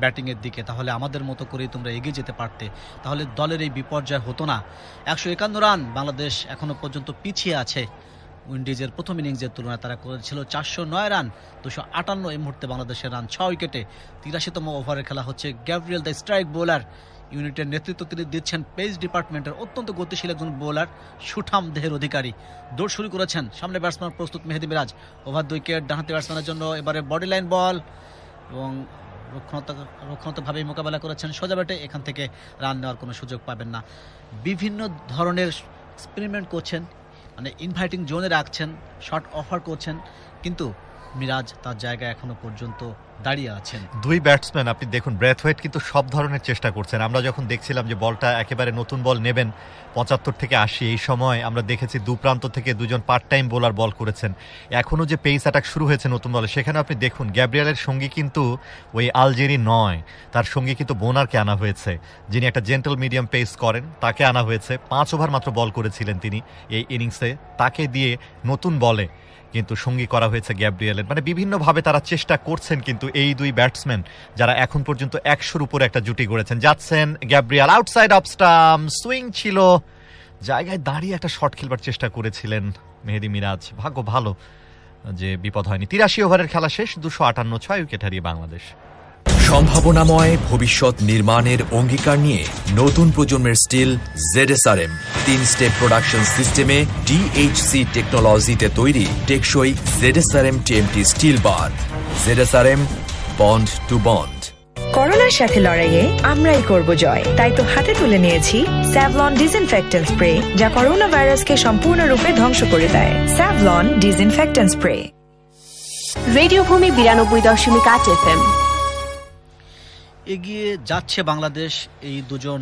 ব্যাটিংয়ের দিকে, তাহলে আমাদের মতো করেই তোমরা এগিয়ে যেতে পারতে, তাহলে দলের এই বিপর্যয় হতো না। 151 রান বাংলাদেশ এখনো পর্যন্ত পিছিয়ে আছে উইন্ডিজের প্রথম ইনিংসের তুলনায়। তারা করেছিল 409 রান, 258 এই মুহূর্তে বাংলাদেশের রান 6 উইকেটে। 83তম ওভারে খেলা হচ্ছে। গ্যাব্রিয়েল দ্য স্ট্রাইক বোলার ইউনিটের নেতৃত্ব তিনি দিচ্ছেন পেস ডিপার্টমেন্টের অত্যন্ত গতিশীল একজন বোলার, সুঠাম দেহের অধিকারী। দৌড় শুরু করেছেন, সামনে ব্যাটসম্যান প্রস্তুত মেহেদী মিরাজ। ওভার 2 উইকেট ডানহাতি ব্যাটসম্যানের জন্য। এবারে বডি লাইন বল এবং রক্ষণাত্মকভাবেই মোকাবেলা করেছেন সোজা ব্যাটে, এখান থেকে রান নেওয়ার কোনো সুযোগ পাবেন না। বিভিন্ন ধরনের এক্সপেরিমেন্ট করছেন, মানে ইনভাইটিং জোনে রাখছেন, শর্ট অফার করছেন, কিন্তু মিরাজ তার জায়গায় এখনো পর্যন্ত দাঁড়িয়ে আছেন। দুই ব্যাটসম্যান আপনি দেখুন, ব্রেথওয়েট কিন্তু সব ধরনের চেষ্টা করছেন। আমরা যখন দেখছিলাম যে বলটা একেবারে নতুন বল নেবেন 75 থেকে 80, এই সময় আমরা দেখেছি দুপ্রান্ত থেকে দুজন পার্ট টাইম বোলার বল করেছেন। এখনও যে পেস অ্যাটাক শুরু হয়েছে নতুন বলে, সেখানে আপনি দেখুন গ্যাব্রিয়েলের সঙ্গী কিন্তু ওই আলজেরি নয়, তার সঙ্গী কিন্তু বোনারকে আনা হয়েছে, যিনি একটা জেন্টল মিডিয়াম পেস করেন, তাকে আনা হয়েছে। 5 ওভার মাত্র বল করেছিলেন তিনি এই ইনিংসে, তাকে দিয়ে নতুন বলে কিন্তু সঙ্গী করা হয়েছে গ্যাব্রিয়েলের। মানে বিভিন্নভাবে তারা চেষ্টা করছেন, কিন্তু এই দুই ব্যাটসম্যান যারা এখন পর্যন্ত 100-র উপরে একটা জুটি গড়েছেন। যাচ্ছেন Gabriel, outside off stump, swing ছিল, জায়গায় দাঁড়িয়ে একটা শট খেলবার চেষ্টা করেছিলেন মেহেদী মিরাজ। ভাগ্য ভালো যে বিপদ হয়নি। 83 ওভারের খেলা শেষ, 258, 6 উইকেট হারিয়ে বাংলাদেশ। সম্ভাবনাময় ভবিষ্যৎ নির্মাণের অঙ্গীকার নিয়ে নতুন প্রজন্মের স্টিল ZSRM 3 স্টেপ প্রোডাকশন সিস্টেমে DHC টেকনোলজিতে তৈরি টেকসই ZSRM TMT steel bar. ZSRM, bond to bond. করোনার সাথে লড়াইয়ে আমরাই করব জয়, তাই তো হাতে তুলে নিয়েছি স্যাভলন ডিসইনফেক্ট্যান্ট স্প্রে, যা করোনা ভাইরাসকে সম্পূর্ণরূপে ধ্বংস করে দেয়। Savlon disinfectant spray. Radio Bhumi 92.8 FM। এগিয়ে যাচ্ছে বাংলাদেশ এই দুজন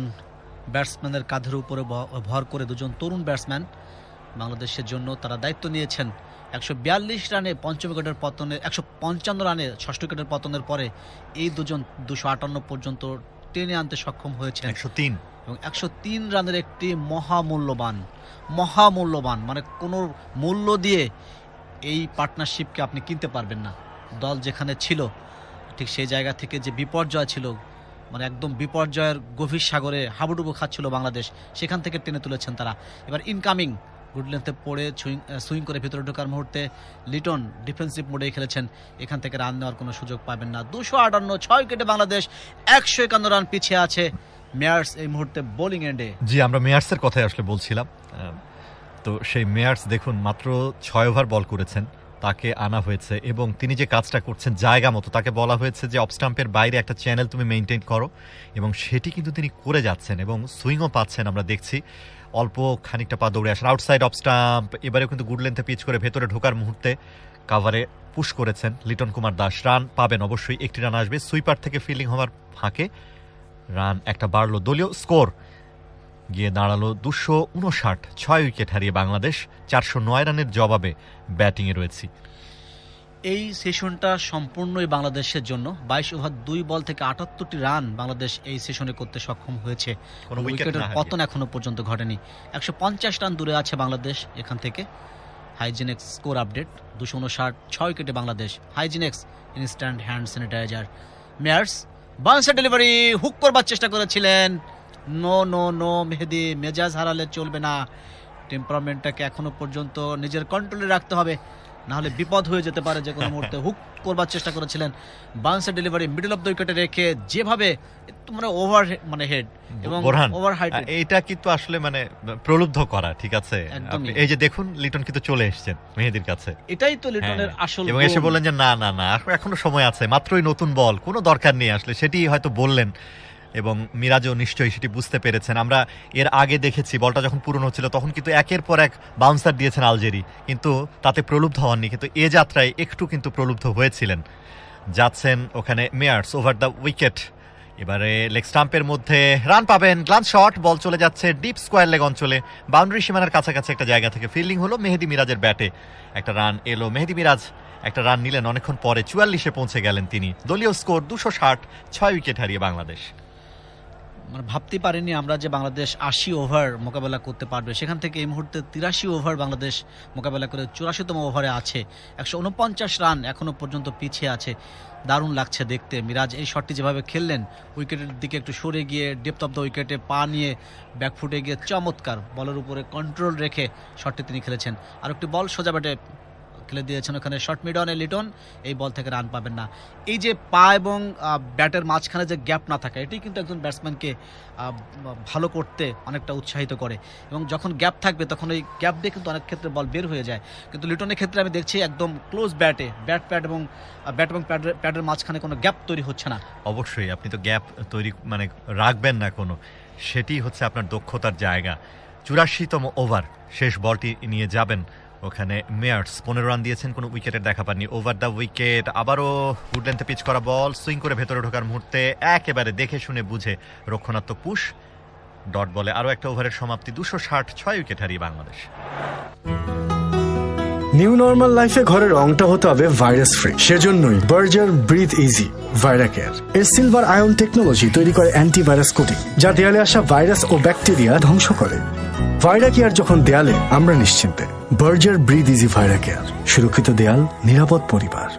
ব্যাটসম্যানের কাঁধের উপরে ভর করে। দুজন তরুণ ব্যাটসম্যান বাংলাদেশের জন্য তারা দায়িত্ব নিয়েছেন। 142 রানে পঞ্চম উইকেটের পতনে, 155 রানে ষষ্ঠ উইকেটের পতনের পরে এই দুজন 258 পর্যন্ত টেনে আনতে সক্ষম হয়েছেন। 103 এবং 103 রানের একটি মহামূল্যবান, মানে কোনো মূল্য দিয়ে এই পার্টনারশিপকে আপনি কিনতে পারবেন না। দল যেখানে ছিল ঠিক সেই জায়গা থেকে যে বিপর্যয় ছিল, মানে একদম বিপর্যয়ের গভীর সাগরে হাবুডুবু খাচ্ছিল বাংলাদেশ, সেখান থেকে টেনে তুলেছেন তারা। এবার ইনকামিং গুড লেন্থে পড়ে সুইং করে ভিতরে ঢোকার মুহূর্তে লিটন ডিফেন্সিভ মোডেই খেলেছেন, এখান থেকে রান নেওয়ার কোনো সুযোগ পাবেন না। 258, 6 উইকেটে বাংলাদেশ 151 রান পিছিয়ে আছে। মেয়ার্স এই মুহূর্তে বোলিং এন্ডে। জি, আমরা মেয়ার্সের কথাই আসলে বলছিলাম। তো সেই মেয়ার্স দেখুন মাত্র 6 ওভার বল করেছেন, তাকে আনা হয়েছে এবং তিনি যে কাজটা করছেন জায়গা মতো, তাকে বলা হয়েছে যে অফ স্টাম্পের বাইরে একটা চ্যানেল তুমি মেনটেন করো, এবং সেটি কিন্তু তিনি করে যাচ্ছেন এবং সুইংও পাচ্ছেন। আমরা দেখছি অল্প খানিকটা পা দৌড়ে আসেন, আউটসাইড অফ স্টাম্প। এবারেও কিন্তু গুড লেন্থে পিচ করে ভেতরে ঢোকার মুহূর্তে কাভারে পুশ করেছেন লিটন কুমার দাস। রান পাবেন অবশ্যই, একটি রান আসবে। সুইপার থেকে ফিল্ডিং হওয়ার ফাঁকে রান একটা বাড়লো, দলীয় স্কোর গিয়ে দাঁড়ালো 259, 6 উইকেট হারিয়ে বাংলাদেশ। 409 রানের জবাবে ব্যাটিংয়ে রয়েছি। এই সেশনটা সম্পূর্ণই বাংলাদেশের জন্য। 22 ওভার 2 বল থেকে 78টি রান বাংলাদেশ এই সেশনে করতে সক্ষম হয়েছে। কোনো উইকেটের পতন এখনো পর্যন্ত ঘটেনি। 150 রান দূরে আছে বাংলাদেশ এখান থেকে। হাইজিনেক্স স্কোর আপডেট 259, 6 উইকেটে Bangladesh. হাইজিনেক্স instant hand sanitizer. Mayers bouncer delivery, hook করবার চেষ্টা করেছিলেন। নো মেহেদি, মেজাজ হারালে চলবে না। টেম্পারমেন্টটাকে এখনো পর্যন্ত নিজের কন্ট্রোলে রাখতে হবে, নাহলে বিপদ হয়ে যেতে পারে যে কোনো মুহূর্তে। হুক করবার চেষ্টা করেছিলেন, bouncer delivery middle of the উইকেটে রেখে, যেভাবে মানে ওভার মানে হেড এবং ওভার হাইট, এটা কিন্তু আসলে মানে প্রলুব্ধ করা, ঠিক আছে। এই যে দেখুন লিটন কিন্তু চলে এসেছেন মেহেদির কাছে, এটাই তো লিটনের আসল। এবং এসে বললেন যে না এখনো সময় আছে, মাত্রই নতুন বল, কোনো দরকার নেই আসলে, সেটি হয়তো বললেন এবং মিরাজও নিশ্চয়ই সেটি বুঝতে পেরেছেন। আমরা এর আগে দেখেছি বলটা যখন পুরনো হচ্ছিল তখন কিন্তু একের পর এক বাউন্সার দিয়েছেন আলজেরি, কিন্তু তাতে প্রলুব্ধ হননি। কিন্তু এ যাত্রায় একটু কিন্তু প্রলুব্ধ হয়েছিলেন। যাচ্ছেন ওখানে মেয়ার্স, ওভার দ্য উইকেট। এবারে লেগ স্টাম্পের মধ্যে রান পাবেন, গ্লান্স শট, বল চলে যাচ্ছে ডিপ স্কোয়ার লেগ অঞ্চলে, বাউন্ডারি সীমানার কাছাকাছি একটা জায়গা থেকে ফিল্ডিং হলো মেহেদী মিরাজের ব্যাটে। একটা রান এলো, মেহেদী মিরাজ একটা রান নিলেন অনেকক্ষণ পরে, 44-এ পৌঁছে গেলেন তিনি। দলীয় স্কোর 260, 6 উইকেট হারিয়ে বাংলাদেশ। মানে ভাবতে পারিনি আমরা যে বাংলাদেশ 80 ওভার মোকাবেলা করতে পারবে, সেখান থেকে এই মুহূর্তে 83 ওভার বাংলাদেশ মোকাবেলা করে 84তম ওভারে আছে, 149 রান এখনো পর্যন্ত পিছিয়ে আছে। দারুণ লাগছে দেখতে। মিরাজ এই শটটি যেভাবে খেললেন, উইকেটের দিকে একটু সরে গিয়ে ডেপথ অফ দ্য উইকেটে পা নিয়ে ব্যাকফুটে গিয়ে চমৎকার বলের উপরে কন্ট্রোল রেখে শটটি তিনি খেলেছেন। আর একটি বল সোজা ব্যাটে খেলে দিয়েছেন, ওখানে শর্ট মিড অনে লিটন, এই বল থেকে রান পাবেন না। এই যে পা এবং ব্যাটের মাঝখানে যে গ্যাপ না থাকা, এটি কিন্তু একজন ব্যাটসম্যানকে ভালো করতে অনেকটা উৎসাহিত করে, এবং যখন গ্যাপ থাকবে তখন ওই গ্যাপ দিয়ে কিন্তু অনেক ক্ষেত্রে বল বের হয়ে যায়। কিন্তু লিটনের ক্ষেত্রে আমি দেখছি একদম ক্লোজ ব্যাটে ব্যাট এবং প্যাডের মাঝখানে কোনো গ্যাপ তৈরি হচ্ছে না। অবশ্যই আপনি তো গ্যাপ তৈরি মানে রাখবেন না কোনো, সেটি হচ্ছে আপনার দক্ষতার জায়গা। 84তম ওভার, শেষ বলটি নিয়ে যাবেন ওখানে মেয়ার্স। 15 রান দিয়েছেন, কোনো উইকেটের দেখা পাননি। ওভার দ্য উইকেট, আবারও উডল্যান্ডে পিচ করা বল, সুইং করে ভেতরে ঢোকার মুহূর্তে একেবারে দেখে শুনে বুঝে রক্ষণাত্মক পুশ, ডট বলে আরও একটা ওভারের সমাপ্তি। 266 উইকেট হারিয়ে বাংলাদেশ। নিউ নর্মাল লাইফে ঘরের রংটা হতে হবে ভাইরাস ফ্রি। সেজন্যই বার্জার ব্রিথ ইজি ভাইরাকেয়ার এর সিলভার আয়ন টেকনোলজি তৈরি করে অ্যান্টিভাইরাস কোটিং, যা দেয়ালে আসা ভাইরাস ও ব্যাকটেরিয়া ধ্বংস করে। ভাইরাকেয়ার যখন দেয়ালে, আমরা নিশ্চিন্তে। বার্জার ব্রিথ ইজি ভাইরাকেয়ার, সুরক্ষিত দেয়াল, নিরাপদ পরিবার।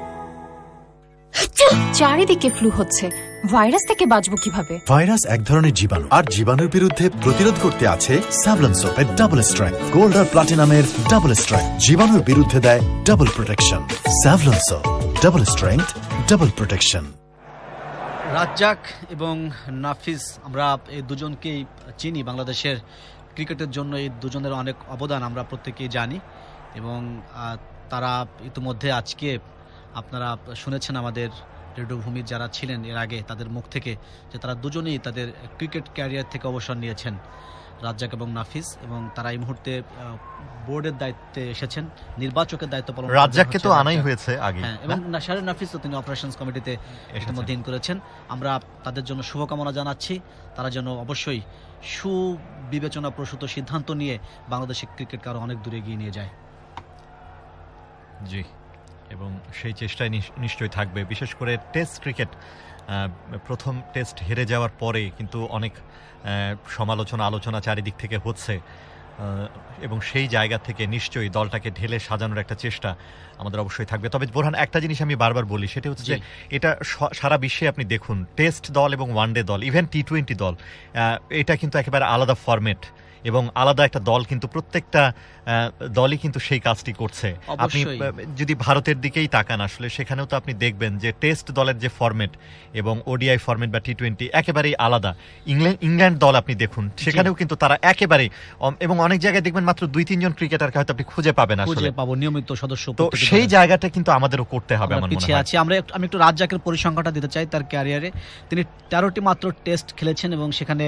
চারিদিকে ফ্লু হচ্ছে, ভাইরাস থেকে বাঁচবো কিভাবে? ভাইরাস এক ধরনের জীবাণু, আর জীবাণুর বিরুদ্ধে প্রতিরোধ করতে আছে স্যাভলন সোপের ডাবল স্ট্রেংথ। গোল্ড আর প্লাটিনামের ডাবল স্ট্রেংথ জীবাণুর বিরুদ্ধে দেয় double protection. Savlon soap, double strength, double protection. Razzak এবং নাফিস, আমরা এই দুজনকেই চিনি। বাংলাদেশের ক্রিকেটের জন্য এই দুজনের অনেক অবদান আমরা প্রত্যেকেই জানি, এবং তারা ইতিমধ্যে আজকে আপনারা শুনেছেন আমাদের রেডিওভূমির যারা ছিলেন এর আগে, তাদের মুখ থেকে যে তারা দুজনেই তাদের ক্রিকেট ক্যারিয়ার থেকে অবসর নিয়েছেন, রাজ্জাক এবং নাফিস, এবং তারা এই মুহূর্তে বোর্ডের দায়িত্বে এসেছেন, নির্বাচকের দায়িত্ব পালন। রাজ্জাককে তো আনাই হয়েছে আগে, এবং নাশারের নাফিস তো তিনি অপারেশনস কমিটিতে ইতিমধ্যে করেছেন। আমরা তাদের জন্য শুভকামনা জানাচ্ছি, তারা যেন অবশ্যই সুবিবেচনা প্রসূত সিদ্ধান্ত নিয়ে বাংলাদেশের ক্রিকেটকে আরো অনেক দূরে এগিয়ে নিয়ে যায়। জি, এবং সেই চেষ্টায় নিশ্চয়ই থাকবে। বিশেষ করে টেস্ট ক্রিকেট, প্রথম টেস্ট হেরে যাওয়ার পরে কিন্তু অনেক সমালোচনা আলোচনা চারিদিক থেকে হচ্ছে, এবং সেই জায়গা থেকে নিশ্চয়ই দলটাকে ঢেলে সাজানোর একটা চেষ্টা আমাদের অবশ্যই থাকবে। তবে বোরহান, একটা জিনিস আমি বারবার বলি, সেটা হচ্ছে যে এটা সারা বিশ্বে আপনি দেখুন, টেস্ট দল এবং ওয়ানডে দল, ইভেন টি20 দল, এটা কিন্তু একেবারে আলাদা ফরম্যাট এবং আলাদা একটা দল, কিন্তু প্রত্যেকটা দলই কিন্তু সেই কাজটি করছে। আপনি যদি ভারতের দিকেই তাকান, আসলে সেখানেও তো আপনি দেখবেন যে টেস্ট দলের যে ফরম্যাট এবং ওডিআই ফরম্যাট বা টি20 একেবারেই আলাদা। ইংল্যান্ড দল আপনি দেখুন, সেখানেও কিন্তু তারা একেবারেই, এবং অনেক জায়গায় দেখবেন মাত্র 2-3 জন ক্রিকেটারকে হয়তো আপনি খুঁজে পাবেন, আসলে পাবো নিয়মিত সদস্য। তো সেই জায়গাটা কিন্তু আমাদেরও করতে হবে আমার মনে হয়। আমি একটু রাজ্জাকের পরিসংখ্যানটা দিতে চাই। তার ক্যারিয়ারে তিনি 13টি মাত্র টেস্ট খেলেছেন, এবং সেখানে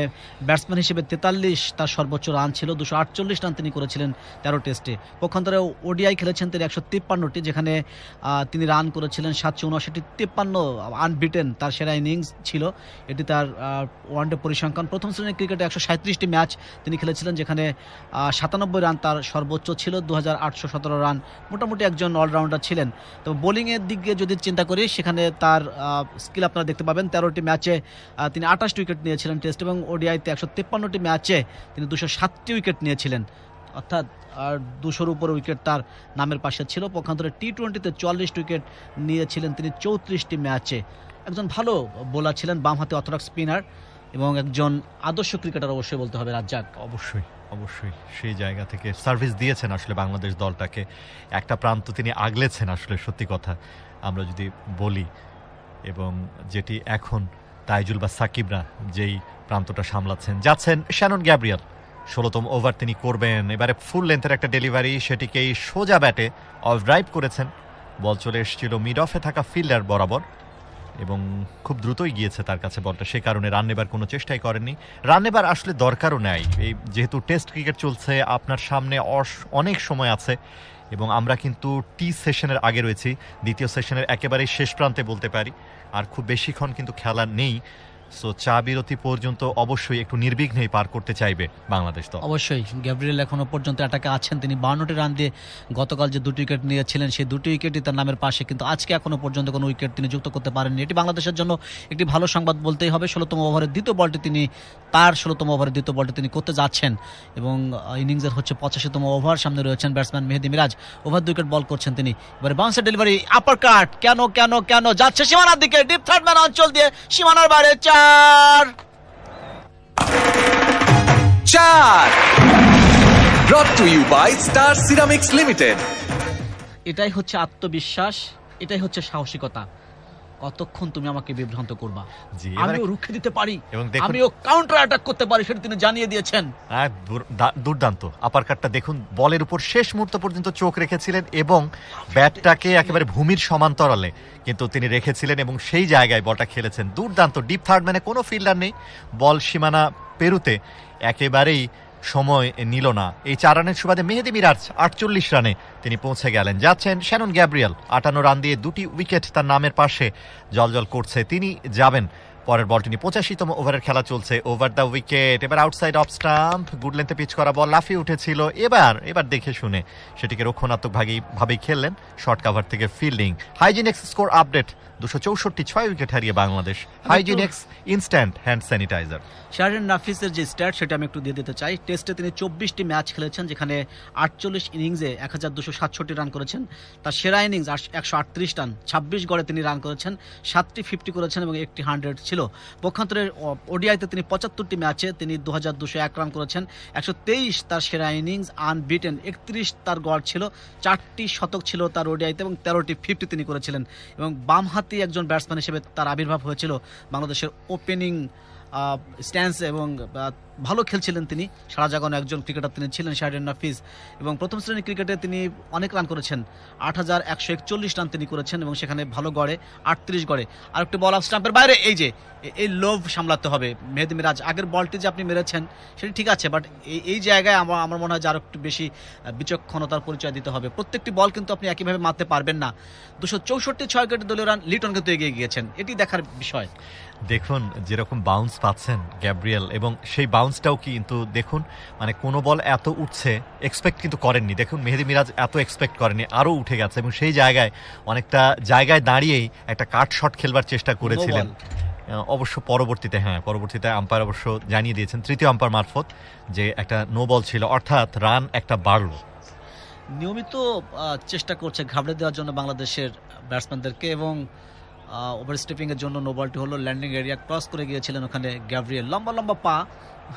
ব্যাটসম্যান হিসেবে 43 তার সর্বোচ্চ রান ছিল। 248 রান তিনি করেছিলেন 13 টেস্টে। পক্ষান্তরে ওডিআই খেলেছেন তিনি 153টি, যেখানে তিনি রান করেছিলেন 759, 53 আনবিটেন তার সেরা ইনিংস ছিল। এটি তার ওয়ানডে পরিসংখ্যান। প্রথম শ্রেণীর ক্রিকেটে 137টি ম্যাচ তিনি খেলেছিলেন, যেখানে 97 রান তার সর্বোচ্চ ছিল, 2817 রান। মোটামুটি একজন অলরাউন্ডার ছিলেন। তো বোলিংয়ের দিক দিয়ে যদি চিন্তা করি, সেখানে তার স্কিল আপনারা দেখতে পাবেন। 13টি ম্যাচে তিনি 28 উইকেট নিয়েছিলেন টেস্ট, এবং ওডিআইতে 153টি ম্যাচে তিনি 207টি উইকেট নিয়েছিলেন, অর্থাৎ আর 200-র উপর উইকেট তার নামের পাশে ছিল। পক্ষান্তরে টি20তে 44 উইকেট নিয়েছিলেন তিনি 34টি ম্যাচে। একজন ভালো বোলার ছিলেন, বাম হাতে অর্থোডক্স স্পিনার, এবং একজন আদর্শ ক্রিকেটার অবশ্যই বলতে হবে রাজ্জাক। অবশ্যই সেই জায়গা থেকে সার্ভিস দিয়েছেন আসলে বাংলাদেশ দলটাকে, একটা প্রান্ত তিনি আগলেছেন আসলে, সত্যি কথা আমরা যদি বলি। এবং যেটি এখন তাইজুল বা সাকিবরা যেই প্রান্তটা সামলাচ্ছেন, যাচ্ছেন শ্যানন গ্যাব্রিয়েল। 16তম ওভার তিনি করবেন, এবারে ফুল লেন্থের একটা ডেলিভারি, সেটিকেই সোজা ব্যাটে অফ ড্রাইভ করেছেন। বল চলে এসেছিল মিড অফে থাকা ফিল্ডার বরাবর, এবং খুব দ্রুতই গিয়েছে তার কাছে বলটা, সে কারণে রান নেবার কোনো চেষ্টাই করেননি। রান নেবার আসলে দরকারও নেই, এই যেহেতু টেস্ট ক্রিকেট চলছে, আপনার সামনে অনেক সময় আছে, এবং আমরা কিন্তু টি সেশনের আগে রয়েছি, দ্বিতীয় সেশনের একেবারেই শেষ প্রান্তে বলতে পারি, আর খুব বেশিক্ষণ কিন্তু খেলা নেই। সো চা বিরতি পর্যন্ত অবশ্যই একটু নির্বিঘ্নেই পার করতে চাইবে বাংলাদেশ দল। অবশ্যই গ্যাব্রিয়েল এখনো পর্যন্ত অ্যাটাকে আছেন, তিনি 52টি রান দিয়ে গতকাল যে 2টি উইকেট নিয়েছিলেন সেই 2টি উইকেটই তার নামের পাশে, কিন্তু আজকে এখনো পর্যন্ত কোনো উইকেট তিনি যুক্ত করতে পারেননি। এটি বাংলাদেশের জন্য একটি ভালো সংবাদ বলতেই হবে। 16তম ওভারের দ্বিতীয় বলটি তিনি করতে যাচ্ছেন এবং ইনিংসের হচ্ছে 85তম ওভার। সামনে রয়েছেন ব্যাটসম্যান মেহেদী মিরাজ, ওভার 2 উইকেট বল করছেন তিনি। এবারে বাউন্সার ডেলিভারি, আপার কাট, কেন যাচ্ছে সীমানার দিকে, ডিপ থার্ড ম্যান অঞ্চল দিয়ে সীমানার বাইরে 4 Brought to you by Star Ceramics Limited. এটাই হচ্ছে আত্মবিশ্বাস, এটাই হচ্ছে সাহসিকতা। কতক্ষণ তুমি আমাকে বিভ্রান্ত করবা? জি, এবারে- আমিও রুখে দিতে পারি এবং দেখুন- আমিও কাউন্টার অ্যাটাক করতে পারি, সেটা তিনি জানিয়ে দিয়েছেন। দুর্দান্ত আপার কাটটা দেখুন, বলের উপর শেষ মুহূর্ত পর্যন্ত চোখ রেখেছিলেন এবং ব্যাটটাকে একেবারে ভূমির সমান্তরালে কিন্তু তিনি রেখেছিলেন এবং সেই জায়গায় বলটা খেলেছেন দুর্দান্ত। ডিপ থার্ড ম্যানে কোনো ফিল্ডার নেই, বল সীমানা পেরুতে একেবারেই সময় নিল না। এই 4 রানের সুবাদে মেহেদী মিরাজ 48 রানে তিনি পৌঁছে গেলেন। যাচ্ছেন শ্যানন গ্যাব্রিয়েল, 58 রান দিয়ে 2টি উইকেট তার নামের পাশে জলজল করছে, তিনি যাবেন পরের বলটি নিয়ে। 85তম ওভারের খেলা চলছে, ওভার দ্য উইকেট। এবার আউটসাইড অফ স্টাম্প, গুড লেন্থে পিচ করা বল লাফিয়ে উঠেছিল, এবার দেখে শুনে সেটিকে রক্ষণাত্মক ভাবেই খেললেন, শর্ট কাভার থেকে fielding. Hygienix score update, 264, 6 wicket হারিয়ে Bangladesh. হাইজিনিক্স instant hand sanitizer. Shahriar নাফিসের যে স্ট্যাট সেটা আমি একটু দিয়ে দিতে চাই। টেস্টে তিনি 24টি ম্যাচ খেলেছেন, যেখানে 48 ইনিংসে 1267 রান করেছেন। তার সেরা ইনিংস 138 রান, 26 গড়ে তিনি রান করেছেন, 7টি 50 করেছেন এবং 1টি 100 ছিল। পক্ষান্তরে ওডিআইতে তিনি 75টি ম্যাচে তিনি 2201 রান করেছেন, 123 তার সেরা ইনিংস, আনবিটেন, 31 তার গড় ছিল, 4টি শতক ছিল তার ওডিআইতে এবং 13টি 50 তিনি করেছিলেন। এবং বামহাতি একজন ব্যাটসম্যান হিসেবে তার আবির্ভাব হয়েছিল বাংলাদেশের ওপেনিং স্ট্যান্স এবং ভালো খেলছিলেন তিনি। সারা জাগানো একজন ক্রিকেটার তিনি ছিলেন শাহরিয়ার নাফিস। এবং প্রথম শ্রেণীর ক্রিকেটে তিনি অনেক রান করেছেন, 8141 রান তিনি করেছেন এবং সেখানে ভালো গড়ে 38 গড়ে। আর একটি বল অফ স্টাম্পের বাইরে, এই লোভ সামলাতে হবে মেহেদী মিরাজ। আগের বলটি যে আপনি মেরেছেন সেটি ঠিক আছে, বাট এই জায়গায় আমার মনে হয় যে আরো একটু বেশি বিচক্ষণতার পরিচয় দিতে হবে। প্রত্যেকটি বল কিন্তু আপনি একইভাবে মারতে পারবেন না। 264 6 উইকেটে দলীয় রান, লিটন কিন্তু এগিয়ে গিয়েছেন, এটি দেখার বিষয়। দেখুন যেরকম বাউন্স পাচ্ছেন গ্যাব্রিয়েল, এবং সেই বাউন্সটাও কিন্তু দেখুন, মানে কোনো বল এত উঠছে এক্সপেক্ট কিন্তু করেননি। দেখুন মেহেদী মিরাজ এত এক্সপেক্ট করেনি, আরও উঠে গেছে এবং সেই জায়গায় অনেকটা জায়গায় দাঁড়িয়েই একটা কাট শট খেলবার চেষ্টা করেছিলেন। অবশ্য পরবর্তীতে আম্পায়ার অবশ্য জানিয়ে দিয়েছেন তৃতীয় আম্পায়ার মারফত যে একটা নো বল ছিল, অর্থাৎ রান একটা বাড়ল। নিয়মিত চেষ্টা করছে ঘাবড়ে দেওয়ার জন্য বাংলাদেশের ব্যাটসম্যানদেরকে, এবং ওভার স্টেপিংয়ের জন্য নো বলটি হলো, ল্যান্ডিং এরিয়া ক্রস করে গিয়েছিলেন ওখানে গ্যাব্রিয়েল। লম্বা পা,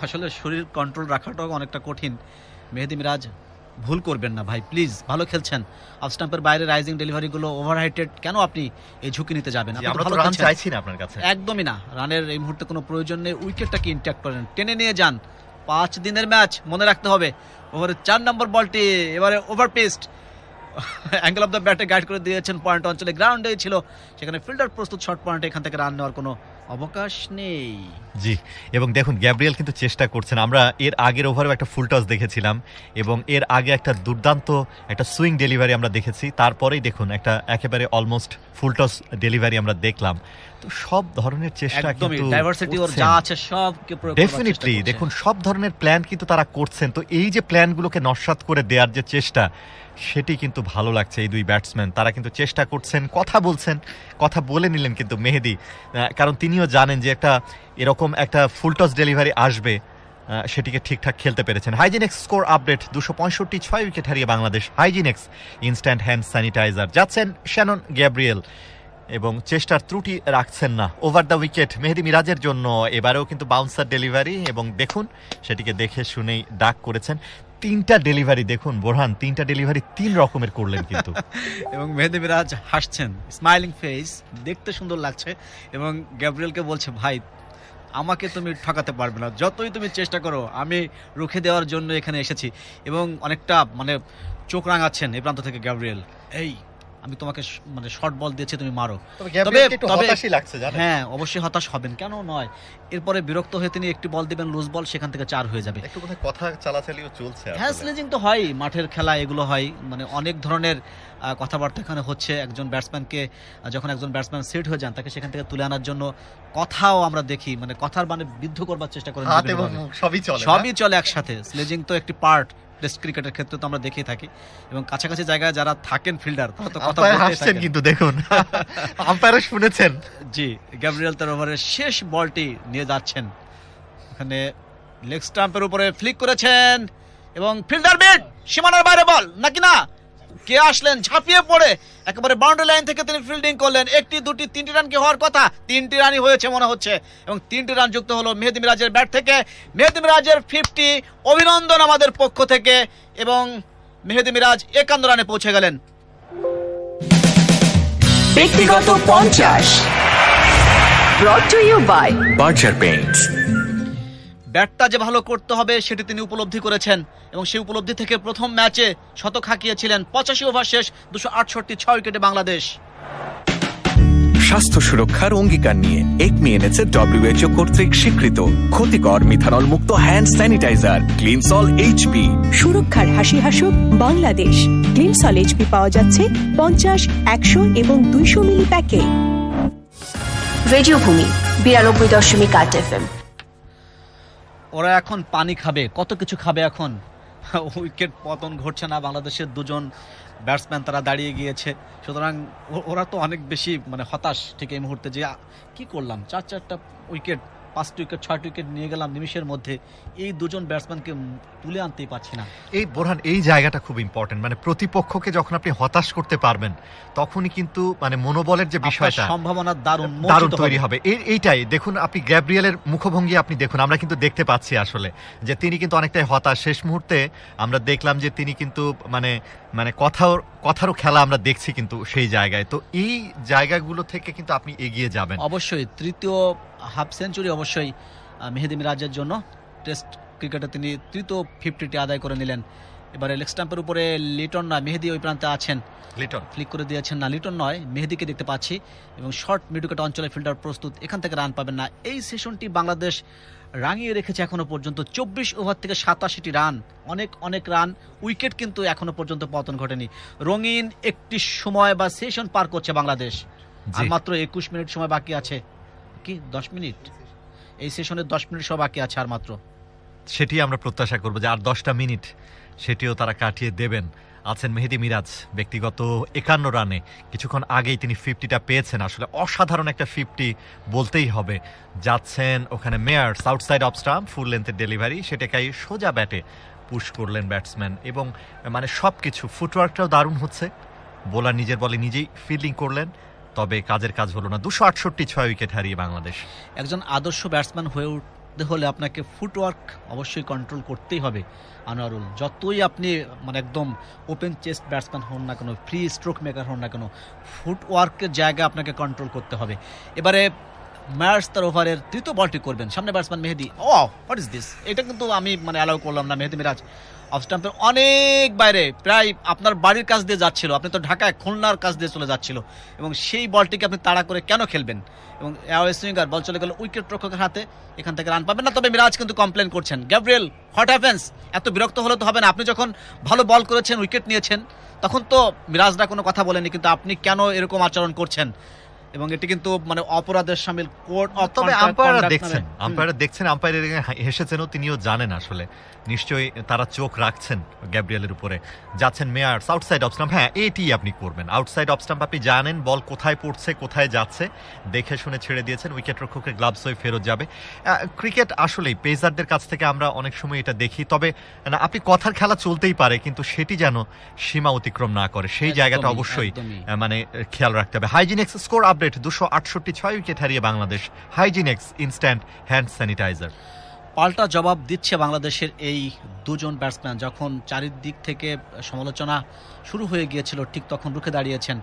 আসলে শরীর কন্ট্রোল রাখাটাও অনেকটা কঠিন। মেহেদী মিরাজ ভুল করবেন না ভাই, প্লিজ, ভালো খেলছেন। অফ স্টাম্পের বাইরে রাইজিং ডেলিভারিগুলো ওভারহাইটেড, কেন আপনি এই ঝুঁকি নিতে যাবেন? আপনি আমরা ভালো তো রান খেলছেন। চাইছি না আপনার কাছে, একদমই না, রানের এই মুহূর্তে কোনো প্রয়োজন নেই। উইকেটটাকে ইন্ট্যাক্ট করেন, টেনে নিয়ে যান। 5 দিনের ম্যাচ, মনে রাখতে হবে। ওভারের 4 নম্বর বলটি এবারে ওভার পেস্ট, অ্যাঙ্গেল অফ দ্য ব্যাটে গাইড করে দিয়েছেন পয়েন্ট অঞ্চলে, গ্রাউন্ডেই ছিল, সেখানে ফিল্ডার প্রস্তুত, শর্ট পয়েন্টে এখান থেকে রান নেওয়ার কোনো অবকাশ নেই। জি, এবং দেখুন গ্যাব্রিয়েল কিন্তু চেষ্টা করছেন। আমরা এর আগের ওভারেও একটা ফুল টস দেখেছিলাম এবং এর আগে একটা দুর্দান্ত একটা সুইং ডেলিভারি আমরা দেখেছি, তারপরেই দেখুন একটা একেবারে অলমোস্ট ফুল টস ডেলিভারি আমরা দেখলাম। তো সব ধরনের চেষ্টা কিন্তু ডাইভার্সিটি ওর যা আছে সবকে প্রয়োগ করার চেষ্টা ডেফিনেটলি করছে। দেখুন সব ধরনের প্ল্যান কিন্তু তারা করছেন। তো এই যে প্ল্যানগুলোকে নস্যাৎ করে দেওয়ার যে চেষ্টা, সেটি কিন্তু ভালো লাগছে। এই দুই ব্যাটসম্যান তারা কিন্তু চেষ্টা করছেন, কথা বলে নিলেন কিন্তু মেহেদী, কারণ তিনিও জানেন যে এরকম একটা ফুল টস ডেলিভারি আসবে, সেটিকে ঠিকঠাক খেলতে পেরেছেন। হাইজিনিক্স স্কোর আপডেট, 265 6 উইকেট হারিয়ে বাংলাদেশ। হাইজিনিক্স instant hand sanitizer. যাচ্ছেন শ্যানন গ্যাব্রিয়েল এবং চেষ্টার ত্রুটি রাখছেন না। ওভার দ্য উইকেট মেহেদী মিরাজের জন্য, এবারেও কিন্তু বাউন্সার ডেলিভারি, এবং দেখুন সেটিকে দেখে শুনেই ডাক করেছেন। 3টা ডেলিভারি দেখুন বোরহান, 3টা ডেলিভারি 3 রকমের করলেন কিন্তু। এবং মেহেদী মিরাজ হাসছেন, স্মাইলিং ফেস, দেখতে সুন্দর লাগছে, এবং গ্যাব্রিয়েলকে বলছে ভাই আমাকে তুমি ঠকাতে পারবে না, যতই তুমি চেষ্টা করো, আমি রুখে দেওয়ার জন্য এখানে এসেছি। এবং অনেকটা চোখ রাঙাচ্ছেন এই প্রান্ত থেকে গ্যাব্রিয়েল। আমি তোমাকে মানে শর্ট বল দিয়েছি, তুমি মারো। তবে গ্যাব্রিয়েলকে একটু হতাশই লাগছে জানেন। হ্যাঁ, অবশ্যই হতাশ হবেন, কেন নয়। এরপরে বিরক্ত হয়ে তিনি একটি বল দিবেন লুজ বল, সেখান থেকে 4 হয়ে যাবে। একটু বোধহয় কথা চালাচালিও চলছে হ্যাঁ, আসলে। স্লেজিং তো হয়, মাঠের খেলা এগুলো হয়, মানে অনেক ধরনের কথাবার্তা এখানে হচ্ছে। একজন ব্যাটসম্যানকে যখন একজন ব্যাটসম্যান সেট হয়ে যান, তাকে সেখান থেকে তুলে আনার জন্য কথাও আমরা দেখি, মানে কথার মানে বিদ্ধ করবার চেষ্টা করেন, হাত এবং মুখ সবই চলে, সবই চলে একসাথে। স্লেজিং তো একটি পার্ট, টেস্ট ক্রিকেটের ক্ষেত্রে তো আমরা দেখেই থাকি, এবং কাছাকাছি জায়গায় যারা থাকেন ফিল্ডার তারা তো কথা আম্পায়ার বলতেই হাসছেন থাকেন। কিন্তু দেখুন, আম্পায়ার শুনেছেন। জি, গ্যাব্রিয়েল তার ওভারের শেষ বলটি নিয়ে যাচ্ছেন, এখানে লেগ স্টাম্পের উপরে ফ্লিক করেছেন এবং ফিল্ডার বিট, সীমানার বাইরে বল নাকি না, কে আসলেন ঝাঁপিয়ে পড়ে একেবারে বাউন্ডারি লাইন থেকে তিনি ফিল্ডিং করলেন। 1টি 2টি 3টি রান কি হওয়ার কথা, 3টি রানই হয়েছে মনে হচ্ছে, এবং 3টি রান যুক্ত হলো মেহেদী মিরাজের ব্যাট থেকে। মেহেদী মিরাজের 50, অভিনন্দন আমাদের পক্ষ থেকে, এবং মেহেদী মিরাজ 51 রানে পৌঁছে গেলেন। ব্যক্তিগত 50 brought to you by Berger Paints. ব্যাটটা যে ভালো করতে হবে সেটি তিনি উপলব্ধি করেছেন, এবং সেই উপলব্ধি থেকে প্রথম ম্যাচে শতক হাঁকিয়েছিলেন। 85 ওভার শেষ, 268, 6 উইকেটে বাংলাদেশ। স্বাস্থ্য সুরক্ষার অঙ্গীকার নিয়ে একমি এনেছে WHO কর্তৃক স্বীকৃত ক্ষতিকর মিথানল মুক্ত হ্যান্ড স্যানিটাইজার ক্লিনসল এইচপি। সুরক্ষার হাসি হাসুক বাংলাদেশ। ক্লিনসল এইচপি পাওয়া যাচ্ছে 50, 100 এবং 200 মিলি প্যাকে। Radio Bhumi 92.8 FM। ওরা এখন পানি খাবে, কত কিছু খাবে এখন। উইকেট পতন ঘটছে না, বাংলাদেশের দুজন ব্যাটসম্যান তারা দাঁড়িয়ে গিয়েছে, সুতরাং ওরা তো অনেক বেশি মানে হতাশ ঠিক এই মুহূর্তে, যে কি করলাম, 4-4টা উইকেট, 5টি উইকেট, 6টি উইকেট নিয়ে গেলাম নিমিষের মধ্যে, এই দুজন ব্যাটসম্যানকে তুলে আনতেই পারছি না। এই বোরহান, এই জায়গাটা খুব ইম্পর্টেন্ট, মানে প্রতিপক্ষকে যখন আপনি হতাশ করতে পারবেন তখনই কিন্তু মানে মনোবলের যে বিষয়টা, সম্ভাবনা দারুণ তৈরি হবে। এইটাই দেখুন, আপনি গ্যাব্রিয়েলের মুখভঙ্গি আপনি দেখুন, আমরা কিন্তু দেখতে পাচ্ছি আসলে যে তিনি কিন্তু অনেকটাই হতাশ। শেষ মুহূর্তে আমরা দেখলাম যে তিনি কিন্তু মানে মানে কথারও খেলা আমরা দেখছি কিন্তু সেই জায়গায়। তো এই জায়গাগুলো থেকে কিন্তু আপনি এগিয়ে যাবেন অবশ্যই। তৃতীয় হাফ সেঞ্চুরি অবশ্যই মেহেদী মিরাজের জন্য, টেস্ট ক্রিকেটে তিনি তৃতীয় 50টি আদায় করে নিলেন। এবারে লেগ স্টাম্পের উপরে লিটন নয়, মেহেদী ওই প্রান্তে আছেন, লিটন ফ্লিক করে দিয়েছেন, না লিটন নয়, মেহেদীকে দেখতে পাচ্ছি, এবং শর্ট মিড উইকেট অঞ্চলে ফিল্ডার প্রস্তুত, এখান থেকে রান পাবেন না। এই সেশনটি বাংলাদেশ রাঙিয়ে রেখেছে এখনো পর্যন্ত, 24 ওভার থেকে 87টি রান, অনেক রান। উইকেট কিন্তু এখনো পর্যন্ত পতন ঘটেনি। রঙিন একটি সময় বা সেশন পার করছে বাংলাদেশ, আর মাত্র 21 মিনিট সময় বাকি আছে, কি 10 মিনিট, এই সেশনের 10 মিনিট সময় বাকি আছে আর মাত্র। সেটি আমরা প্রত্যাশা করবো যে আর 10টা মিনিট সেটিও তারা কাটিয়ে দেবেন। আছেন মেহেদী মিরাজ ব্যক্তিগত 51 রানে, কিছুক্ষণ আগেই তিনি 50টা পেয়েছেন, আসলে অসাধারণ একটা 50 বলতেই হবে। যাচ্ছেন ওখানে মেয়ার্স, আউটসাইড অফ স্টাম্প, ফুল লেন্থের ডেলিভারি, সেটাকেই সোজা ব্যাটে পুশ করলেন ব্যাটসম্যান, এবং মানে সব কিছু ফুটওয়ার্কটাও দারুণ হচ্ছে। বোলার নিজের বলে নিজেই ফিল্ডিং করলেন, তবে কাজের কাজ হলো না। 268, 6 উইকেট হারিয়ে বাংলাদেশ। একজন আদর্শ ব্যাটসম্যান হয়ে উঠতে হলে আপনাকে ফুটওয়ার্ক অবশ্যই কন্ট্রোল করতেই হবে আনোয়ারুল। যতই আপনি মানে একদম ওপেন চেস্ট ব্যাটসম্যান হন না কেন, ফ্রি স্ট্রোক মেকার হন না কেন, ফুটওয়ার্কের জায়গা আপনাকে কন্ট্রোল করতে হবে। এবারে ম্যাচ তার ওভারের তৃতীয় বলটি করবেন, সামনে batsman Mehedi. What is this, এটা কিন্তু আমি মানে অ্যালাউ করলাম না। মেহেদী মিরাজ অফ স্টাম্পের অনেক বাইরে, প্রায় আপনার বাড়ির কাছ দিয়ে যাচ্ছিল, আপনি তো ঢাকায় খুলনার কাছ দিয়ে চলে যাচ্ছিল, এবং সেই বলটিকে আপনি তাড়া করে কেন খেলবেন, এবং অ্যাওয়ে সুইঙ্গার, বল চলে গেল উইকেট রক্ষকের হাতে, এখান থেকে রান পাবেন না। তবে মিরাজ কিন্তু কমপ্লেন করছেন, গ্যাব্রিয়েল হোয়াট হ্যাপেন্স, এত বিরক্ত হলে তো হবে না, আপনি যখন ভালো বল করেছেন, উইকেট নিয়েছেন, তখন তো মিরাজরা কোনো কথা বলেনি, কিন্তু আপনি কেন এরকম আচরণ করছেন, এবং এটি কিন্তু মানে অপরাধের শামিল কোড অফ। তবে আম্পায়াররা দেখছেন, আম্পায়ার হেসেছেনও, তিনিও জানেন আসলে, নিশ্চয়ই তারা চোখ রাখছেন গ্যাব্রিয়েলের উপরে। যাচ্ছেন মেয়ার্স, আউটসাইড অফ স্টাম্প, হ্যাঁ এটি আপনি করবেন, আউটসাইড অফ স্টাম্প আপনি জানেন বল কোথায় পড়ছে, কোথায় যাচ্ছে, দেখে শুনে ছেড়ে দিয়েছেন, উইকেট রক্ষকের গ্লাভস হয়ে ফেরত যাবে। ক্রিকেট আসলেই পেসারদের কাছ থেকে আমরা অনেক সময় এটা দেখি, তবে না আপনি কথার খেলা চলতেই পারে, কিন্তু সেটি যেন সীমা অতিক্রম না করে, সেই জায়গাটা অবশ্যই মানে খেয়াল রাখতে হবে। হাইজিনেক্স স্কোর আপডেট, 268, 6 উইকেট হারিয়ে বাংলাদেশ। হাইজিনেক্স ইনস্ট্যান্ট হ্যান্ড স্যানিটাইজার। পাল্টা জবাব দিচ্ছে বাংলাদেশের এই দুজন ব্যাটসম্যান। যখন চারিদিক থেকে সমালোচনা শুরু হয়ে গিয়েছিল, ঠিক তখন রুখে দাঁড়িয়েছেন।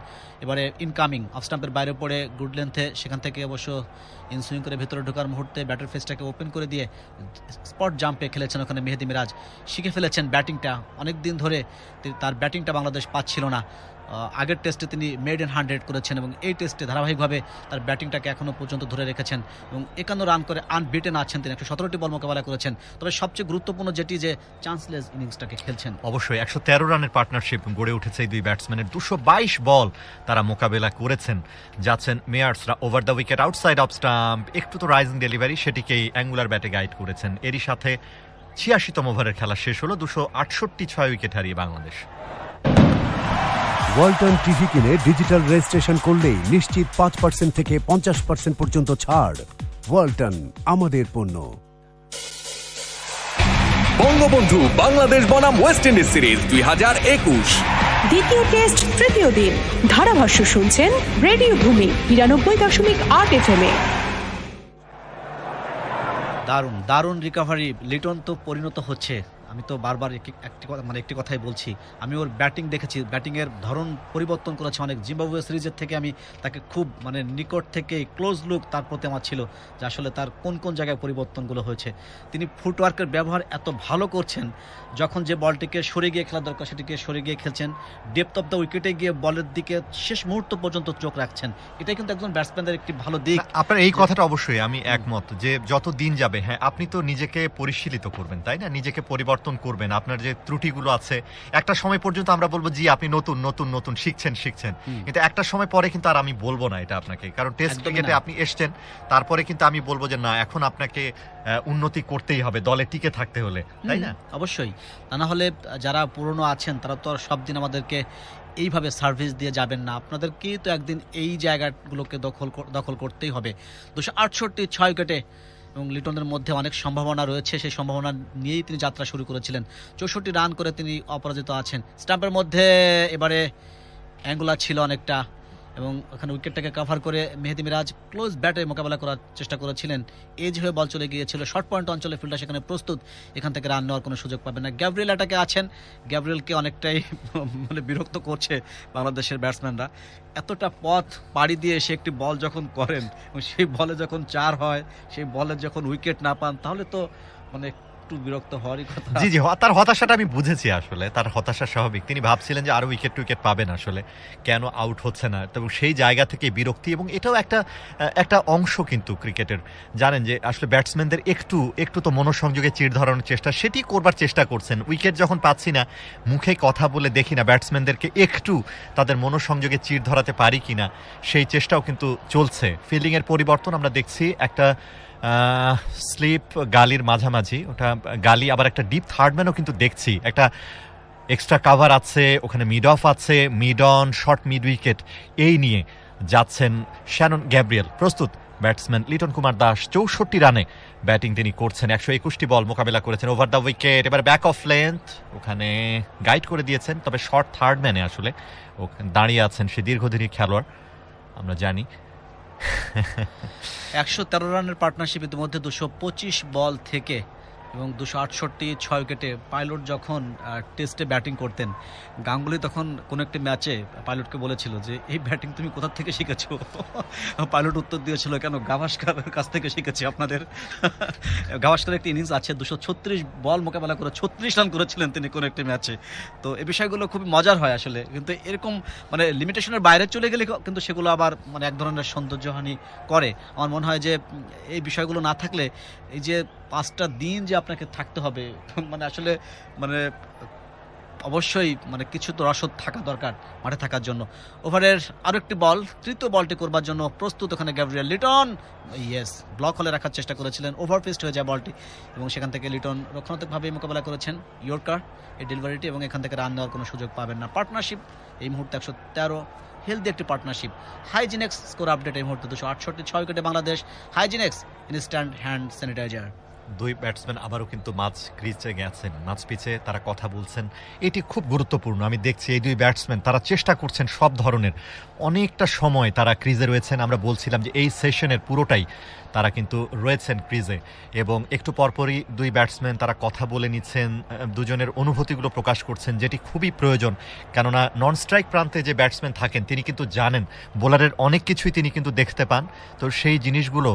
এবারে ইনকামিং অফ স্টাম্পের বাইরে পড়ে গুড লেন্থে, সেখান থেকে অবশ্য ইনসুইং করে ভেতরে ঢোকার মুহূর্তে ব্যাটের ফেসটাকে ওপেন করে দিয়ে স্পট জাম্পে খেলেছেন ওখানে মেহেদী মিরাজ। শিখে ফেলেছেন ব্যাটিংটা, অনেক দিন ধরে তার ব্যাটিংটা বাংলাদেশ পাচ্ছিল না, আগের টেস্টে তিনি মেড ইন 100 করেছেন এবং এই টেস্টে ধারাবাহিকভাবে তার ব্যাটিংটাকে এখনও পর্যন্ত ধরে রেখেছেন এবং 51 রান করে আনবিটেন আছেন তিনি। 117টি বল মোকাবেলা করেছেন। তবে সবচেয়ে গুরুত্বপূর্ণ যেটি যে চান্সলেস ইনিংসটাকে খেলছেন। অবশ্যই 113 রানের পার্টনারশিপ গড়ে উঠেছে এই দুই ব্যাটসম্যানের। 222 বল তারা মোকাবেলা করেছেন। যাচ্ছেন মেয়ার্সরা over the wicket outside off stump, একটু তো রাইজিং ডেলিভারি, সেটিকেই অ্যাঙ্গুলার ব্যাটে গাইড করেছেন। এরই সাথে 86তম ওভারের খেলা শেষ হলো। 268 উইকেট হারিয়ে বাংলাদেশ। ওয়ালটন টিভি কিনে ডিজিটাল রেজিস্ট্রেশন করলেই নিশ্চিত 5% থেকে 50% পর্যন্ত ছাড়। ওয়ালটন, আমাদের পণ্য। বঙ্গবন্ধু বাংলাদেশ বনাম ওয়েস্ট ইন্ডিজ সিরিজ 2021। দ্বিতীয় টেস্ট তৃতীয় দিন। ধারাভাষ্য শুনছেন রেডিও ভূমি 92.8 FM এ। দারুণ দারুণ রিকভারি। লিটন তো পরিণত হচ্ছে, আমি তো বারবার একটি কথাই বলছি, আমি ওর ব্যাটিং দেখেছি, ব্যাটিংয়ের ধরন পরিবর্তন করেছে অনেক। জিম্বাবুয়ে সিরিজের থেকে আমি তাকে খুব নিকট থেকে ক্লোজ লুক তার প্রতি আমার ছিল যে আসলে তার কোন কোন জায়গায় পরিবর্তনগুলো হয়েছে। তিনি ফুটওয়ার্কের ব্যবহার এত ভালো করছেন, যখন যে বলটিকে সরে গিয়ে খেলা দরকার সেটিকে সরে গিয়ে খেলছেন, ডেপথ অফ দ্য উইকেটে গিয়ে বলের দিকে শেষ মুহূর্ত পর্যন্ত চোখ রাখছেন। এটাই কিন্তু একজন ব্যাটসম্যানদের একটি ভালো দিক। আপনার এই কথাটা অবশ্যই আমি একমত যে যত দিন যাবে, হ্যাঁ, আপনি তো নিজেকে পরিশীলিত করবেন, তাই না? নিজেকে পরিবর্তন করবেন। আপনার যে ত্রুটিগুলো আছে, একটা সময় পর্যন্ত আমরা বলবো জি আপনি নতুন নতুন নতুন শিখছেন, কিন্তু একটা সময় পরে কিন্তু আর আমি বলবো না এটা আপনাকে, কারণ টেস্ট ক্রিকেটে আপনি এসছেন, তারপরে কিন্তু আমি বলবো যে না, এখন আপনাকে উন্নতি করতেই হবে দলে টিকে থাকতে হলে, তাই না? অবশ্যই, তা না হলে যারা পুরনো আছেন তারা তো সব দিন আমাদেরকে এইভাবে সার্ভিস দিয়ে যাবেন না। আপনাদেরকেই তো একদিন এই জায়গাগুলোকে দখল করতেই হবে। 268 উইকেটে এবং লিটনের মধ্যে অনেক সম্ভাবনা রয়েছে, সেই সম্ভাবনা নিয়েই তিনি যাত্রা শুরু করেছিলেন। 64 রান করে তিনি অপরাজিত আছেন। স্টাম্পের মধ্যে এবারে অ্যাঙ্গুলার ছিল অনেকটা এবং ওখানে উইকেটটাকে কভার করে মেহেদী মিরাজ ক্লোজ ব্যাটে মোকাবেলা করার চেষ্টা করেছিলেন। এজ হয়ে বল চলে গিয়েছিল শর্ট পয়েন্ট অঞ্চলে, ফিল্ডার সেখানে প্রস্তুত, এখান থেকে রান নেওয়ার কোনো সুযোগ পাবে না। গ্যাব্রিয়েল অ্যাটাকে আছেন, গ্যাব্রিয়েলকে অনেকটাই বিরক্ত করছে বাংলাদেশের ব্যাটসম্যানরা। এতটা পথ পাড়ি দিয়ে সে একটি বল যখন করেন এবং সেই বলে যখন 4 হয়, সেই বলে যখন উইকেট না পান, তাহলে তো একটু বিরক্ত হওয়ারই কথা। জি, তার হতাশাটা আমি বুঝেছি। আসলে তার হতাশা স্বাভাবিক। তিনি ভাবছিলেন যে আরো উইকেট পাবেন, আসলে কেন আউট হচ্ছে না, এবং সেই জায়গা থেকে বিরক্তি। এবং এটাও একটা অংশ কিন্তু ক্রিকেটের। জানেন যে আসলে ব্যাটসম্যানদের একটু তো মনোসংযোগে চিড় ধরানোর চেষ্টা, সেটি করবার চেষ্টা করছেন। উইকেট যখন পাচ্ছি না, মুখে কথা বলে দেখি না ব্যাটসম্যানদেরকে একটু তাদের মনোসংযোগে চিড় ধরাতে পারি কিনা, সেই চেষ্টাও কিন্তু চলছে। ফিল্ডিংয়ের পরিবর্তন আমরা দেখছি, একটা স্লিপ গালির মাঝামাঝি, ওটা গালি, আবার একটা ডিপ থার্ডম্যানও কিন্তু দেখছি, একটা এক্সট্রা কাভার আছে ওখানে, মিড অফ আছে, mid on, short mid wicket, এই নিয়ে যাচ্ছেন শ্যানন গ্যাব্রিয়েল। প্রস্তুত ব্যাটসম্যান লিটন কুমার দাস। 64 রানে ব্যাটিং তিনি করছেন। 121টি বল মোকাবেলা করেছেন ওভার দ্য উইকেট। এবার ব্যাক অফ লেন্থ, ওখানে গাইড করে দিয়েছেন, তবে শর্ট থার্ডম্যানে আসলে ওখানে দাঁড়িয়ে আছেন সে দীর্ঘদিনের খেলোয়াড়, আমরা জানি। 113 রানের পার্টনারশিপ ইতিমধ্যে 225 বল থেকে এবং 268 উইকেটে। পাইলট যখন টেস্টে ব্যাটিং করতেন, গাঙ্গুলি তখন কোনো একটি ম্যাচে পাইলটকে বলেছিল যে এই ব্যাটিং তুমি কোথা থেকে শিখেছো? পাইলট উত্তর দিয়েছিল, কেন গাভাস্কারের কাছ থেকে শিখেছি আপনাদের। গাভাস্কারের একটি ইনিংস আছে, 236 বল মোকাবেলা করে 36 রান করেছিলেন তিনি কোনো একটি ম্যাচে। তো এই বিষয়গুলো খুবই মজার হয় আসলে, কিন্তু এরকম লিমিটেশনের বাইরে চলে গেলে কিন্তু সেগুলো আবার এক ধরনের সৌন্দর্যহানি করে। আমার মনে হয় যে এই বিষয়গুলো না থাকলে, এই যে 5টা দিন যে আপনাকে থাকতে হবে, আসলে অবশ্যই কিছু তো রসদ থাকা দরকার মাঠে থাকার জন্য। ওভারের আরো একটি বল, তৃতীয় বলটি করবার জন্য প্রস্তুত ওখানে গ্যাব্রিয়েল। লিটন ব্লক হলে রাখার চেষ্টা করেছিলেন, ওভারপিচড হয়ে যায় বলটি এবং সেখান থেকে লিটন রক্ষণাত্মকভাবে মোকাবেলা করেছেন ইয়র্কার এই ডেলিভারিটি এবং এখান থেকে রান নেওয়ার কোনো সুযোগ পাবেন না। পার্টনারশিপ এই মুহূর্তে 113, হেলদি একটি পার্টনারশিপ। হাইজিনেক্স স্কোর আপডেট এই মুহূর্তে 268 উইকেটে বাংলাদেশ। হাইজিনেক্স instant hand sanitizer. দুই ব্যাটসম্যান আবারও কিন্তু মাঝ ক্রিজে গেছেন, মাঝ পিচে তারা কথা বলছেন, এটি খুব গুরুত্বপূর্ণ। আমি দেখছি এই দুই ব্যাটসম্যান তারা চেষ্টা করছেন সব ধরনের, অনেকটা সময় তারা ক্রিজে রয়েছেন। আমরা বলছিলাম যে এই সেশনের পুরোটাই তারা কিন্তু রয়েছেন ক্রিজে, এবং একটু পরপরই দুই ব্যাটসম্যান তারা কথা বলে নিচ্ছেন, দুজনের অনুভূতিগুলো প্রকাশ করছেন, যেটি খুবই প্রয়োজন। কেননা নন স্ট্রাইক প্রান্তে যে ব্যাটসম্যান থাকেন তিনি কিন্তু জানেন বোলারের অনেক কিছুই তিনি কিন্তু দেখতে পান, তো সেই জিনিসগুলো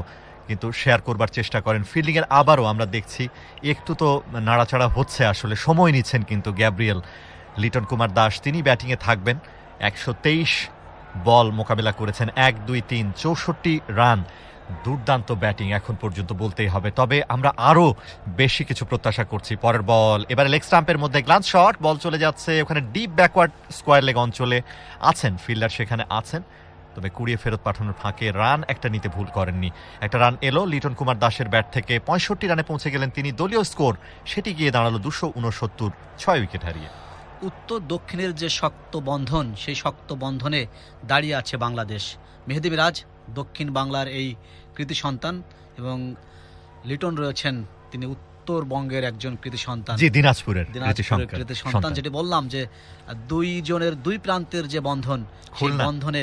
কিন্তু শেয়ার করবার চেষ্টা করেন। ফিল্ডিংয়ের আবারও আমরা দেখছি একটু তো নাড়াচাড়া হচ্ছে, আসলে সময় নিচ্ছেন কিন্তু গ্যাব্রিয়েল। লিটন কুমার দাস তিনি ব্যাটিংয়ে থাকবেন, 123 বল মোকাবেলা করেছেন, 1-2-3 64 রান। দুর্দান্ত ব্যাটিং এখন পর্যন্ত বলতেই হবে। তবে আমরা আরো বেশি কিছু প্রত্যাশা করছি। পরের বল এবারে লেগ স্টাম্পের মধ্যে গ্লান্স শট, বল চলে যাচ্ছে ওখানে ডিপ ব্যাকওয়ার্ড স্কোয়ার লেগ অঞ্চলে আছেন ফিল্ডার, সেখানে আছেন, তবে কুড়িয়ে ফেরত পাঠানোর ফাঁকে রান একটা নিতে ভুল করেননি। একটা রান এলো লিটন কুমার দাসের ব্যাট থেকে, 65 রানে পৌঁছে গেলেন তিনি। দলীয় স্কোর সেটি গিয়ে দাঁড়ালো 269, 6 উইকেট হারিয়ে। উত্তর দক্ষিণের যে শক্ত বন্ধন, সেই শক্ত বন্ধনে দাঁড়িয়ে আছে বাংলাদেশ। মেহেদী মিরাজ দক্ষিণ বাংলার এই কৃতি সন্তান এবং লিটন রয়েছেন তিনি উত্তরবঙ্গের একজন কৃতি সন্তান, জি দিনাজপুরের কৃতি সন্তান। যেটি বললাম যে দুইজনের দুই প্রান্তের যে বন্ধন, সেই বন্ধনে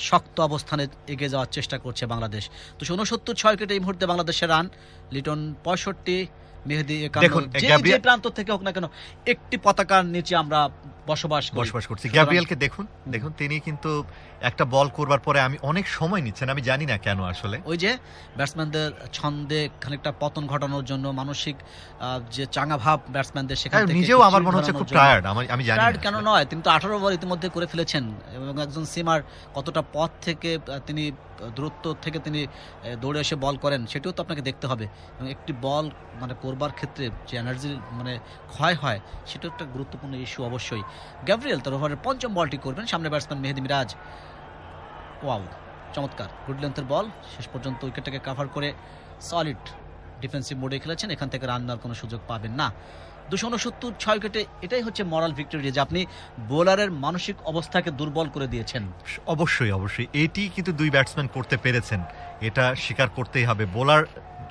শক্ত অবস্থানে এগিয়ে যাওয়ার চেষ্টা করছে বাংলাদেশ। 269, 6 উইকেটে এই মুহূর্তে বাংলাদেশের রান। লিটন 65, মেহেদী 51। যে প্রান্ত থেকে হোক না কেন একটি পতাকার নিচে আমরা বসবাস করছি। গ্যাব্রিয়েলকে দেখুন, তিনি কিন্তু একটা বল করবার পরে আমি অনেক সময় নিচ্ছেন, আমি জানি না কেন আসলে। ওই যে ব্যাটসম্যানদের ছন্দে খানিকটা পতন ঘটানোর জন্য, মানসিক যে চাঙ্গা ভাব ব্যাটসম্যানদের, সেখানে নিজেও আমার মনে হচ্ছে খুব টায়ার্ড। আমি জানি টায়ার্ড কেন নয়, তিনি তো 18 ওভার ইতিমধ্যে করে ফেলেছেন এবং একজন সিমার কতটা পথ থেকে তিনি দূরত্ব থেকে তিনি দৌড়ে এসে বল করেন সেটিও তো আপনাকে দেখতে হবে। এবং একটি বল মানে করবার ক্ষেত্রে যে এনার্জি মানে ক্ষয় হয়, সেটা একটা গুরুত্বপূর্ণ ইস্যু অবশ্যই। গ্যাব্রিয়েল তার ওভারের 5ম বলটি করবেন, সামনে ব্যাটসম্যান মেহেদী মিরাজ। ওয়াও, চমৎকার গুড লেন্থের বল, শেষ পর্যন্ত উইকেটটাকে কাভার করে সলিড ডিফেন্সিভ মোডে খেলেছেন। এখান থেকে রান নেওয়ার কোনো সুযোগ পাবেন না। 269, 6 উইকেটে এটাই হচ্ছে মরাল ভিক্টরি, যে আপনি বোলারের মানসিক অবস্থাকে দুর্বল করে দিয়েছেন। অবশ্যই এটি কিন্তু দুই ব্যাটসম্যান করতে পেরেছেন, এটা স্বীকার করতেই হবে। বোলার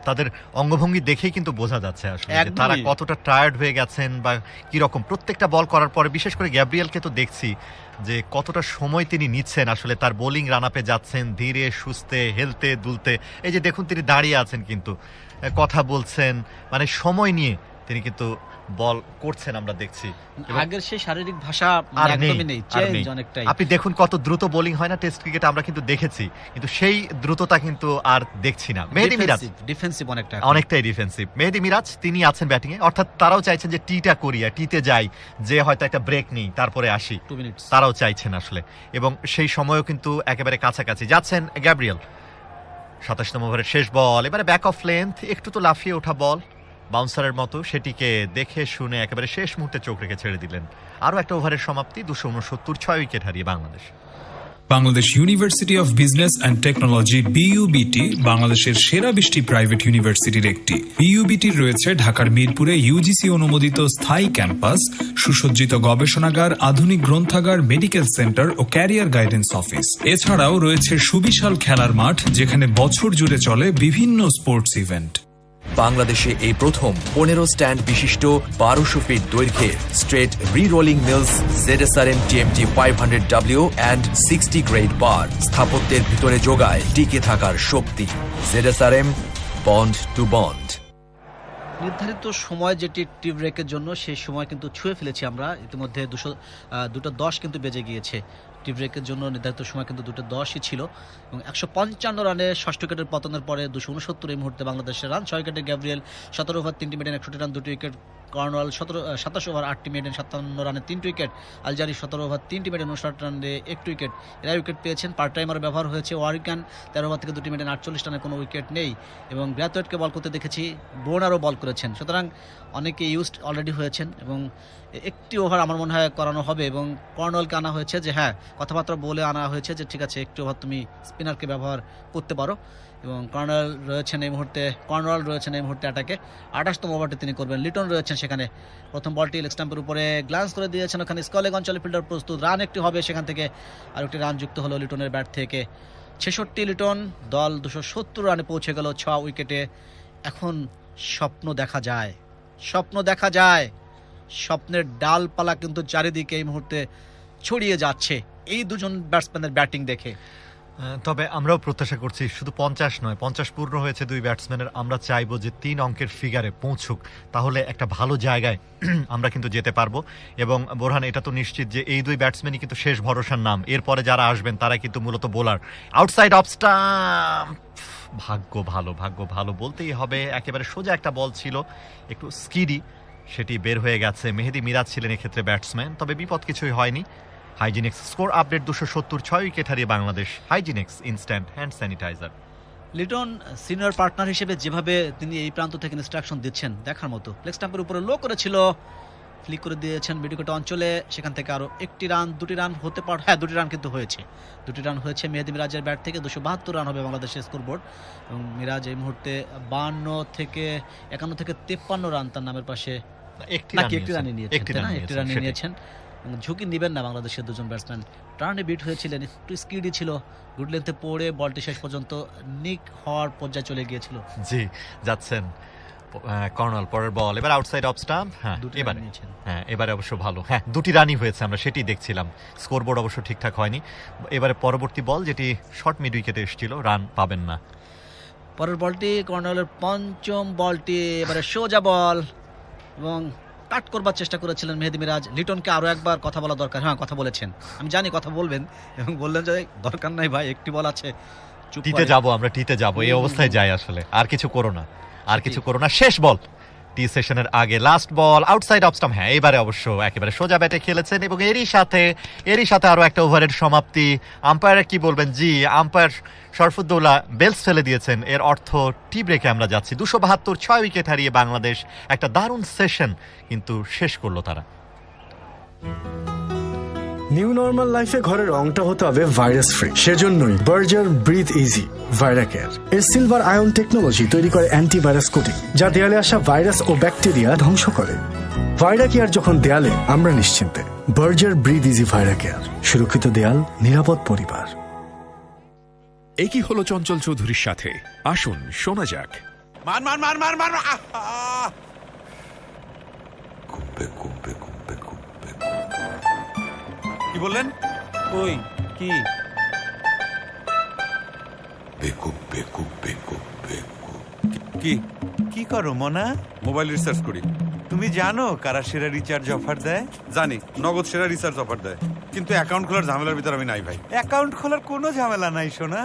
তাদের অঙ্গভঙ্গি দেখেই কিন্তু বোঝা যাচ্ছে আসলে যে তারা কতটা টায়ার্ড হয়ে গেছেন বা কিরকম। প্রত্যেকটা বল করার পরে বিশেষ করে গ্যাব্রিয়েলকে তো দেখছি যে কতটা সময় তিনি নিচ্ছেন আসলে, তার বোলিং রান আপে যাচ্ছেন ধীরে সুস্থে, হেলতে দুলতে। এই যে দেখুন তিনি দাঁড়িয়ে আছেন কিন্তু কথা বলছেন, মানে সময় নিয়ে তিনি কিন্তু বল করছেন, আমরা দেখছি। আগের সেই শারীরিক ভাষা একদমই নেই, চেঞ্জ অনেকটাই। আপনি দেখুন কত দ্রুত বোলিং হয় না টেস্ট ক্রিকেটে, আমরা কিন্তু দেখেছি, কিন্তু সেই দ্রুততা কিন্তু আর দেখছি না। মেহেদী মিরাজ ডিফেন্সিভ অনেকটাই ডিফেন্সিভ। মেহেদী মিরাজ তিনি আছেন ব্যাটিং এ, অর্থাৎ তারাও চাইছেন যে টিটা করিয়া টিতে যাই, যে হয়তো একটা ব্রেক নেই তারপরে আসি, 2 মিনিট তারাও চাইছেন আসলে। এবং সেই সময়ও কিন্তু একেবারে কাছাকাছি যাচ্ছেন গ্যাব্রিয়েল। 27 ওভারের শেষ বল, এবারে ব্যাক অফ লেন্থ, একটু তো লাফিয়ে ওঠা বল বাউন্সারের মতো, সেটিকে দেখে শুনে একেবারে শেষ মুহূর্তে চোখ রেখে ছেড়ে দিলেন। আরো একটা ওভারের সমাপ্তি, 269, 6 উইকেট হারিয়ে Bangladesh. Bangladesh university of business and technology BUBT বাংলাদেশের সেরা 20টি প্রাইভেট ইউনিভার্সিটির একটি। বিইউবিটির রয়েছে ঢাকার মিরপুরে ইউজিসি অনুমোদিত স্থায়ী ক্যাম্পাস, সুসজ্জিত গবেষণাগার, আধুনিক গ্রন্থাগার, মেডিকেল সেন্টার ও ক্যারিয়ার গাইডেন্স অফিস। এছাড়াও রয়েছে সুবিশাল খেলার মাঠ, যেখানে বছর জুড়ে চলে বিভিন্ন স্পোর্টস ইভেন্ট। বাংলাদেশে এই প্রথম 15 স্ট্যান্ড বিশিষ্ট 1200 ফিট দৈর্ঘ্যের straight রি-রোলিং mills ZSRM TMT 500W and 60 grade bar স্থাপত্যের ভিতরে যোগায় টিকে থাকার শক্তি। ZSRM bond to bond. নির্ধারিত সময় যেটি টি ব্রেকের জন্য, সেই সময় কিন্তু ছুঁয়ে ফেলেছি আমরা ইতিমধ্যে। 2:10 কিন্তু বেজে গিয়েছে। টি ব্রেকের জন্য নির্ধারিত সময় কিন্তু 2:10ই ছিল এবং 155 রানে 6 উইকেটের পতনের পরে 269 এই মুহূর্তে বাংলাদেশের রান। 6 উইকেটে গ্যাব্রিয়েল, 17 ওভার 3টি মেডেন 61 রান 2টি উইকেট। কর্নওয়াল 27 ওভার 8টি মেডেন 57 রানে 3টি উইকেট। আলজারি 17 ওভার 3টি মেডেন 59 রানে 1টি উইকেট। এরা উইকেট পেয়েছেন। পার্ট টাইমার ব্যবহার হয়েছে। ওয়ারিকান 13 ওভার থেকে 2টি মেডেন 48 রানে কোনো উইকেট নেই এবং ব্র্যাথওয়েটকে বল করতে দেখেছি, বোনারও বল করেছেন। সুতরাং অনেকে ইউজড অলরেডি হয়েছেন এবং একটি ওভার আমার মনে হয় করানো হবে এবং কর্নওয়ালকে আনা হয়েছে, যে হ্যাঁ কথাবার্তা বলে আনা হয়েছে যে ঠিক আছে একটি ওভার তুমি স্পিনারকে ব্যবহার করতে পারো। এবং কর্নওয়াল রয়েছেন এই মুহূর্তে অ্যাটাকে। 28তম ওভারটি তিনি করবেন। লিটন রয়েছেন সেখানে। প্রথম বলটি লেগ স্টাম্পের উপরে গ্লান্স করে দিয়েছেন, ওখানে স্কলেগ অঞ্চলে ফিল্ডার প্রস্তুত। রান একটি হবে, সেখান থেকে আর একটি রান যুক্ত হলো লিটনের ব্যাট থেকে। 66 লিটন, দল 270 রানে পৌঁছে গেল 6 উইকেটে। এখন স্বপ্ন দেখা যায়, স্বপ্নের ডালপালা কিন্তু চারিদিকে এই মুহূর্তে ছড়িয়ে যাচ্ছে এই দুজন ব্যাটসম্যানের ব্যাটিং দেখে। তবে আমরাও প্রত্যাশা করছি শুধু 50 নয়, 50 পূর্ণ হয়েছে দুই ব্যাটসম্যানের। আমরা চাইবো যে 3 অঙ্কের ফিগারে পৌঁছুক, তাহলে একটা ভালো জায়গায় আমরা কিন্তু যেতে পারবো। এবং বোরহান এটা তো নিশ্চিত যে এই দুই ব্যাটসম্যানই কিন্তু শেষ ভরসার নাম। এরপরে যারা আসবেন তারা কিন্তু মূলত বোলার। আউটসাইড অফ স্টাম্প, ভাগ্য ভালো বলতেই হবে। একেবারে সোজা একটা বল ছিল, একটু স্কিডি, সেটি বের হয়ে গেছে। মেহেদী মিরাজ ছিলেন এক্ষেত্রে ব্যাটসম্যান, তবে বিপদ কিছুই হয়নি। হাইজিনিক্স স্কোর আপডেট 270, 6 উইকেট হারিয়ে Bangladesh. হাইজিনিক্স instant hand sanitizer. Liton senior partner হিসেবে যেভাবে তিনি এই প্রান্ত থেকে ইনস্ট্রাকশন দিচ্ছেন দেখার মতো। লেগ স্টাম্পের উপরে লো করেছিল, ফ্লিক করে দিয়েছেন মিডউইকেট অঞ্চলে। সেখান থেকে আরও 1টি রান 2টি রান হতে পারে, হ্যাঁ 2টি রান কিন্তু হয়েছে। 2টি রান হয়েছে মেহেদী মিরাজের ব্যাট থেকে। 272 রান হবে বাংলাদেশের স্কোরবোর্ড। এবং মিরাজ এই মুহূর্তে 52 থেকে 51 থেকে 53 রান তার নামের পাশে একটি রানই নিয়েছেন। ঝুঁকি নেবেন না বাংলাদেশের দুজন ব্যাটসম্যান। টার্নে বিট হয়েছিলেন, একটু স্কিডি ছিল, গুড লেন্থে পড়ে বলটি শেষ পর্যন্ত নিক হওয়ার পর্যায়ে চলে গিয়েছিল। জি যাচ্ছেন কর্নাল, পরের বল এবার আউটসাইড অফ স্টাম্প। হ্যাঁ এবারে অবশ্য ভালো, হ্যাঁ 2টি রানই হয়েছে, আমরা সেটি দেখছিলাম। স্কোরবোর্ড অবশ্য ঠিকঠাক হয়নি। এবারে পরবর্তী বল যেটি শর্ট মিড উইকেটে এসেছিল, রান পাবেন না। পরের বলটি কর্নালের পঞ্চম বলটি, এবারে সোজা বল এবং কাট করবার চেষ্টা করেছিলেন মেহেদী মিরাজ। লিটনকে আরও একবার কথা বলা দরকার। হ্যাঁ কথা বলেছেন, আমি জানি কথা বলবেন, এবং বললেন যে দরকার নাই ভাই, একটি বল আছে, টিতে যাবো, আমরা টিতে যাবো, এই অবস্থায় যাই আসলে, আর কিছু করো না, আর কিছু করো না। শেষ বল টি সেশনের আগে, last ball outside off stump. হ্যাঁ এবারে অবশ্য একেবারে সোজা ব্যাটে খেলেছেন এবং এরই সাথে আরো একটা ওভারের সমাপ্তি। আম্পায়ার কি বলবেন? জি, আম্পায়ার শরফুদ্দৌলা বেলস ফেলে দিয়েছেন, এর অর্থ টি ব্রেকে আমরা যাচ্ছি। 272, 6 উইকেট হারিয়ে বাংলাদেশ একটা দারুণ সেশন কিন্তু শেষ করলো তারা। নিউ নর্মাল লাইফে ঘরের রংটা হতে হবে ভাইরাস ফ্রি। সেজন্যই বার্জার ব্রিথ ইজি ভাইরাকেয়ার এর সিলভার আয়ন টেকনোলজি তৈরি করে অ্যান্টিভাইরাস কোটিং, যা দেয়ালে আসা ভাইরাস ও ব্যাকটেরিয়া ধ্বংস করে। ভাইরাকেয়ার যখন দেয়ালে, আমরা নিশ্চিন্তে। বার্জার ব্রিথ ইজি ভাইরাকেয়ার, সুরক্ষিত দেয়াল, নিরাপদ পরিবার। একই হলো চঞ্চল চৌধুরীর সাথে, আসুন শোনা যাক। কি বললেন? ওই কি কি কি করো মনা? মোবাইল রিসার্চ করি। তুমি জানো কারা সেরা রিচার্জ অফার দেয়? জানি, নগদ সেরা রিসার্চ অফার দেয়, কিন্তু অ্যাকাউন্ট খোলার ঝামেলার ভিতর আমি নাই ভাই। অ্যাকাউন্ট খোলার কোনো ঝামেলা নাই সোনা।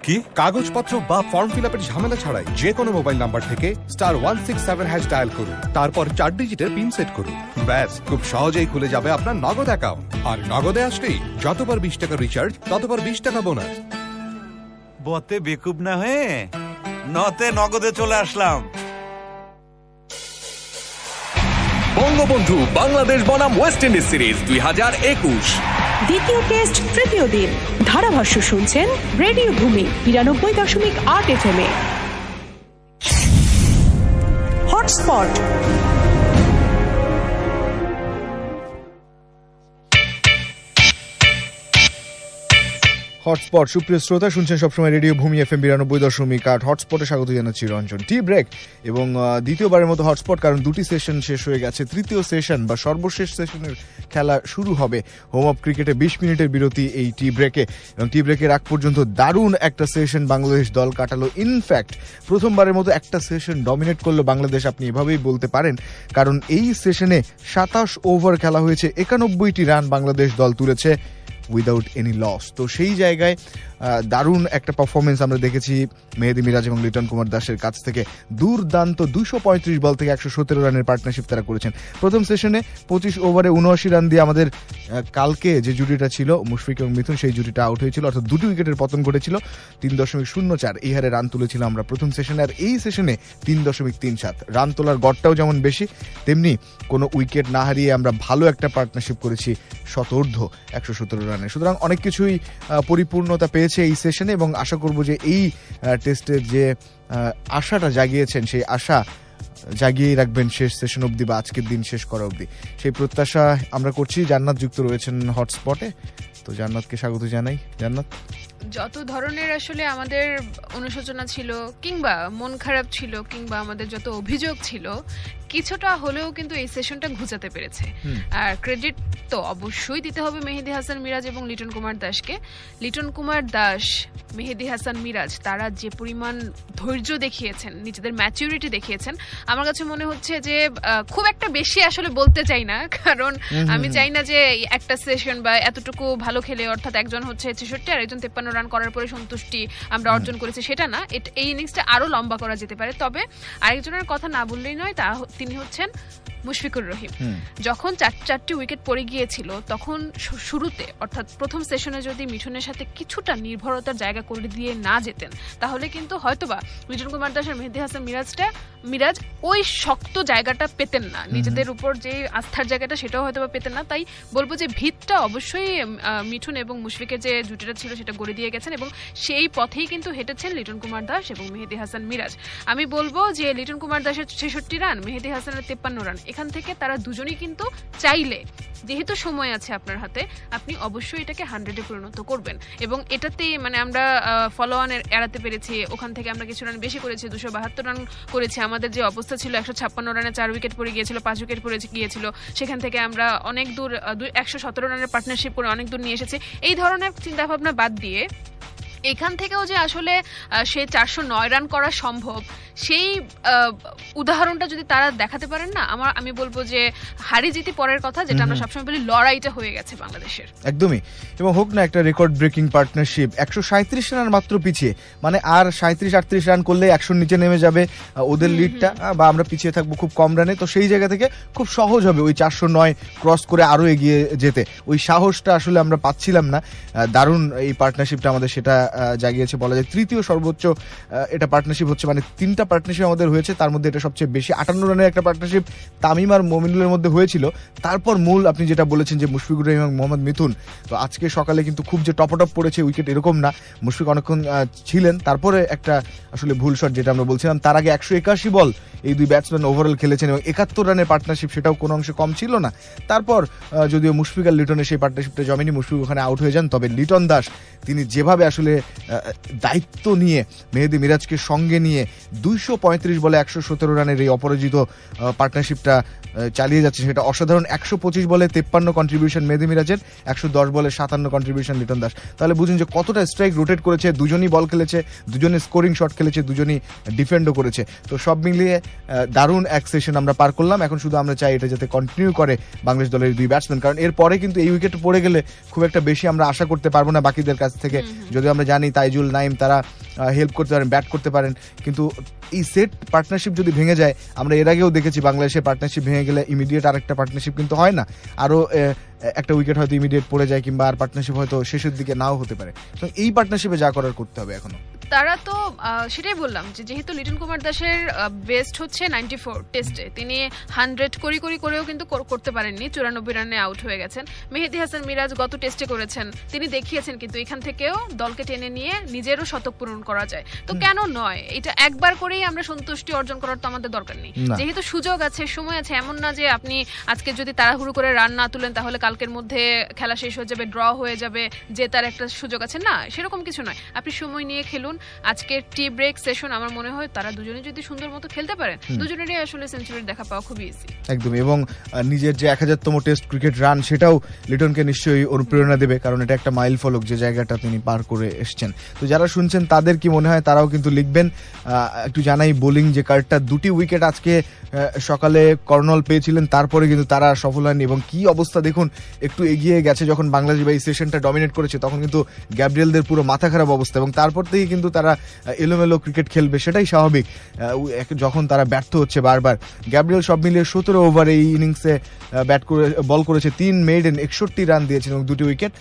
কি? কাগজপত্র বা ফর্ম ফিল আপের ঝামেলা ছাড়াই যে কোনো মোবাইল নাম্বার থেকে *167# ডায়াল করুন, তারপর 4 ডিজিটের পিন সেট করুন। ব্যাস, খুব সহজেই খুলে যাবে আপনার নগদ অ্যাকাউন্ট। আর নগদে আসলেই যতবার 20 টাকা রিচার্জ, ততবার 20 টাকা বোনাস। বতে বেকুব না হয়ে নতে নগদে চলে আসলাম। বঙ্গবন্ধু বাংলাদেশ বনাম ওয়েস্ট ইন্ডিজ সিরিজ 2021 দ্বিতীয় টেস্ট তৃতীয় দিন। ধারাভাষ্য শুনছেন রেডিও ভূমি 92.8 FM এ। হটস্পট। হটস্পট সুপ্রিয় শ্রোতা, শুনছেন সবসময় রেডিও ভূমি FM 92.8। হটস্পটে স্বাগত জানাচ্ছি রঞ্জন। টি ব্রেক এবং দ্বিতীয়বারের মতো হটস্পট, কারণ 2টি সেশন শেষ হয়ে গেছে। তৃতীয় সেশন বা সর্বশেষ সেশনের খেলা শুরু হবে। হোম অফ ক্রিকেটে 20 মিনিটের বিরতি এই টি ব্রেকে, এবং টি ব্রেকের আগ পর্যন্ত দারুণ একটা সেশন বাংলাদেশ দল কাটালো। ইনফ্যাক্ট প্রথমবারের মতো একটা সেশন ডমিনেট করলো বাংলাদেশ, আপনি এভাবেই বলতে পারেন, কারণ এই সেশনে 27 ওভার খেলা হয়েছে, 91টি রান বাংলাদেশ দল তুলেছে উইদাউট এনি লস। তো সেই জায়গায় দারুণ একটা পারফরমেন্স আমরা দেখেছি মেহেদী মিরাজ এবং লিটন কুমার দাসের কাছ থেকে। দুর্দান্ত 235 বল থেকে 117 রানের পার্টনারশিপ তারা করেছেন। প্রথম সেশনে 25 ওভারে 79 রান দিয়ে আমাদের কালকে যে জুটিটা ছিল মুশফিক এবং মিথুন, সেই জুটিটা আউট হয়েছিল, অর্থাৎ 2টি উইকেটের পতন ঘটেছিল। 3.04 এই হারে রান তুলেছিল আমরা প্রথম সেশনে। আর এই সেশনে 3.37 রান তোলার গড়টাও যেমন বেশি, তেমনি কোনো উইকেট না হারিয়ে আমরা ভালো একটা পার্টনারশিপ করেছি শতর্ধ 117 রানে। সুতরাং অনেক কিছুই পরিপূর্ণতা পেয়েছে এই সেশনে, এবং আশা করব যে এই টেস্টের যে আশাটা জাগিয়েছেন, সেই আশা জাগিয়ে রাখবেন শেষ সেশন অবধি বা আজকের দিন শেষ করা অবধি, সেই প্রত্যাশা আমরা করছি। জান্নাত যুক্ত রয়েছেন হটস্পটে, তো জান্নাতকে স্বাগত জানাই। জান্নাত, যত ধরনের আসলে আমাদের অনুশোচনা ছিল, কিংবা মন খারাপ ছিল, কিংবা আমাদের যত অভিযোগ ছিল, কিছুটা হলেও কিন্তু এই সেশনটা ঘুচাতে পেরেছে। আর ক্রেডিট তো অবশ্যই দিতে হবে মেহেদী হাসান মিরাজ এবং লিটন কুমার দাসকে। লিটন কুমার দাস, মেহেদী হাসান মিরাজ, তারা যে পরিমাণ ধৈর্য দেখিয়েছেন, নিজেদের ম্যাচুরিটি দেখিয়েছেন, আমার কাছে মনে হচ্ছে যে খুব একটা বেশি আসলে বলতে চাই না, কারণ আমি চাই না যে একটা সেশন বা এতটুকু ভালো ভালো খেলে, অর্থাৎ একজন হচ্ছে 66 আর একজন 53 রান করার পরে সন্তুষ্টি আমরা অর্জন করেছি সেটা না, এই ইনিংসটা আরো লম্বা করা যেতে পারে। তবে আরেকজনের কথা না বললেই নয়, তিনি হচ্ছেন মুশফিকুর রহিম। যখন 4টি উইকেট পড়ে গিয়েছিল তখন শুরুতে অর্থাৎ প্রথম সেশনে যদি মিঠুনের সাথে কিছুটা নির্ভরতার জায়গা করে দিয়ে না যেতেন তাহলে কিন্তু হয়তোবা লিটন কুমার দাস আর মেহেদী হাসান মিরাজ ওই শক্ত জায়গাটা পেতেন না, নিজেদের উপর যে আস্থার জায়গাটা সেটাও হয়তোবা পেতেন না। তাই বলবো যে ভিতটা অবশ্যই মিঠুন এবং মুশফিকের যে জুটিটা ছিল সেটা গড়ে দিয়ে গেছেন এবং সেই পথেই কিন্তু হেঁটেছেন লিটন কুমার দাস এবং মেহেদী হাসান মিরাজ। আমি বলবো যে লিটন কুমার দাসের 66 রান, মেহেদী হাসানের 53 রান, এখান থেকে তারা দুজনেই কিন্তু চাইলে, যেহেতু সময় আছে আপনার হাতে, আপনি অবশ্যই এটাকে 100-এ পরিণত করবেন এবং এটাতেই মানে আমরা ফলো অন এড়াতে পেরেছি। ওখান থেকে আমরা কিছু রান বেশি করেছি, 272 রান করেছি। আমাদের যে অবস্থা ছিল 156 রানে 4 উইকেট পড়ে গিয়েছিল, 5 উইকেট পড়ে গিয়েছিল, সেখান থেকে আমরা অনেক দূর 117 রানের পার্টনারশিপ করে অনেক দূর নিয়ে এসেছি। এই ধরনের চিন্তা ভাবনা বাদ দিয়ে এখান থেকেও যে আসলে সে 409 রান করা সম্ভব সেই উদাহরণটা যদি তারা দেখাতে পারেন না, আমি বলবো যে হারি জিতি পরের কথা, যেটা আমরা সবসময় বলি লড়াইটা হয়ে গেছে বাংলাদেশের। একদমই, এবং হোক না একটা রেকর্ড ব্রেকিং পার্টনারশিপ, 137 রান মাত্র পিছিয়ে, মানে আর 37-38 রান করলে 100 নিচে নেমে যাবে ওদের লিডটা, বা আমরা পিছিয়ে থাকবো খুব কম রানে। তো সেই জায়গা থেকে খুব সহজ হবে ওই 409 ক্রস করে আরো এগিয়ে যেতে। ওই সাহসটা আসলে আমরা পাচ্ছিলাম না। দারুণ এই পার্টনারশিপটা আমাদের সেটা জাগিয়েছে বলা যায়। তৃতীয় সর্বোচ্চ এটা পার্টনারশিপ হচ্ছে, মানে 3টা পার্টনারশিপ আমাদের হয়েছে, তার মধ্যে এটা সবচেয়ে বেশি। 58 রানের একটা পার্টনারশিপ তামিম আর মমিনুলের মধ্যে হয়েছিল, তারপর মূল আপনি যেটা বলেছেন যে মুশফিকুর রহিম এবং মোহাম্মদ মিথুন। তো আজকে সকালে কিন্তু খুব যে টপ পড়েছে উইকেট এরকম না, মুশফিক অনেকক্ষণ ছিলেন, তারপরে একটা আসলে ভুল শট যেটা আমরা বলছিলাম। তার আগে 181 বল এই দুই ব্যাটসম্যান ওভারঅল খেলেছেন এবং 71 রানের পার্টনারশিপ, সেটাও কোনো অংশে কম ছিল না। তারপর যদিও মুশফিক আর লিটনের সেই পার্টনারশিপটা জমেনি, মুশফিক ওখানে আউট হয়ে যান। তবে লিটন দাস তিনি যেভাবে আসলে দায়িত্ব নিয়ে মেহেদী মিরাজকে সঙ্গে নিয়ে 235 বলে 117 রানের এই অপরাজিত পার্টনারশিপটা চালিয়ে যাচ্ছে, সেটা অসাধারণ। 125 বলে 53 কন্ট্রিবিউশন মেহেদী মিরাজের, 110 বলে 57 কন্ট্রিবিউশন লিটন দাস। তাহলে বুঝুন যে কতটা স্ট্রাইক রোটেট করেছে, দুজনই বল খেলেছে, দুজনে স্কোরিং শট খেলেছে, দুজনই ডিফেন্ডও করেছে। তো সব মিলিয়ে দারুণ এক সেশন আমরা পার করলাম। এখন শুধু আমরা চাই এটা যাতে কন্টিনিউ করে বাংলাদেশ দলের দুই ব্যাটসম্যান, কারণ এরপরে কিন্তু এই উইকেট পড়ে গেলে খুব একটা বেশি আমরা আশা করতে পারবো না বাকিদের কাছ থেকে। যদিও আমরা জানি তাইজুল, নাইম তারা হেল্প করতে পারেন, ব্যাট করতে পারেন, কিন্তু এই সেট পার্টনারশিপ যদি ভেঙে যায়, আমরা এর আগেও দেখেছি বাংলাদেশের পার্টনারশিপ ভেঙে গেলে ইমিডিয়েট আরেকটা পার্টনারশিপ কিন্তু হয় না, আরো একটা উইকেট হয়তো ইমিডিয়েট পড়ে যায়, কিংবা আর পার্টনারশিপ হয়তো শেষের দিকে নাও হতে পারে। তো এই পার্টনারশিপে যা করার করতে হবে এখনো। তারা তো সেটাই বললাম যে যেহেতু লিটন কুমার দাসের বেস্ট হচ্ছে 94 টেস্টে, তিনি 100 করেও কিন্তু করতে পারেননি, 94 রানে আউট হয়ে গেছেন। মেহেদী হাসান মিরাজ গত টেস্টে করেছেন, তিনি দেখিয়েছেন কিন্তু এখান থেকেও দলকে টেনে নিয়ে নিজেরও শতক পূরণ করা যায়। তো কেন নয়, এটা একবার করেই আমরা সন্তুষ্টি অর্জন করার তো আমাদের দরকার নেই, যেহেতু সুযোগ আছে, সময় আছে। এমন না যে আপনি আজকে যদি তাড়াহুড়ো করে রান না তুলেন তাহলে কালকের মধ্যে খেলা শেষ হয়ে যাবে, ড্র হয়ে যাবে, যে তার একটা সুযোগ আছে, না সেরকম কিছু নয়। আপনি সময় নিয়ে খেলুন। আজকের টি ব্রেক সেশন আমার মনে হয় তারা দুজনে যদি সুন্দর মতো খেলতে পারেন, দুজনেরই আসলে সেঞ্চুরি দেখা পাওয়া খুব ইজি একদম। এবং নিজের যে 1000তম টেস্ট ক্রিকেট রান, সেটাও লিটনকে নিশ্চয়ই অনুপ্রেরণা দেবে, কারণ এটা একটা মাইল ফলক যে জায়গাটা তিনি পার করে এসছেন। তো যারা শুনছেন তাদের কি মনে হয় তারাও কিন্তু লিখবেন। একটু জানাই বোলিং যে কার্ডটা, 2টি উইকেট আজকে সকালে কর্নল পেয়েছিলেন, তারপরে কিন্তু তারা সফল হয়নি এবং কি অবস্থা দেখুন, একটু এগিয়ে গেছে যখন বাংলাদেশ বা এই সেশনটা ডমিনেট করেছে তখন কিন্তু গ্যাব্রিয়েলদের পুরো মাথা খারাপ অবস্থা, এবং তারপর থেকেই কিন্তু তারা এলোমেলো ক্রিকেট খেলবে, সেটাই স্বাভাবিক যখন তারা ব্যর্থ হচ্ছে বারবার। গ্যাব্রিয়েল সব মিলিয়ে 17 ওভার এই ইনিংসে বল করেছে, 3 মেইডেন 61 রান দিয়েছেন এবং 2টি উইকেট।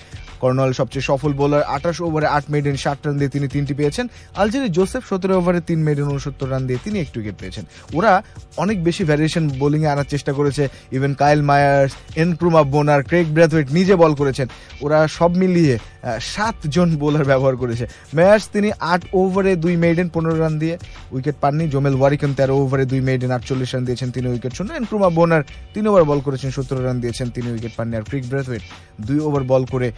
কর্নল সবচেয়ে সফল বোলার, 28 ওভারে 8 মেইডেন 60 রান দিয়ে তিনি 3টি পেয়েছেন। আলজেরি জোসেফ 17 ওভারে 3 মেইডেন 69 রান দিয়ে তিনি 1 উইকেট পেয়েছেন। ওরা অনেক বেশি ভ্যারিয়েশন বোলিংয়ে আনার চেষ্টা করেছে, ইভেন কাইল মায়ার্স, এনক্রুমা বোনার, ক্রেগ ব্রেথওয়েট নিজে বল করেছেন। ওরা সব মিলিয়ে 7 জন বোলার ব্যবহার করেছে। মায়ার্স তিনি 8 ওভারে 2 মেইডেন 15 রান দিয়ে উইকেট পাননি। জোমেল ওয়ারিকন 13 ওভারে 2 মেইডেন 48 রান দিয়েছেন, 3 উইকেট শূন্য। এনক্রুমা বোনার 3 ওভার বল করেছেন, 17 রান দিয়েছেন, 3 উইকেট পাননি। আর ক্রেগ ব্রেথওয়েট 2 ওভার বল করে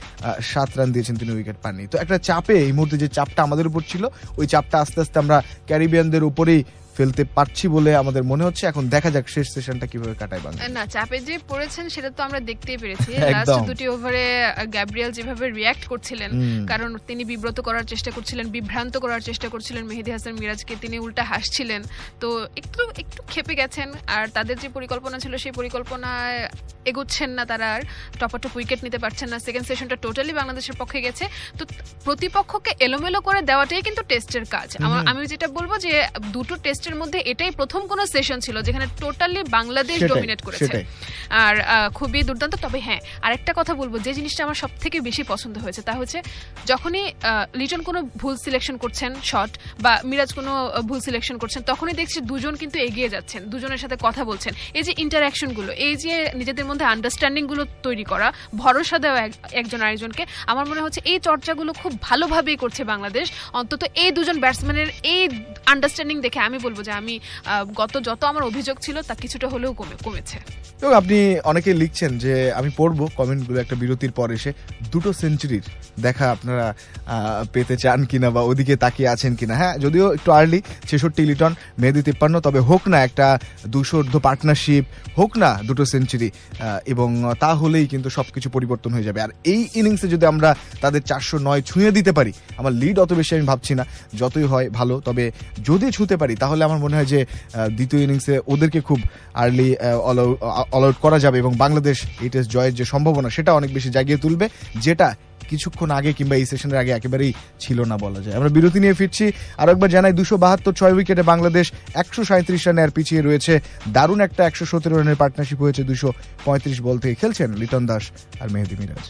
7 রান দিয়েছেন, 3 উইকেট পাননি। তো একটা চাপে, এই মুহূর্তে যে চাপটা আমাদের উপর ছিল, ওই চাপটা আস্তে আস্তে আমরা ক্যারিবিয়ানদের উপরেই ফেলতে পারছি বলে আমাদের মনে হচ্ছে। এখন দেখা যাক শেষ সেশনটা কিভাবে কাটায় বাংলাদেশ। না, চাপে যে পড়েছেন সেটা তো আমরা দেখতেই পেরেছি। একদম। লাস্ট দুটি ওভারে গ্যাব্রিয়েল যেভাবে রিয়্যাক্ট করছিলেন, কারণ তিনি বিব্রত করার চেষ্টা করছিলেন, বিভ্রান্ত করার চেষ্টা করছিলেন মেহেদী হাসান মিরাজকে, তিনি উল্টা হাসছিলেন, তো একটু একটু ক্ষেপে গেছেন। আর তাদের যে পরিকল্পনা ছিল সেই পরিকল্পনায় এগোচ্ছেন না তারা, আর টপাটপ উইকেট নিতে পারছেন না। সেকেন্ড সেশনটা টোটালি বাংলাদেশের পক্ষে গেছে। তো প্রতিপক্ষকে এলোমেলো করে দেওয়াটাই কিন্তু টেস্টের কাজ। আমি যেটা বলবো যে দুটো টেস্টের মধ্যে এটাই প্রথম কোন সেশন ছিল যেখানে টোটালি বাংলাদেশ ডমিনেট করেছে, আর খুবই দুর্দান্ত। তবে হ্যাঁ, আরেকটা কথা বলবো, যে জিনিসটা আমার সব থেকে বেশি পছন্দ হয়েছে তা হচ্ছে যখনই লিটন কোনো ভুল সিলেকশন করছেন শট, বা মিরাজ কোনো ভুল সিলেকশন করছেন, তখনই দেখছি দুজন কিন্তু এগিয়ে যাচ্ছেন, দুজনের সাথে কথা বলছেন। এই যে ইন্টারাকশন গুলো, এই যে নিজেদের মধ্যে আন্ডারস্ট্যান্ডিং গুলো তৈরি করা, ভরসা দেওয়া একজন আরেকজনকে, আমার মনে হচ্ছে এই চর্চাগুলো খুব ভালোভাবেই করছে বাংলাদেশ। অন্তত এই দুজন ব্যাটসম্যানের এই আন্ডারস্ট্যান্ডিং দেখে আমি বলবো যে আমি যত আমার অভিযোগ ছিল তা কিছুটা হলেও কমেছে। এবং আপনি অনেকে লিখছেন যে আমি পড়বো কমেন্টগুলো একটা বিরতির পর এসে, দুটো সেঞ্চুরির দেখা আপনারা পেতে চান কিনা বা ওদিকে তাকিয়ে আছেন কিনা। হ্যাঁ, যদিও একটু আর্লি, 66 লিটন, মেহেদী 53, তবে হোক না একটা 200 পার্টনারশিপ, হোক না দুটো সেঞ্চুরি, এবং তাহলেই কিন্তু সবকিছু পরিবর্তন হয়ে যাবে। আর এই ইনিংসে যদি আমরা তাদের 409 ছুঁয়ে দিতে পারি, আমার লিড অত বেশি আমি ভাবছি না, যতই হয় ভালো, তবে যদি ছুঁতে পারি তাহলে আমার মনে হয় যে দ্বিতীয় ইনিংসে ওদেরকে খুব আর্লি অল আউট করা যাবে এবং বাংলাদেশ এই টেস্ট জয়ের যে সম্ভাবনা সেটা অনেক বেশি জাগিয়ে তুলবে, যেটা কিছুক্ষণ আগে কিংবা এই সেশনের আগে একেবারেই ছিল না বলা যায়। আমরা বিরতি নিয়ে ফিরছি। আরো একবার জানাই, 272 6 উইকেটে বাংলাদেশ 137 রানে আর পিছিয়ে রয়েছে। দারুণ একটা 117 রানের পার্টনারশিপ হয়েছে 235 বল থেকে খেলছেন লিটন দাস আর মেহেদী মিরাজ।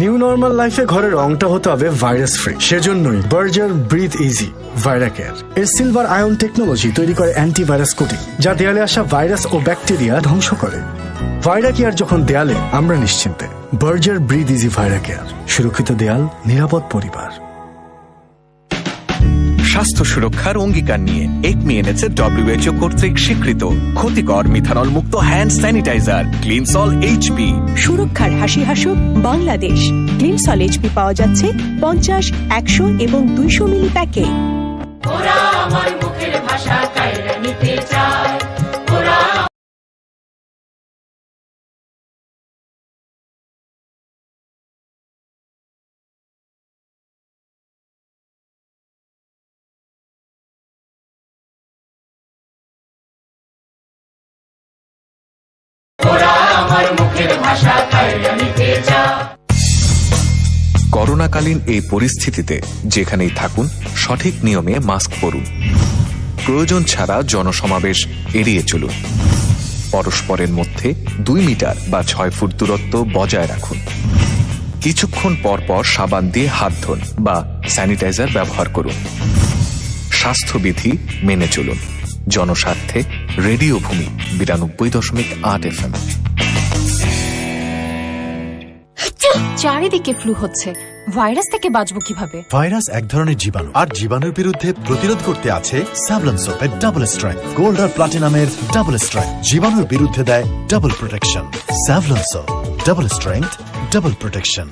নিউ নর্মাল লাইফে ঘরের রংটা হতে হবে ভাইরাস ফ্রি। সেজন্যই বার্জার ব্রিথ ইজি ভাইরাকেয়ার এর সিলভার আয়ন টেকনোলজি তৈরি করে অ্যান্টিভাইরাস কোটিং, যা দেয়ালে আসা ভাইরাস ও ব্যাকটেরিয়া ধ্বংস করে। ভাইরাকেয়ার যখন দেয়ালে, আমরা নিশ্চিন্তে। বার্জার ব্রিথ ইজি ভাইরাকেয়ার, সুরক্ষিত দেয়াল, নিরাপদ পরিবার। স্বাস্থ্য সুরক্ষার অঙ্গীকার নিয়ে একমি এনেছে WHO কর্তৃক স্বীকৃত ক্ষতিকর মিথানল মুক্ত হ্যান্ড স্যানিটাইজার ক্লিনসল এইচপি। সুরক্ষার হাসি হাসুক বাংলাদেশ। ক্লিনসল এইচপি পাওয়া যাচ্ছে 50, 100 এবং 200 মিলি প্যাকে। ওরা আমার মুখের ভাষা কায়রা নিতে চায়, ওরা আমার মুখের ভাষা কায়রা নিতে চায়। করোনাকালীন এই পরিস্থিতিতে যেখানেই থাকুন সঠিক নিয়মে মাস্ক পরুন। প্রয়োজন ছাড়া জনসমাবেশ এড়িয়ে চলুন। পরস্পরের মধ্যে 2 মিটার বা 6 ফুট দূরত্ব বজায় রাখুন। কিছুক্ষণ পর পর সাবান দিয়ে হাত ধুন বা স্যানিটাইজার ব্যবহার করুন। স্বাস্থ্যবিধি মেনে চলুন। জনস্বার্থে রেডিও ভূমি 92.8 FM। চারিদিকে ফ্লু হচ্ছে, ভাইরাস থেকে বাঁচবো কিভাবে? ভাইরাস এক ধরনের জীবাণু, আর জীবাণুর বিরুদ্ধে প্রতিরোধ করতে আছে স্যাভলন সোপের ডাবল স্ট্রেংথ। গোল্ড আর প্লাটিনামের ডাবল স্ট্রেংথ জীবাণুর বিরুদ্ধে দেয় double protection. Savlon soap, double strength, double protection.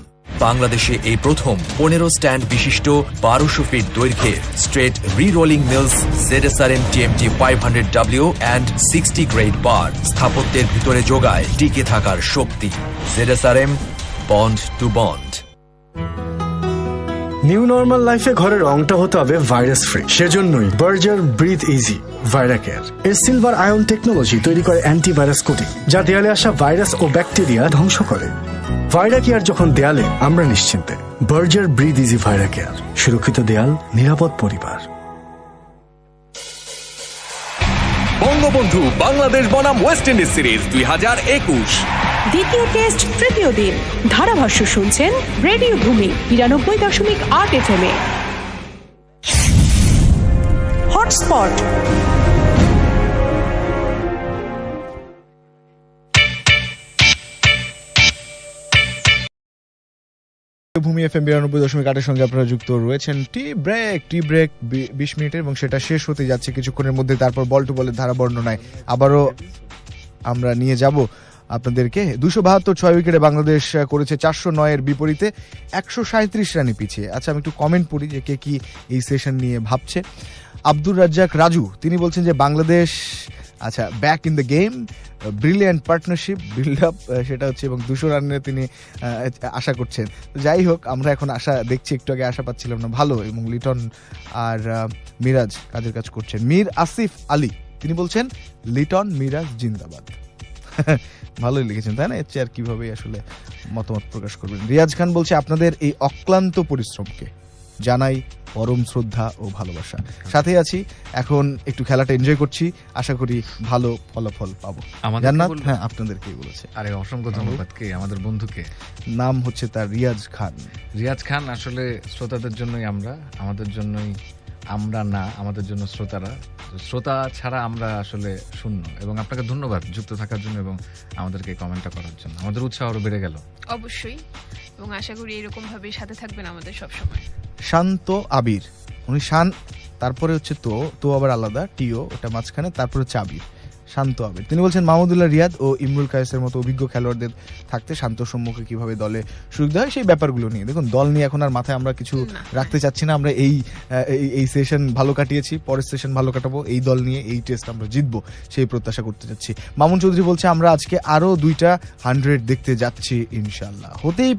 বাংলাদেশে এই প্রথম 15 স্ট্যান্ড বিশিষ্ট 1200 ফিট দৈর্ঘ্যের straight রি-রোলিং mills ZSRM TMT 500W and 60 grade bar স্থাপত্যের ভিতরে যোগায় টিকে থাকার শক্তি। ZSRM bond to bond. New normal লাইফে ঘরের রংটা হতে হবে ভাইরাস ফ্রি। সেজন্যই বার্জার ব্রিথ ইজি ভাইরাকেয়ার এর সিলভার আয়ন টেকনোলজি তৈরি করে অ্যান্টিভাইরাস কোটিং, যা দেয়ালে আসা ভাইরাস ও ব্যাকটেরিয়া ধ্বংস করে। ভাইরাকেয়ার যখন দেয়ালে, আমরা নিশ্চিন্তে। বার্জার ব্রিথ ইজি ভাইরাকেয়ার, সুরক্ষিত দেয়াল, নিরাপদ পরিবার। বঙ্গবন্ধু বাংলাদেশ বনাম ওয়েস্ট ইন্ডিজ সিরিজ 2021 দ্বিতীয় টেস্ট তৃতীয় দিন। ধারাভাষ্য শুনছেন রেডিও ভূমি 92.8 FM এ। হটস্পট। ভূমি FM 92.8 সঙ্গে আপনারা যুক্ত রয়েছেন। টি ব্রেক 20 মিনিটের, এবং সেটা শেষ হতে যাচ্ছে কিছুক্ষণের মধ্যে। তারপর বল টু বলের ধারা বর্ণনায় আবারও আমরা নিয়ে যাব আপনাদেরকে। 272 6 উইকেটে বাংলাদেশ করেছে 409 এর বিপরীতে 137 রানে পিছিয়ে। আচ্ছা, আমি একটু কমেন্ট পড়ি যে কে কি এই সেশন নিয়ে ভাবছে। আব্দুর রাজ্জাক রাজু তিনি বলছেন যে বাংলাদেশ আচ্ছা back in the game, brilliant partnership build up সেটা হচ্ছে, এবং 200 রানের তিনি আশা করছেন। যাই হোক, আমরা এখন আশা দেখছি, একটু আগে আশা পাচ্ছিলাম না, ভালো। এবং লিটন আর মিরাজ কাজের কাজ করছেন। মীর আসিফ আলী তিনি বলছেন লিটন মিরাজ জিন্দাবাদ। ভালোই লিখেছেন, তাই না? এর চেয়ে আর কিভাবে আসলে মতামত প্রকাশ করবেন। রিয়াজ খান বলছে আপনাদের এই অক্লান্ত পরিশ্রমকে জানাই পরম শ্রদ্ধা ও ভালোবাসা। সাথে আছি, এখন একটু খেলাটা এনজয় করছি, আশা করি ভালো ফলাফল পাবো। জান্নাত হ্যাঁ আপনাদেরকেই বলেছে। আরে অসংখ্য ধন্যবাদ। কে আমাদের বন্ধুকে? নাম হচ্ছে তার রিয়াজ খান। রিয়াজ খান আসলে শ্রোতাদের জন্যই আমরা, আমাদের জন্যই আমরা না, আমাদের জন্য শ্রোতারা। শ্রোতা ছাড়া আমরা আসলে শূন্য। এবং আপনাকে ধন্যবাদ যুক্ত থাকার জন্য এবং আমাদেরকে কমেন্টটা করার জন্য। আমাদের উৎসাহ আরো বেড়ে গেল। অবশ্যই, এবং আশা করি এরকম ভাবে সাথে থাকবেন আমাদের সব সময়। শান্ত আবির, উনি শান তারপরে হচ্ছে তো আবার আলাদা টিও, ওটা মাঝখানে, তারপরে হচ্ছে আবির, শান্ত আবির। তিনি বলছেন মাহমুদুল্লাহ রিয়াদ ও ইমরুল কায়েসের মতো অভিজ্ঞ খেলোয়াড়দের থাকতে শান্ত সম্মুখে কিভাবে দলে সুবিধা হয় সেই ব্যাপারগুলো নিয়ে। দেখুন, দল নিয়ে এখন আর মাথায় আমরা কিছু রাখতে চাচ্ছি না। আমরা এই সেশন ভালো কাটিয়েছি, পরের সেশন ভালো কাটাবো, এই দল নিয়ে এই টেস্ট আমরা জিতবো সেই প্রত্যাশা করতে যাচ্ছি। মামুন চৌধুরী বলছে আমরা আজকে আরো 2টা 100 দেখতে যাচ্ছি ইনশাল্লাহ। হতেই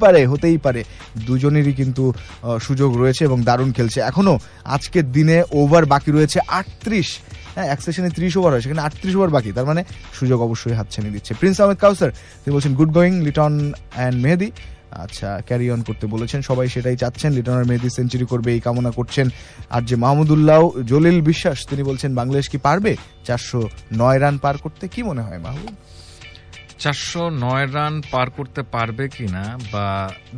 পারে দুজনেরই কিন্তু সুযোগ রয়েছে এবং দারুণ খেলছে। এখনো আজকের দিনে ওভার বাকি রয়েছে 38। হ্যাঁ, এক সেশনে 30 ওভার হয়, সেখানে 38 ওভার বাকি, তার মানে সুযোগ অবশ্যই হাতছানি দিচ্ছে। প্রিন্স আহমেদ কাউসার তিনি বলছেন গুড গোয়িং লিটন অ্যান্ড মেহেদি। আচ্ছা, ক্যারি অন করতে বলেছেন, সবাই সেটাই চাচ্ছেন, লিটন আর মেহেদি সেঞ্চুরি করবে এই কামনা করছেন। আর যে মাহমুদুল্লাহ জলিল বিশ্বাস তিনি বলছেন বাংলাদেশ কি পারবে 409 রান পার করতে? কি মনে হয় মাহমুদ? 409 রান পার করতে পারবে কিনা, বা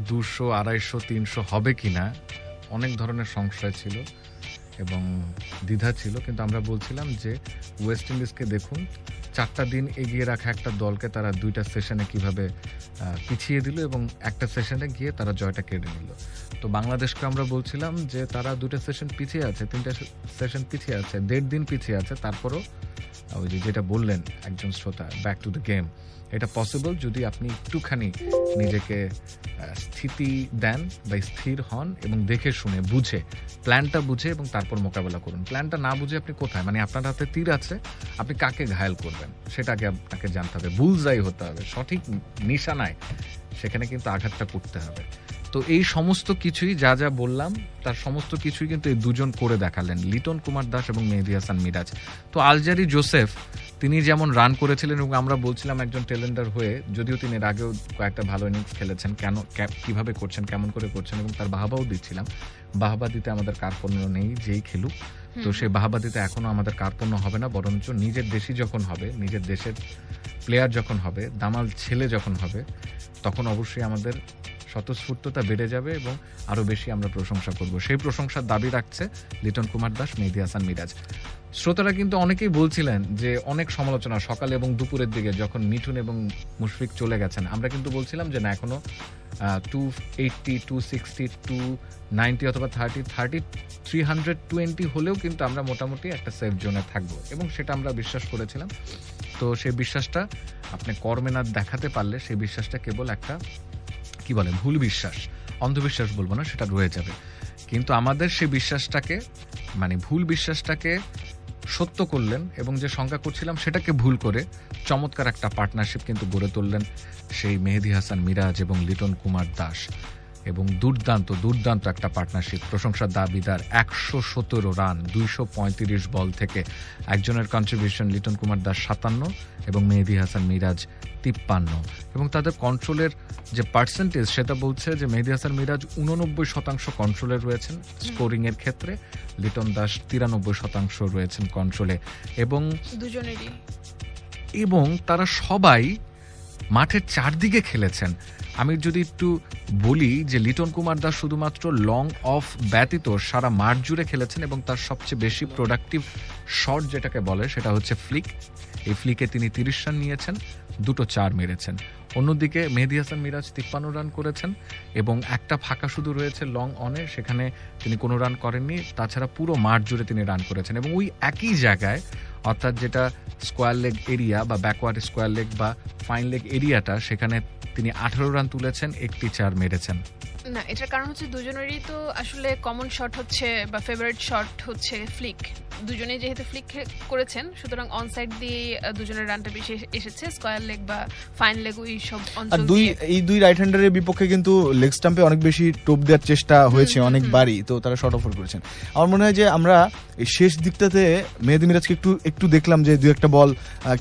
200, 250, 300 হবে কিনা, অনেক ধরনের সংশয় ছিল এবং দ্বিধা ছিল। কিন্তু আমরা বলছিলাম যে ওয়েস্ট ইন্ডিজকে দেখুন, 4টা দিন এগিয়ে রাখা একটা দলকে তারা 2টা সেশনে কিভাবে পিছিয়ে দিল এবং একটা সেশনে গিয়ে তারা জয়টা কেড়ে নিল। তো বাংলাদেশকে আমরা বলছিলাম যে তারা 2টা সেশন পিছিয়ে আছে, 3টা সেশন পিছিয়ে আছে, 1.5 দিন পিছিয়ে আছে, তারপরও ওই যেটা বললেন একজন শ্রোতা, ব্যাক টু দ্য গেম, এটা পসিবল যদি আপনি একটুখানি নিজেকে স্থিতি দেন বা স্থির হন এবং দেখে শুনে বুঝে, প্ল্যানটা বুঝে এবং তারপর মোকাবেলা করুন। প্ল্যানটা না বুঝে আপনি কোথায়, মানে আপনার হাতে তীর আছে, আপনি কাকে ঘায়েল করবেন সেটাকে আপনাকে জানতে হবে, বুলজাই হতে হবে, সঠিক নিশানায় সেখানে কিন্তু আঘাতটা করতে হবে। তো এই সমস্ত কিছুই যা যা বললাম তার সমস্ত কিছুই কিন্তু এই দুজন করে দেখালেন, লিটন কুমার দাস এবং মেহেদী হাসান মিরাজ। তো আলজারি জোসেফ তিনি যেমন রান করেছিলেন এবং আমরা বলছিলাম একজন টেলেন্ডার হয়ে, যদিও তিনি এর আগেও কয়েকটা ভালো ইনিংস খেলেছেন, কিভাবে করছেন, কেমন করে করছেন, এবং তার বাহাবাও দিচ্ছিলাম। বাহাবা দিতে আমাদের কার্পণ্য নেই, যেই খেলুক। তো সেই বাহাবা দিতে এখনো আমাদের কার্পণ্য হবে না, বরঞ্চ নিজের দেশি যখন হবে, নিজের দেশের প্লেয়ার যখন হবে, দামাল ছেলে যখন হবে, তখন অবশ্যই আমাদের স্বতঃস্ফূর্ততা বেড়ে যাবে এবং আরো বেশি আমরা প্রশংসা করব। সেই প্রশংসার দাবি রাখছে লিটন কুমার দাস, মেহেদী হাসান মিরাজ। শ্রোতারা কিন্তু অনেকেই বলছিলেন যে অনেক সমালোচনা সকালে এবং দুপুরের দিকে যখন মিঠুন এবং মুশফিক চলে গেছেন, আমরা কিন্তু বলছিলাম যে না, এখনো 280, 260, 290 অথবা 30, 320 হলেও কিন্তু আমরা মোটামুটি একটা সেফ জোনে থাকবো এবং সেটা আমরা বিশ্বাস করেছিলাম। তো সেই বিশ্বাসটা আপনি কর্মে না দেখাতে পারলে সেই বিশ্বাসটা কেবল একটা কি বলে ভুল বিশ্বাস, অন্ধবিশ্বাস বলবো না, সেটা রয়ে যাবে। কিন্তু আমাদের সেই বিশ্বাসটাকে, মানে ভুল বিশ্বাসটাকে সত্য করলেন এবং যে শঙ্কা করছিলাম সেটাকে ভুল করে চমৎকার একটা পার্টনারশিপ কিন্তু গড়ে তুললেন সেই মেহেদী হাসান মিরাজ এবং লিটন কুমার দাস। এবং দুর্দান্ত একটা পার্টনারশিপ, প্রশংসার দাবিদার। 117 রান 235 বল থেকে একজনের কন্ট্রিবিউশন, লিটন কুমার দাস 57 এবং মেহেদী হাসান মিরাজ 53। এবং তাদের কন্ট্রোলের যে পার্সেন্টেজ সেটা বলছে যে মেহেদী হাসান মিরাজ 89% কন্ট্রোলে রয়েছেন স্কোরিং এর ক্ষেত্রে, লিটন দাস 93% রয়েছেন কন্ট্রোলে। এবং তারা সবাই মাঠের চারদিকে খেলেছেন। আমি যদি একটু বলি যে লিটন কুমার দাস শুধুমাত্র লং অফ ব্যতীত সারা মাঠ জুড়ে খেলেছেন এবং তার সবচেয়ে বেশি প্রোডাক্টিভ শট যেটাকে বলে সেটা হচ্ছে ফ্লিক। এই ফ্লিকে তিনি 30 রান নিয়েছেন, 2টো 4 মেরেছেন। অন্যদিকে মেহেদী হাসান মিরাজ 53 রান করেছেন এবং একটা ফাঁকা শুধু রয়েছে লং অনে, সেখানে তিনি কোনো রান করেননি। তাছাড়া পুরো মাঠ জুড়ে তিনি রান করেছেন এবং ওই একই জায়গায়, অর্থাৎ যেটা স্কোয়ার লেগ এরিয়া বা ব্যাকওয়ার্ড স্কোয়ার লেগ বা ফাইন লেগ এরিয়াটা, সেখানে তিনি 18 রান তুলেছেন, একটি 4 মেরেছেন। না, এটার কারণ হচ্ছে দুজনেরই তো আসলে কমন শট হচ্ছে বা ফেভারিট শট হচ্ছে ফ্লিক। দুজনেই যেহেতু ফ্লিক করেছেন, সুতরাং অন সাইড দিয়ে দুজনের রানটা বেশি এসেছে, স্কয়ার লেগ বা ফাইন লেগ ওই সব আর অঞ্চল দিয়ে। এই দুই রাইট হ্যান্ডারের বিপক্ষে কিন্তু লেগ স্টাম্পে অনেক বেশি টোপ দেওয়ার চেষ্টা হয়েছে অনেকবারই, তো তারা শর্ট অফার করেছেন। আমার মনে হয় যে আমরা এই শেষ দিকটাতে মেহেদী মিরাজকে একটু দেখলাম যে দুই একটা বল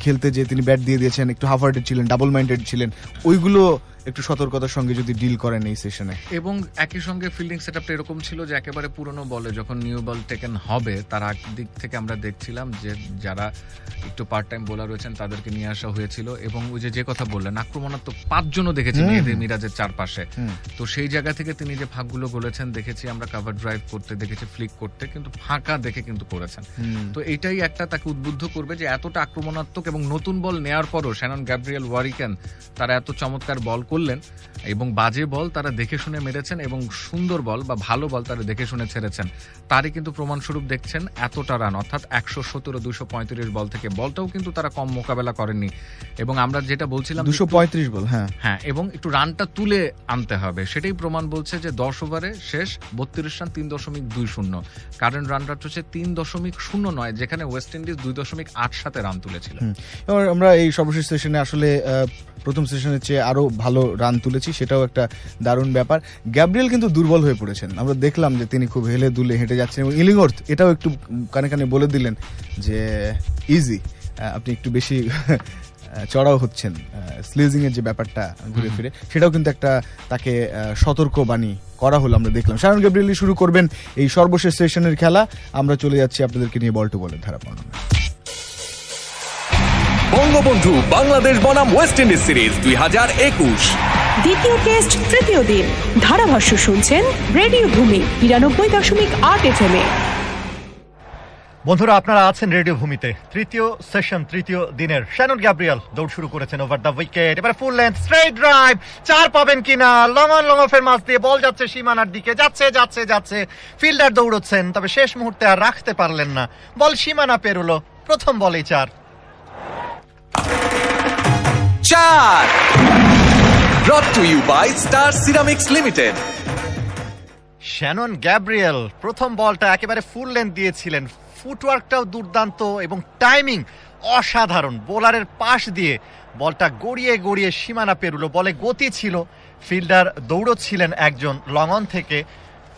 খেলতে যে তিনি ব্যাট দিয়ে দিয়েছেন, একটু হাফ হার্টেড ছিলেন, ডাবল মাইন্ডেড ছিলেন, ওইগুলো একটু সতর্কতার সঙ্গে যদি ডিল করেন এই সেশনে। এবং একই সঙ্গে ফিল্ডিং সেটআপটা এরকম ছিল যে একেবারে পুরনো বলে যখন নিউ বল টেকেন হবে তার আগ দিক থেকে আমরা দেখছিলাম যে যারা একটু পার্ট টাইম বোলার রয়েছেন তাদেরকে নিয়ে আসা হয়েছিল, এবং ওই যে কথা বললেন আক্রমণাত্মক 5 জনও দেখেছি মেহেদী মিরাজের চারপাশে। তো সেই জায়গা থেকে তিনি যে ফাঁকগুলো গলেছেন দেখেছি আমরা, কাভার ড্রাইভ করতে দেখেছি, ফ্লিক করতে, কিন্তু ফাঁকা দেখে কিন্তু করেছেন। তো এটাই একটা তাকে উদ্বুদ্ধ করবে যে এতটা আক্রমণাত্মক এবং নতুন বল নেওয়ার পরও শ্যানন গ্যাব্রিয়েল ওয়ারিকেন তারা এত চমৎকার বল করলেন, এবং বাজে বল তারা দেখে শুনে মেরেছেন, এবং সুন্দর বল বা ভালো বল তারা দেখে শুনে ছেড়েছেন। তারই কিন্তু প্রমাণস্বরূপ দেখছেন এতটা রান, অর্থাৎ 117 235 বল থেকে, বলটাও কিন্তু তারা কম মোকাবেলা করেননি। এবং আমরা যেটা বলছিলাম 235 বল, হ্যাঁ, এবং একটু রানটা তুলে আনতে হবে, সেটাই প্রমাণ বলছে যে 10 ওভারে শেষ 32 রান 3.20, কারেন্ট রান রেট হচ্ছে 3.09, যেখানে ওয়েস্ট ইন্ডিজ 2.87 রান তুলেছিল। এবার আমরা এই সর্বশেষ সেশনে আসলে প্রথম সেশনের চেয়ে আরো ভালো রান তুলেছি, সেটাও একটা দারুণ ব্যাপার। গ্যাব্রিয়েল কিন্তু দুর্বল হয়ে পড়েছেন, আমরা দেখলাম যে তিনি খুব হেলে দুলে হেঁটে যাচ্ছেন, এবং ইলিংওর্থ এটাও একটু কানে কানে বলে দিলেন যে ইজি, আপনি একটু বেশি চড়াও হচ্ছেন, স্লিজিং এর যে ব্যাপারটা ঘুরে ফিরে, সেটাও কিন্তু একটা তাকে সতর্ক বাণী করা হলো। আমরা দেখলাম শ্যানন গ্যাব্রিয়েল শুরু করবেন এই সর্বশেষ সেশনের খেলা। আমরা চলে যাচ্ছি আপনাদেরকে নিয়ে বল টু বলের ধারা বর্ণনা। বঙ্গবন্ধু বাংলাদেশ বনাম ওয়েস্ট ইন্ডিজ সিরিজ 2021 দ্বিতীয় টেস্ট তৃতীয় দিন। ধারাভাষ্য শুনছেন রেডিও ভূমি 92.8 FM এ। বন্ধুরা, আপনারা আছেন রেডিও ভূমিতে। তৃতীয় সেশন, তৃতীয় দিনের শ্যানন গ্যাব্রিয়েল দৌড় শুরু করেছেন ওভার দ্য উইকেট। এবারে ফুল লেন্থ স্ট্রেট ড্রাইভ, 4 পাবেন কিনা, লং অফের মাঝ দিয়ে বল যাচ্ছে সীমানার দিকে, যাচ্ছে ফিল্ডার দৌড়চ্ছেন, তবে শেষ মুহূর্তে আর রাখতে পারলেন না, বল সীমানা পেরোলো, প্রথম বলেই 4। Brought to you by Star Ceramics Limited. Shannon Gabriel প্রথম বলটা একেবারে ফুল লেন্থ দিয়েছিলেন, ফুটওয়ার্কটাও দুর্দান্ত এবং টাইমিং অসাধারণ, বোলারের পাশ দিয়ে বলটা গড়িয়ে সীমানা পেরুলো, বলে গতি ছিল, ফিল্ডার দৌড়চ্ছিলেন একজন লং অন থেকে,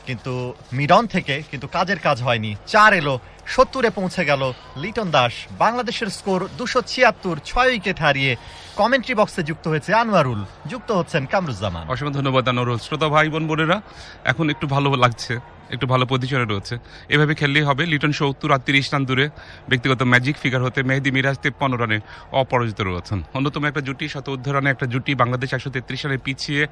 কিন্তু মিড অন থেকে, কিন্তু কাজের কাজ হয়নি। 4 এলো, 70-এ পৌঁছে গেল লিটন দাস। বাংলাদেশের স্কোর 276, 6 উইকেট হারিয়ে। কমেন্ট্রি বক্সে যুক্ত হয়েছে আনোয়ারুল, যুক্ত হচ্ছেন কামরুজ্জামান। অসংখ্য ধন্যবাদ আনোয়ারুল। শ্রোতা ভাই বোন বোনেরা, এখন একটু ভালো লাগছে, একটু ভালো পজিশনে রয়েছে, এভাবে খেললেই হবে। লিটন 70 আর 30 রান দূরে, ব্যক্তিগত ম্যাজিক ফিগার হতে মেহেদী মিরাজ 53 রানে অপরাজিত রয়েছেন। অন্যতম একটা জুটি, শত উদ্ধারণে একটা জুটি। বাংলাদেশ 133 রানে পিছিয়ে।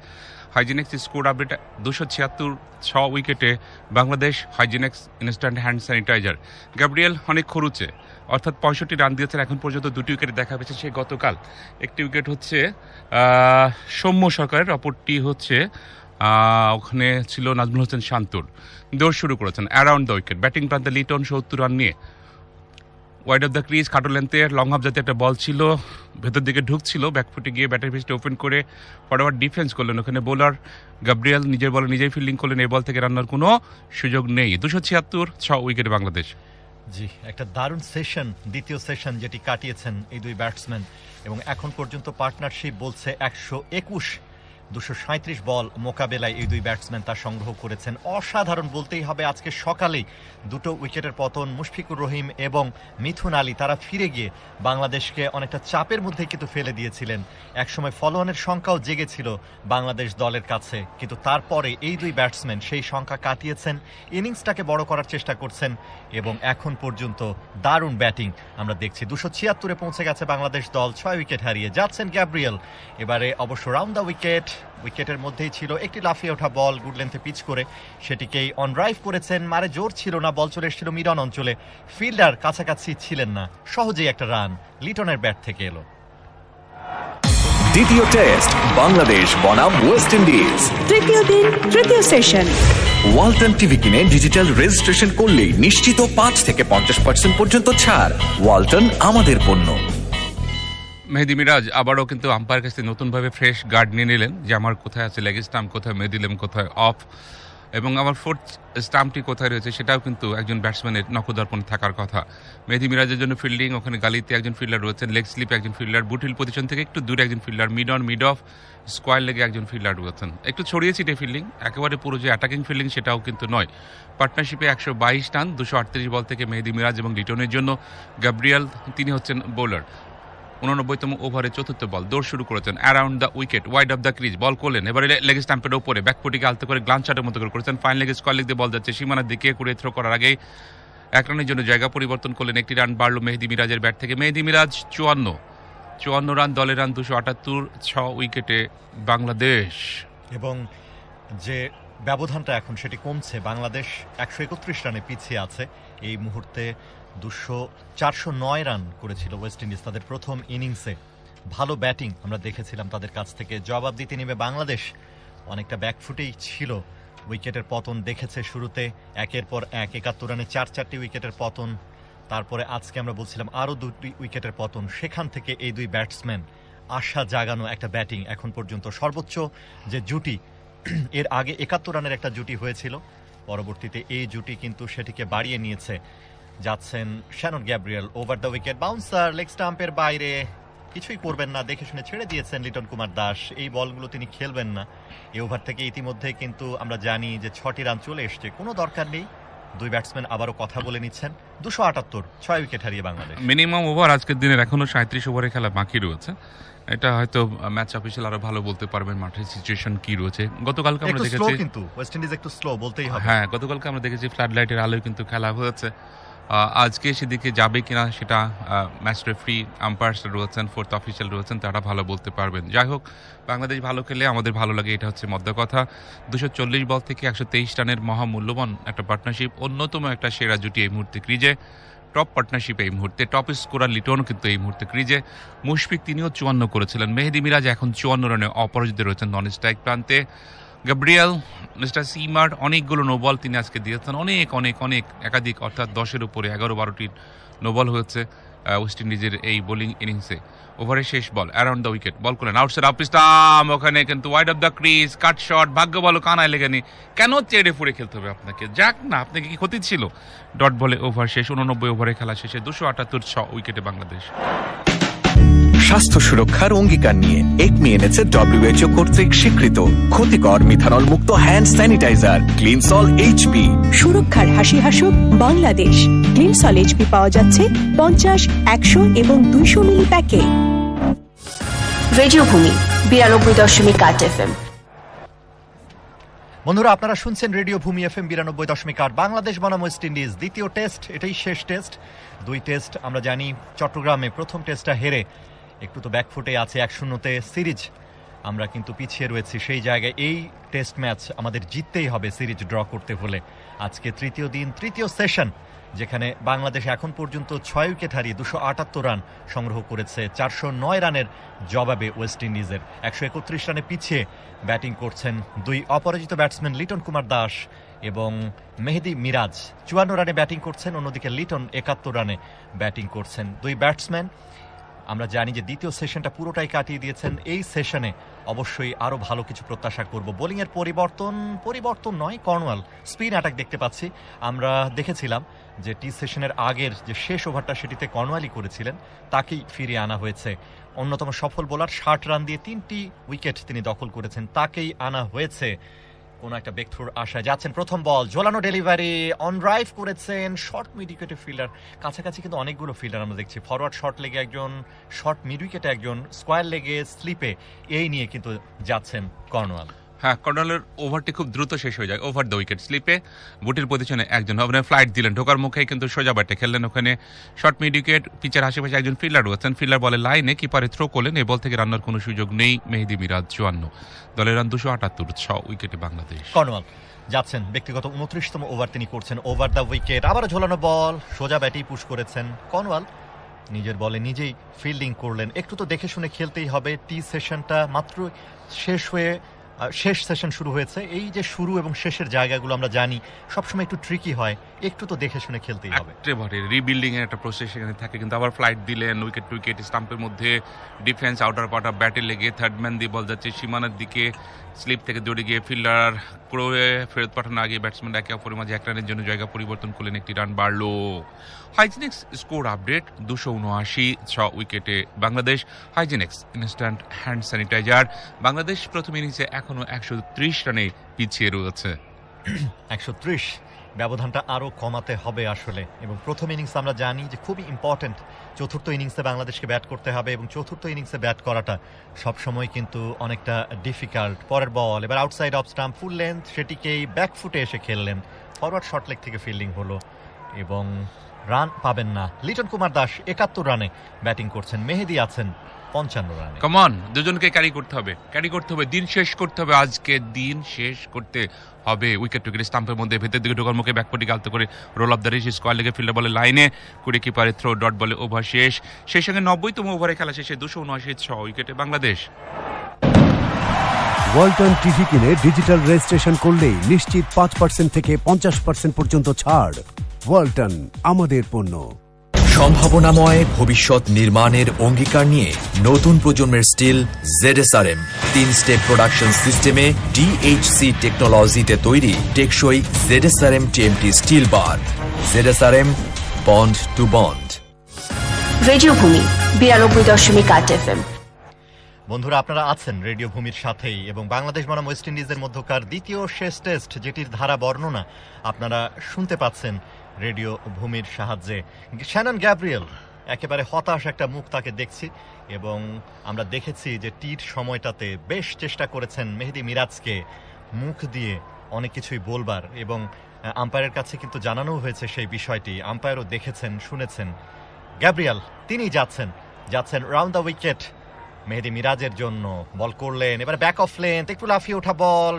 হাইজিনেক্স স্কোর আপডেট 276, 6 উইকেটে Bangladesh. হাইজিনেক্স instant hand sanitizer. Gabriel অনেক খরুচে, অর্থাৎ 65 রান দিয়েছেন এখন পর্যন্ত, 2টি উইকেট দেখা পেয়েছে সে গতকাল। একটি উইকেট হচ্ছে সৌম্য সরকারের, অপরটি হচ্ছে ওখানে ছিল নাজমুল হোসেন শান্তর। দৌড় শুরু করেছেন অ্যারাউন্ড দ্য উইকেট। ব্যাটিং প্রান্তে লিটন 70 রান নিয়ে। ওয়াইড অফ দ্য ক্রিজ, খাটো লেন্থের লং হাফ জাতীয় একটা বল ছিল, ভেতর দিকে ঢুকছিল, ব্যাকফুটে গিয়ে ব্যাটের পিচটা ওপেন করে ফরওয়ার্ড ডিফেন্স করলেন। ওখানে বোলার গ্যাব্রিয়েল নিজের বলে নিজেই ফিল্ডিং করলেন, এই বল থেকে রান্নার কোনো সুযোগ নেই। 276, 6 উইকেটে বাংলাদেশ। জি, একটা দারুণ সেশন, দ্বিতীয় সেশন যেটি কাটিয়েছেন এই দুই ব্যাটসম্যান, এবং এখন পর্যন্ত পার্টনারশিপ বলছে 121, 237 বল মোকাবেলায় এই দুই ব্যাটসম্যান তা সংগ্রহ করেছেন। অসাধারণ বলতেই হবে। আজকে সকালেই 2টো উইকেটের পতন, মুশফিকুর রহিম এবং মিথুন আলী তারা ফিরে গিয়ে বাংলাদেশকে অনেকটা চাপের মধ্যে কিন্তু ফেলে দিয়েছিলেন। একসময় ফলোঅনের সংখ্যাও জেগেছিল বাংলাদেশ দলের কাছে, কিন্তু তারপরে এই দুই ব্যাটসম্যান সেই সংখ্যা কাটিয়েছেন, ইনিংসটাকে বড় করার চেষ্টা করছেন, এবং এখন পর্যন্ত দারুণ ব্যাটিং আমরা দেখছি। 276-এ পৌঁছে গেছে বাংলাদেশ দল, 6 উইকেট হারিয়ে। যাচ্ছেন গ্যাব্রিয়েল, এবারে অবশ্য রাউন্ড দ্য উইকেট। উইকেটের মধ্যেই ছিল একটি লাফিয়ে ওঠা বল, গুড লেন্থে পিচ করে সেটিকেই অন ড্রাইভ করেছেন, মারে জোর ছিল না, বল চলে এসেছিল মিড অন অঞ্চলে, ফিল্ডার কাছাকাছি ছিলেন না, সহজেই একটা রান লিটনের ব্যাট থেকে এলো। দ্বিতীয় টেস্ট বাংলাদেশ বনাম ওয়েস্ট ইন্ডিজ তৃতীয় দিন তৃতীয় সেশন। ওয়ালটন টিভি কিনে ডিজিটাল রেজিস্ট্রেশন করলেই নিশ্চিত 5 থেকে 50% পর্যন্ত ছাড়। ওয়ালটন আমাদের পণ্য। মেহেদি মিরাজ আবারও কিন্তু আম্পায়ার কাছে নতুনভাবে ফ্রেশ গার্ড নিয়ে নিলেন যে আমার কোথায় আছে লেগ স্টাম্প, কোথায় মিডিলেম, কোথায় অফ, এবং আমার ফোর্থ স্টাম্পটি কোথায় রয়েছে সেটাও কিন্তু একজন ব্যাটসম্যানের নখদর্পণে থাকার কথা। মেহেদি মিরাজের জন্য ফিল্ডিং, ওখানে গালিতে একজন ফিল্ডার রয়েছেন, লেগ স্লিপে একজন ফিল্ডার, বুটিল পজিশন থেকে একটু দূরে একজন fielder, mid on mid of, square লেগে একজন ফিল্ডার রয়েছেন। একটু ছড়িয়ে ছিটে ফিল্ডিং, একেবারে পুরো যে অ্যাটাকিং ফিল্ডিং সেটাও কিন্তু নয়। পার্টনারশিপে 122 রান 238 বল থেকে মেহেদি মিরাজ এবং লিটনের জন্য গ্যাব্রিয়েল, তিনি হচ্ছেন বোলার। 89তম ওভারে চতুর্থ বল, দৌড় শুরু করেছেন around the wicket, wide of the crease, ball করলেন এবারে লেগ স্ট্যাম্পের ওপরে, ব্যাকফুটিকে আলতে করে গ্লান্স শটের মতো করে করেছেন, ফাইন লেগে স্কোয়ার লেগ দিয়ে বল যাচ্ছে সীমানার দিকে, করে থ্রো করার আগেই 1 রানের জন্য জায়গা পরিবর্তন করলেন, 1টি রান বাড়লো মেহেদি মিরাজের ব্যাট থেকে। মেহেদি মিরাজ 54 রান, দলের রান 278, 6 উইকেটে বাংলাদেশ। এবং যে ব্যবধানটা এখন সেটি কমছে, বাংলাদেশ 131 রানে পিছিয়ে আছে এই মুহূর্তে। 409 রান করেছিল ওয়েস্ট ইন্ডিজ তাদের প্রথম ইনিংসে। ভালো ব্যাটিং আমরা দেখেছিলাম তাদের কাছ থেকে। জবাব দিতে নেমে বাংলাদেশ অনেকটা ব্যাকফুটেই ছিল, উইকেটের পতন দেখেছে শুরুতে, একের পর এক 71 রানে 4 উইকেটের পতন, তারপরে আজকে আমরা বলছিলাম আরও 2টি উইকেটের পতন। সেখান থেকে এই দুই ব্যাটসম্যান আশা জাগানো একটা ব্যাটিং এখন পর্যন্ত। সর্বোচ্চ যে জুটি, এর আগে 71 রানের একটা জুটি হয়েছিল, পরবর্তীতে এই জুটি কিন্তু সেটিকে বাড়িয়ে নিয়েছে। যাচ্ছেন Shannon Gabriel, over the wicket, bouncer, leg স্টাম্পের বাইরে, কিছুই করবেন না, দেখে শুনে ছেড়ে দিয়েছেন লিটন কুমার দাস। এই বলগুলো তিনি খেলবেন না। এই ওভার থেকে ইতিমধ্যে কিন্তু আমরা জানি যে 6টি রান চলে এসছে, কোনো দরকার নেই। দুই ব্যাটসম্যান আবারও কথা বলে নিচ্ছেন। 278, 6 উইকেট হারিয়ে বাংলাদেশ। মিনিমাম ওভার আজকের দিনের এখনো 37 ওভারে খেলা বাকি রয়েছে। এটা হয়তো ম্যাচ অফিসিয়াল আরো ভালো বলতে পারবেন মাঠের সিচুয়েশন কি রয়েছে। গতকালকে আমরা দেখেছি কিন্তু ওয়েস্ট ইন্ডিজ একটু স্লো বলতেই হবে। হ্যাঁ, গতকালকে আমরা দেখেছি ফ্লাড লাইটের আলোয় কিন্তু খেলা হয়েছে। আজকে সেদিকে যাবে কিনা সেটা ম্যাচ রেফারি, আম্পায়ার্স রয়েছেন, ফোর্থ অফিসিয়াল রয়েছেন, তারা ভালো বলতে পারবেন। যাই হোক, বাংলাদেশ ভালো খেলে আমাদের ভালো লাগে, এটা হচ্ছে মধ্য কথা। 240 বল থেকে 123 রানের মহামূল্যবান একটা পার্টনারশিপ, অন্যতম একটা সেরা জুটি এই মুহূর্তে ক্রিজে। টপ পার্টনারশিপ এই মুহূর্তে, টপ স্কোরার লিটন কিন্তু এই মুহূর্তে ক্রিজে। মুশফিক তিনিও 54 করেছিলেন। মেহেদি মিরাজ এখন 54 রানে অপরাজিত রয়েছেন নন স্ট্রাইক প্রান্তে। গ্যাব্রিয়েল, মিস্টার সিমার, অনেকগুলো নোবল তিনি আজকে দিয়েছেন, অনেক একাধিক, অর্থাৎ 10-এর উপরে 11-12টি নোবল হয়েছে ওয়েস্ট ইন্ডিজের এই বোলিং ইনিংসে। ওভারের শেষ ball, around the wicket, ball করলেন আউটসাইড অফ স্টাম্প, ওখানে কিন্তু wide of the crease, cut shot, ভাগ্য বলো কানায় লেগেনি। কেন চেড়ে ফুড়ে খেলতে হবে আপনাকে? যাক না, আপনাকে কি ক্ষতি ছিল? ডট বলে ওভার শেষ। 89 ওভারে খেলা শেষে 278, 6 উইকেটে বাংলাদেশ। স্বাস্থ্য সুরক্ষার অঙ্গীকার নিয়ে একমি এনেছে WHO কর্তৃক স্বীকৃত ক্ষতিকর মিথানল মুক্ত হ্যান্ড স্যানিটাইজার ক্লিনসল এইচপি। সুরক্ষার হাসি হাসুক বাংলাদেশ। ক্লিনসল এইচপি পাওয়া যাচ্ছে 50, 100 এবং 200 মিলি প্যাকে। Radio Bhumi 92.8 FM। বন্ধুরা, আপনারা শুনছেন রেডিও ভূমি FM 92.8, বাংলাদেশ বনাম ওয়েস্ট ইন্ডিজ দ্বিতীয় টেস্ট, এটাই শেষ টেস্ট। 2 টেস্ট আমরা জানি, চট্টগ্রামে প্রথম টেস্টটা হেরে একটু তো ব্যাকফুটে আছে, 1-0 সিরিজ আমরা কিন্তু পিছিয়ে রয়েছি। সেই জায়গায় এই টেস্ট ম্যাচ আমাদের জিততেই হবে সিরিজ ড্র করতে হলে। আজকে তৃতীয় দিন, তৃতীয় সেশন, যেখানে বাংলাদেশ এখন পর্যন্ত 6 উইকেট হারিয়ে 278 রান সংগ্রহ করেছে। 409 রানের জবাবে ওয়েস্ট ইন্ডিজের 131 রানে পিছিয়ে ব্যাটিং করছেন দুই অপরাজিত ব্যাটসম্যান লিটন কুমার দাস এবং মেহেদি মিরাজ। 54 রানে ব্যাটিং করছেন, অন্যদিকে লিটন 71 রানে ব্যাটিং করছেন। দুই ব্যাটসম্যান আমরা জানি যে দ্বিতীয় সেশনটা পুরোটাই কাটিয়ে দিয়েছেন। এই সেশনে অবশ্যই আরও ভালো কিছু প্রত্যাশা করব। বোলিংয়ের পরিবর্তন নয়, কর্নওয়াল স্পিন অ্যাটাক দেখতে পাচ্ছি। আমরা দেখেছিলাম যে টি সেশনের আগের যে শেষ ওভারটা সেটিতে কর্নওয়ালই করেছিলেন, তাকেই ফিরিয়ে আনা হয়েছে। অন্যতম সফল বোলার, 60 রান দিয়ে 3টি উইকেট তিনি দখল করেছেন, তাকেই আনা হয়েছে। কোনো একটা ব্রেকথ্রুর আশায় যাচ্ছেন। প্রথম বল, ঝোলানো ডেলিভারি, অন ড্রাইভ করেছেন, শর্ট মিড উইকেটে ফিল্ডার, কাছাকাছি কিন্তু অনেকগুলো ফিল্ডার আমরা দেখছি। ফরওয়ার্ড শর্ট লেগে একজন, শর্ট মিড উইকেটে একজন, স্কোয়ার লেগে, স্লিপে, এই নিয়ে কিন্তু যাচ্ছেন কর্নওয়াল। হ্যাঁ, কর্নওয়ালের ওভারটি খুব দ্রুত শেষ হয়ে যায়। ওভার দ্য উইকেট, স্লিপে, বুটির পজিশনে একজন, ওখানে ফ্লাইট দিলেন, ঢোকার মুখেই কিন্তু সোজা ব্যাটে খেললেন। ওখানে শর্ট মিড উইকেট, পিচের আশেপাশে একজন ফিল্ডার রয়েছেন, ফিল্ডার বলে লাইনে, কিপারে থ্রো করলেন। এই বল থেকে রান্নার কোনো সুযোগ নেই। মেহেদি মিরাজ 54, দলের রান 278, 6 উইকেটে বাংলাদেশ। কর্নওয়াল যাচ্ছেন, ব্যক্তিগত 29তম ওভার তিনি করছেন। ওভার দ্য উইকেট, আবার ঝোলানো বল, সোজা ব্যাটেই পুশ করেছেন কর্নওয়াল। নিজের বলে নিজেই ফিল্ডিং করলেন। একটু তো দেখে শুনে খেলতেই হবে। টি সেশনটা মাত্র শেষ হয়ে শেষ সেশন শুরু হয়েছে। এই যে শুরু এবং শেষের জায়গাগুলো আমরা জানি সবসময় একটু ট্রিকি হয়, একটু তো দেখে শুনে খেলতেই হবে। একেবারে রিবিল্ডিং এর একটা প্রসেস সেখানে থাকে, কিন্তু আবার ফ্লাইট দিলেন, উইকেট টুইকেট স্টাম্পের মধ্যে ডিফেন্স আউটার পার্ট অফ ব্যাটে লেগে থার্ড ম্যান দিয়ে বল যাচ্ছে সীমানার দিকে, স্লিপ থেকে দৌড়ে গিয়ে ফিল্ডার ক্রোয়ে ফেরত পাঠানোর আগে ব্যাটসম্যান একে অপরের মাঝে 1 রানের জন্য জায়গা পরিবর্তন করলেন, 1টি রান বাড়লো। হাইজেনিক্স স্কোর আপডেট 279 উইকেটে Bangladesh. Hygienex instant hand sanitizer. Bangladesh প্রথম ইনিংসে এখনো 130 রানে পিছিয়ে রয়েছে। 130 ব্যবধানটা আরও কমাতে হবে আসলে, এবং প্রথম ইনিংস আমরা জানি যে খুবই ইম্পর্টেন্ট। চতুর্থ ইনিংসে বাংলাদেশকে ব্যাট করতে হবে, এবং চতুর্থ ইনিংসে ব্যাট করাটা সবসময় কিন্তু অনেকটা ডিফিকাল্ট। পরের বল এবার outside off stump, full length, সেটিকেই ব্যাকফুটে এসে খেললেন, ফরওয়ার্ড শর্ট লেগ থেকে ফিল্ডিং হলো এবং রান পাবেন না। লিটন কুমার দাস 71 রানে ব্যাটিং করছেন, মেহেদী আছেন 55 রানে। কমন, দুজনকে ক্যারি করতে হবে, দিন শেষ করতে হবে, আজকে দিন শেষ করতে হবে। উইকেট টুইকেট স্টাম্পের মধ্যে ভেতর দিকে ঢোকার মুখে ব্যাকফুটে গালতে করে roll of the wrist, square লেগে ফিল্ডার বলে লাইনে কুড়ি কিপারে থ্রো, ডট বলে ওভার শেষ। সেই সঙ্গে 90তম ওভারে খেলা শেষে 279 উইকেটে বাংলাদেশ। ওয়ালটন টিভি কিনে ডিজিটাল রেজিস্ট্রেশন করলেই নিশ্চিত 5% থেকে 50% পর্যন্ত ছাড়। ওয়ালটন, আমাদের পণ্য। সম্ভাবনাময় ভবিষ্যৎ নির্মাণের অঙ্গীকার নিয়ে নতুন প্রজন্মের স্টিল ZSRM 3 স্টেপ প্রোডাকশন সিস্টেমে DHC টেকনোলজিতে তৈরি টেকসই ZSRM TMT steel bar. ZSRM, bond to bond. Radio Bhumi 92.8 FM। বন্ধুরা, আপনারা আছেন রেডিও ভূমির সাথেই, এবং বাংলাদেশ বনাম ওয়েস্ট ইন্ডিজের মধ্যকার দ্বিতীয় শেষ টেস্ট, যেটির ধারা বর্ণনা আপনারা শুনতে পাচ্ছেন রেডিও ভূমির সাহায্যে। শ্যানন গ্যাব্রিয়েল একেবারে হতাশ একটা মুখ তাকে দেখছি, এবং আমরা দেখেছি যে টির সময়টাতে বেশ চেষ্টা করেছেন মেহেদী মিরাজকে মুখ দিয়ে অনেক কিছুই বলবার, এবং আম্পায়ারের কাছে কিন্তু জানানো হয়েছে সেই বিষয়টি, আম্পায়ারও দেখেছেন, শুনেছেন। গ্যাব্রিয়েল তিনি যাচ্ছেন রাউন্ড দ্য উইকেট মেহেদী মিরাজের জন্য, বল করলেন, এবার ব্যাক অফ লেন্থ, একটু লাফিয়ে ওঠা বল,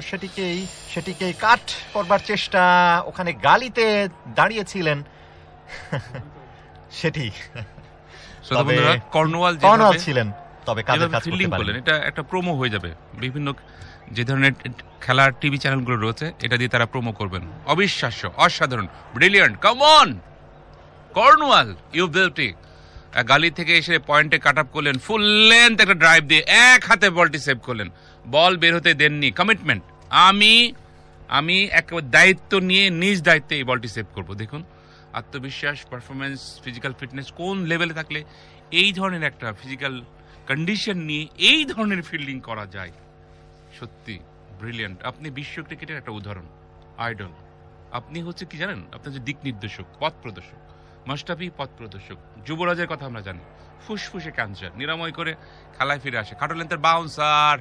সেটিকেই কাট করবার চেষ্টা, ওখানে গালিতে দাঁড়িয়েছিলেন সেটি কর্নওয়াল ছিলেন, তবে কাজের কাজ করতে পারলেন। এটা একটা প্রোমো হয়ে যাবে, বিভিন্ন যে ধরনের খেলার টিভি চ্যানেলগুলো রয়েছে এটা দিয়ে তারা প্রোমো করবেন। অবিশ্বাস্য, অসাধারণ, brilliant, come on Cornwall, you beauty. Gully থেকে এসে পয়েন্টে কাট আপ করলেন, ফুল লেন্থ একটা ড্রাইভ দিয়ে এক হাতে বলটি সেভ করলেন, বল বের হতে দেননি। কমিটমেন্ট, আমি একেবারে দায়িত্ব নিয়ে নিজ দায়িত্বে এই বলটি সেভ করব। দেখুন আত্মবিশ্বাস, পারফরমেন্স, ফিজিক্যাল ফিটনেস কোন লেভেলে থাকলে এই ধরনের একটা ফিজিক্যাল কন্ডিশন নিয়ে এই ধরনের ফিল্ডিং করা যায়, সত্যি ব্রিলিয়ান্ট। আপনি বিশ্ব ক্রিকেটের একটা উদাহরণ, আইডল। আপনি হচ্ছে কি জানেন, আপনি হচ্ছে দিক নির্দেশক, পথ প্রদর্শক, মাস্টাফি পথ প্রদর্শক। যুবরাজের কথা আমরা জানি, ফুসফুসে ক্যান্সার, নিরাময় করে খেলায় ফিরে আসে। খাটো লেন্থের বাউন্সার,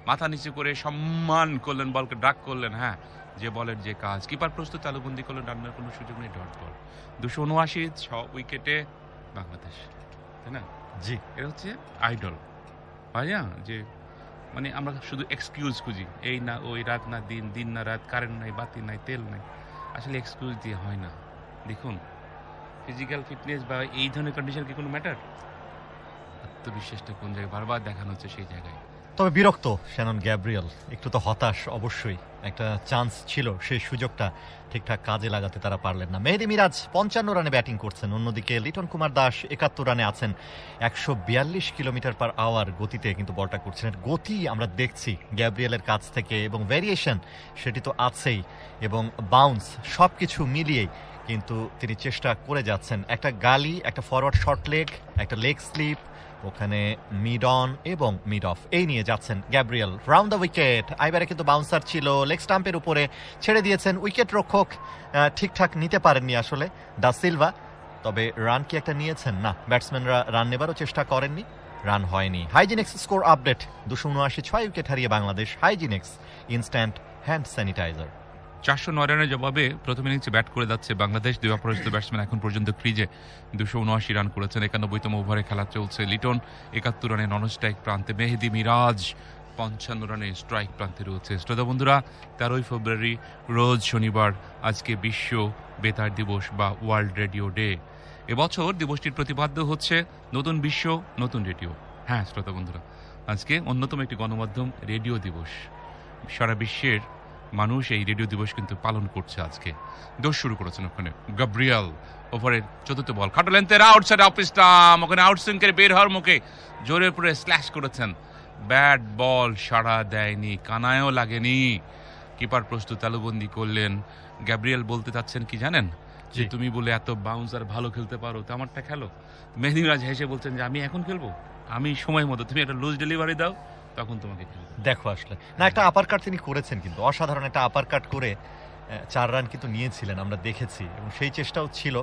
মাথা নিচু করে সম্মান করলেন, বলকে ডাক করলেন, হ্যাঁ যে বলের যে কাজ। কিপার প্রস্তুত, তালুবন্দি করলেন, রান্নার কোনো সুযোগ নেই, ডট বল। 279 উইকেটে বাংলাদেশ, তাই না? জি, এটা হচ্ছে আইডল। ভাইয়া যে মানে আমরা শুধু এক্সকিউজ খুঁজি, এই না ওই, রাত না দিন, দিন না রাত, কারেন্ট নাই, বাতি নাই, তেল নাই, আসলে এক্সকিউজ দিয়ে হয় না। দেখুন ফিজিক্যাল ফিটনেস বা এই ধরনের কন্ডিশন কি কোনো ম্যাটার? আত্মবিশ্বাসটা কোন জায়গায় বারবার দেখানো হচ্ছে সেই জায়গায়। তবে বিরক্ত শ্যানন গ্যাব্রিয়েল, একটু তো হতাশ অবশ্যই। একটা চান্স ছিল, সেই সুযোগটা ঠিকঠাক কাজে লাগাতে তারা পারলেন না। মেহেদী মিরাজ 55 রানে ব্যাটিং করছেন, অন্যদিকে লিটন কুমার দাস 71 রানে আছেন। 142 কিলোমিটার/আওয়ার গতিতে কিন্তু বলটা করছেন। গতি আমরা দেখছি গ্যাব্রিয়েলের কাছ থেকে, এবং ভ্যারিয়েশন সেটি তো আছেই, এবং বাউন্স সব কিছু মিলিয়েই কিন্তু তিনি চেষ্টা করে যাচ্ছেন। একটা গালি, একটা ফরওয়ার্ড শর্ট লেগ, একটা লেগ স্লিপ, ওখানে মিড অন এবং মিড অফ, এই নিয়ে যাচ্ছেন গ্যাব্রিয়েল। রাউন্ড দ্য উইকেট, এবারে কিন্তু বাউন্সার ছিল, লেগ স্টাম্পের উপরে ছেড়ে দিয়েছেন। উইকেট রক্ষক ঠিকঠাক নিতে পারেননি আসলে, দা সিলভা। তবে রান কি একটা নিয়েছেন? না, ব্যাটসম্যানরা রান নেবারও চেষ্টা করেননি, রান হয়নি। হাইজিনিক্স স্কোর আপডেট 279 উইকেট হারিয়ে বাংলাদেশ। হাইজিনিক্স instant hand sanitizer. 409 রানের জবাবে প্রথম ইনিংসে ব্যাট করে যাচ্ছে বাংলাদেশ। দুই অপরাজিত ব্যাটসম্যান এখন পর্যন্ত ক্রিজে 279 রান করেছেন। 91তম ওভারে খেলা চলছে। লিটন 71 রানে নন স্ট্রাইক প্রান্তে, মেহেদী মিরাজ 55 রানে স্ট্রাইক প্রান্তে রয়েছে। শ্রোতা বন্ধুরা, 13 ফেব্রুয়ারি রোজ শনিবার, আজকে বিশ্ব বেতার দিবস বা ওয়ার্ল্ড রেডিও ডে। এবছর দিবসটির প্রতিপাদ্য হচ্ছে নতুন বিশ্ব, নতুন রেডিও। হ্যাঁ শ্রোতা বন্ধুরা, আজকে অন্যতম একটি গণমাধ্যম রেডিও দিবস। সারা বিশ্বের মানুষ এই রেডিও দিবস কিন্তু পালন করছে আজকে। দোষ শুরু করেছেন ওখানে গ্যাব্রিয়েল, ওভারের চতুর্থ বল খাটো লেন্থের আউটসাইড অফ স্টাম্প, ওখানে আউটসুইং বের হওয়ার মুখে জোরে পড়ে স্ল্যাশ করেছেন। ব্যাট বল সাড়া দেয়নি, কানায়ও লাগেনি। কিপার প্রস্তুত, তালুবন্দি করলেন। গ্যাব্রিয়েল বলতে চাচ্ছেন কি জানেন, যে তুমি বলে এত বাউন্সার ভালো খেলতে পারো, তো আমারটা খেলো। মেহেদী মিরাজ হেসে বলছেন যে আমি এখন খেলবো, আমি সময় মতো, তুমি একটা লুজ ডেলিভারি দাও, তখন তোমাকে খেলবো। দেখো আসলে না, একটা আপার কাট তিনি করেছেন, কিন্তু অসাধারণ একটা আপার কাট করে 4 রান কিন্তু নিয়েছিলেন, আমরা দেখেছি, এবং সেই চেষ্টাও ছিল।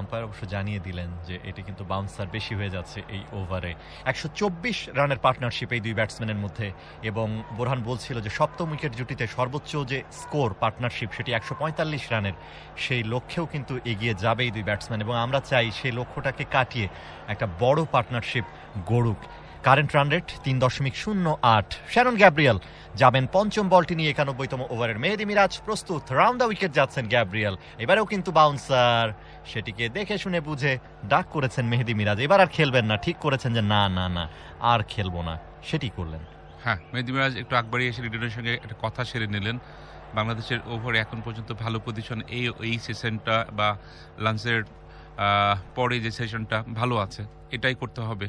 আম্পায়ার অবশ্য জানিয়ে দিলেন যে এটি কিন্তু বাউন্সার বেশি হয়ে যাচ্ছে এই ওভারে। 124 রানের পার্টনারশিপ এই দুই ব্যাটসম্যানের মধ্যে, এবং বোরহান বলছিল যে সপ্তম উইকেট জুটিতে সর্বোচ্চ যে স্কোর পার্টনারশিপ সেটি 145 রানের, সেই লক্ষ্যেও কিন্তু এগিয়ে যাবে এই দুই ব্যাটসম্যান, এবং আমরা চাই সেই লক্ষ্যটাকে কাটিয়ে একটা বড় পার্টনারশিপ গড়ুক। Current run rate 3.08। Sharon Gabriel যাবেন পঞ্চম বলটি নিয়ে 91তম ওভারের। মেহেদী মিরাজ প্রস্তুত, রাউন্ড দ্য উইকেট যাচ্ছেন গ্যাব্রিয়েল। এবারেও কিন্তু বাউন্সার, সেটিকে দেখে শুনে বুঝে ডাক করেছেন মেহেদী মিরাজ, এবার আর খেলবেন না, ঠিক করেছেন যে না না না আর খেলবো না, সেটি করলেন। হ্যাঁ, মেহেদী মিরাজ একটু আগবাড়িয়ে এসে লিটনের সঙ্গে একটা কথা সেরে নিলেন। বাংলাদেশের ওভারে এখন পর্যন্ত ভালো পজিশন, এই সেশনটা বা লাঞ্চের পরে যে সেশনটা ভালো আছে, এটাই করতে হবে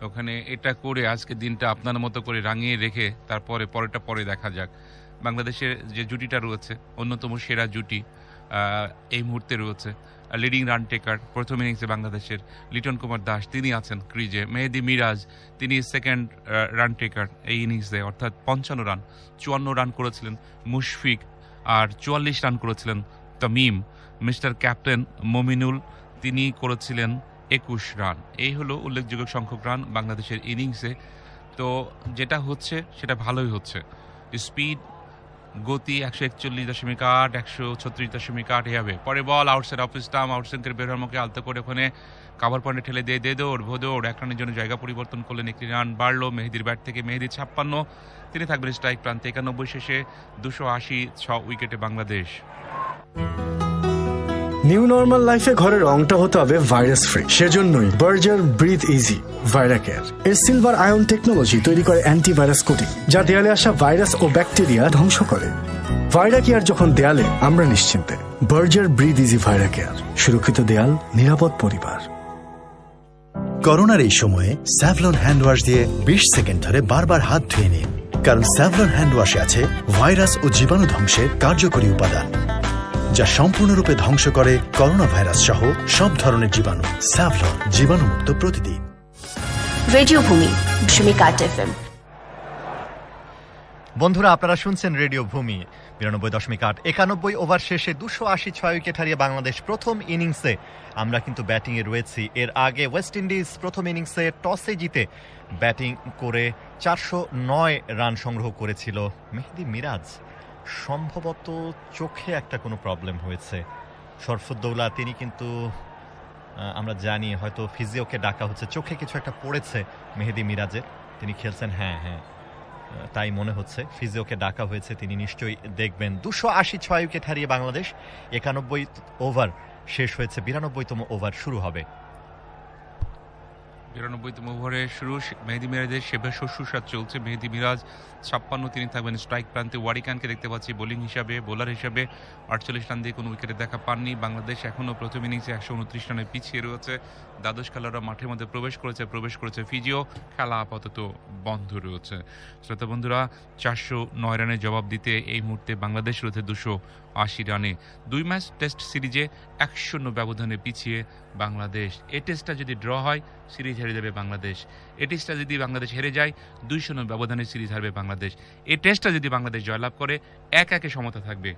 ওখানে। এটা করে আজকে দিনটা আপনার মতো করে রাঙিয়ে রেখে তারপরে পরেরটা পরে দেখা যাক। বাংলাদেশের যে জুটিটা রয়েছে, অন্যতম সেরা জুটি এই মুহূর্তে রয়েছে। লিডিং রান টেকার প্রথম ইনিংসে বাংলাদেশের লিটন কুমার দাস, তিনি আছেন ক্রিজে। মেহেদী মিরাজ, তিনি সেকেন্ড রান টেকার এই ইনিংসে, অর্থাৎ 55 রান। 54 রান করেছিলেন মুশফিক, আর 44 রান করেছিলেন তামিম। মিস্টার ক্যাপ্টেন মমিনুল, তিনি করেছিলেন 21 রান। এই হলো উল্লেখযোগ্য সংখ্যক রান বাংলাদেশের ইনিংসে। তো যেটা হচ্ছে সেটা ভালোই হচ্ছে। স্পিড, গতি 141.8, 136.8 হবে। পরে বল আউটসাইড অফ স্টাম্প, আউটসাইডের বের হওয়ার মুখে আলতো করে ওখানে কাভার পয়েন্টে ঠেলে দিয়ে দৌড় ভোদৌড় 1 রানের জন্য জায়গা পরিবর্তন করলেন। 1 রান বাড়লো মেহেদির ব্যাট থেকে। মেহেদি 56, তিনি থাকবেন স্ট্রাইক প্রান্তে। 91 শেষে 286 উইকেটে বাংলাদেশ। নিউ নর্মাল লাইফে ঘরের রংটা হতে হবে ভাইরাস ফ্রি। সেজন্যই বার্জার ব্রিথ ইজি ভাইরাকেয়ার এর সিলভার আয়ন টেকনোলজি তৈরি করে অ্যান্টিভাইরাস কোটিং, যা দেয়ালে আসা ভাইরাস ও ব্যাকটেরিয়া ধ্বংস করে। ভাইরাকেয়ার যখন দেয়ালে, আমরা নিশ্চিন্তে। বার্জার ব্রিথ ইজি ভাইরাকেয়ার, সুরক্ষিত দেয়াল, নিরাপদ পরিবার। করোনার এই সময়ে স্যাভলন হ্যান্ড ওয়াশ দিয়ে 20 সেকেন্ড ধরে বারবার হাত ধুয়ে নিন, কারণ স্যাভলন হ্যান্ড ওয়াশে আছে ভাইরাস ও জীবাণু ধ্বংসের কার্যকরী উপাদান, যা সম্পূর্ণরূপে ধ্বংস করে করোনা ভাইরাস সহ সব ধরনের জীবাণু। স্যাভলন, জীবাণুমুক্ত প্রতিদিন। Radio Bhumi 92.8 FM। বন্ধুরা, আপনারা শুনছেন রেডিও ভূমি 92.8। 91 ওভার শেষে 286 উইকেট হারিয়ে বাংলাদেশ প্রথম ইনিংসে আমরা কিন্তু ব্যাটিংয়ে রয়েছি। এর আগে ওয়েস্ট ইন্ডিজ প্রথম ইনিংসে টসে জিতে ব্যাটিং করে 409 রান সংগ্রহ করেছিল। মেহেদী মিরাজ সম্ভবত চোখে একটা কোনো প্রবলেম হয়েছে। শরফুদ্দৌলা, তিনি কিন্তু আমরা জানি হয়তো ফিজিওকে ডাকা হচ্ছে, চোখে কিছু একটা পড়েছে মেহেদী মিরাজের, তিনি খেলছেন। হ্যাঁ, তাই মনে হচ্ছে ফিজিওকে ডাকা হয়েছে, তিনি নিশ্চয়ই দেখবেন। 286 উইকেট হারিয়ে বাংলাদেশ 91 ওভার শেষ হয়েছে, 92তম ওভার শুরু হবে। 92তম ওভারে শুরু। মেহেদী মিরাজের সেবা সুস্বাদ চলছে। মেহেদী মিরাজ 56, তিনি থাকবেন স্ট্রাইক প্রান্তে। ওয়ারিকানকে দেখতে পাচ্ছি বোলিং হিসাবে, বোলার হিসাবে 48 রান দিয়ে কোনো উইকেটে দেখা পাননি। বাংলাদেশ এখনও প্রথম ইনিংসে 129 রানে পিছিয়ে রয়েছে। দ্বাদশ খেলোয়াড়রা মাঠের মধ্যে প্রবেশ করেছে। ফিজিও খেলা আপাতত বন্ধ রয়েছে। শ্রোতা বন্ধুরা, 409 রানের জবাব দিতে এই মুহূর্তে বাংলাদেশ রয়েছে 280 রানে। 2 ম্যাচ টেস্ট সিরিজে 1-0 ব্যবধানে পিছিয়ে বাংলাদেশ। এই টেস্টটা যদি ড্র হয়, সিরিজ হেরে যাবে বাংলাদেশ। এই টেস্টটা যদি বাংলাদেশ হেরে যায়, 2-0 ব্যবধানে সিরিজ হারবে বাংলাদেশ। এই টেস্টটা যদি বাংলাদেশ জয়লাভ করে, 1-1 সমতা থাকবে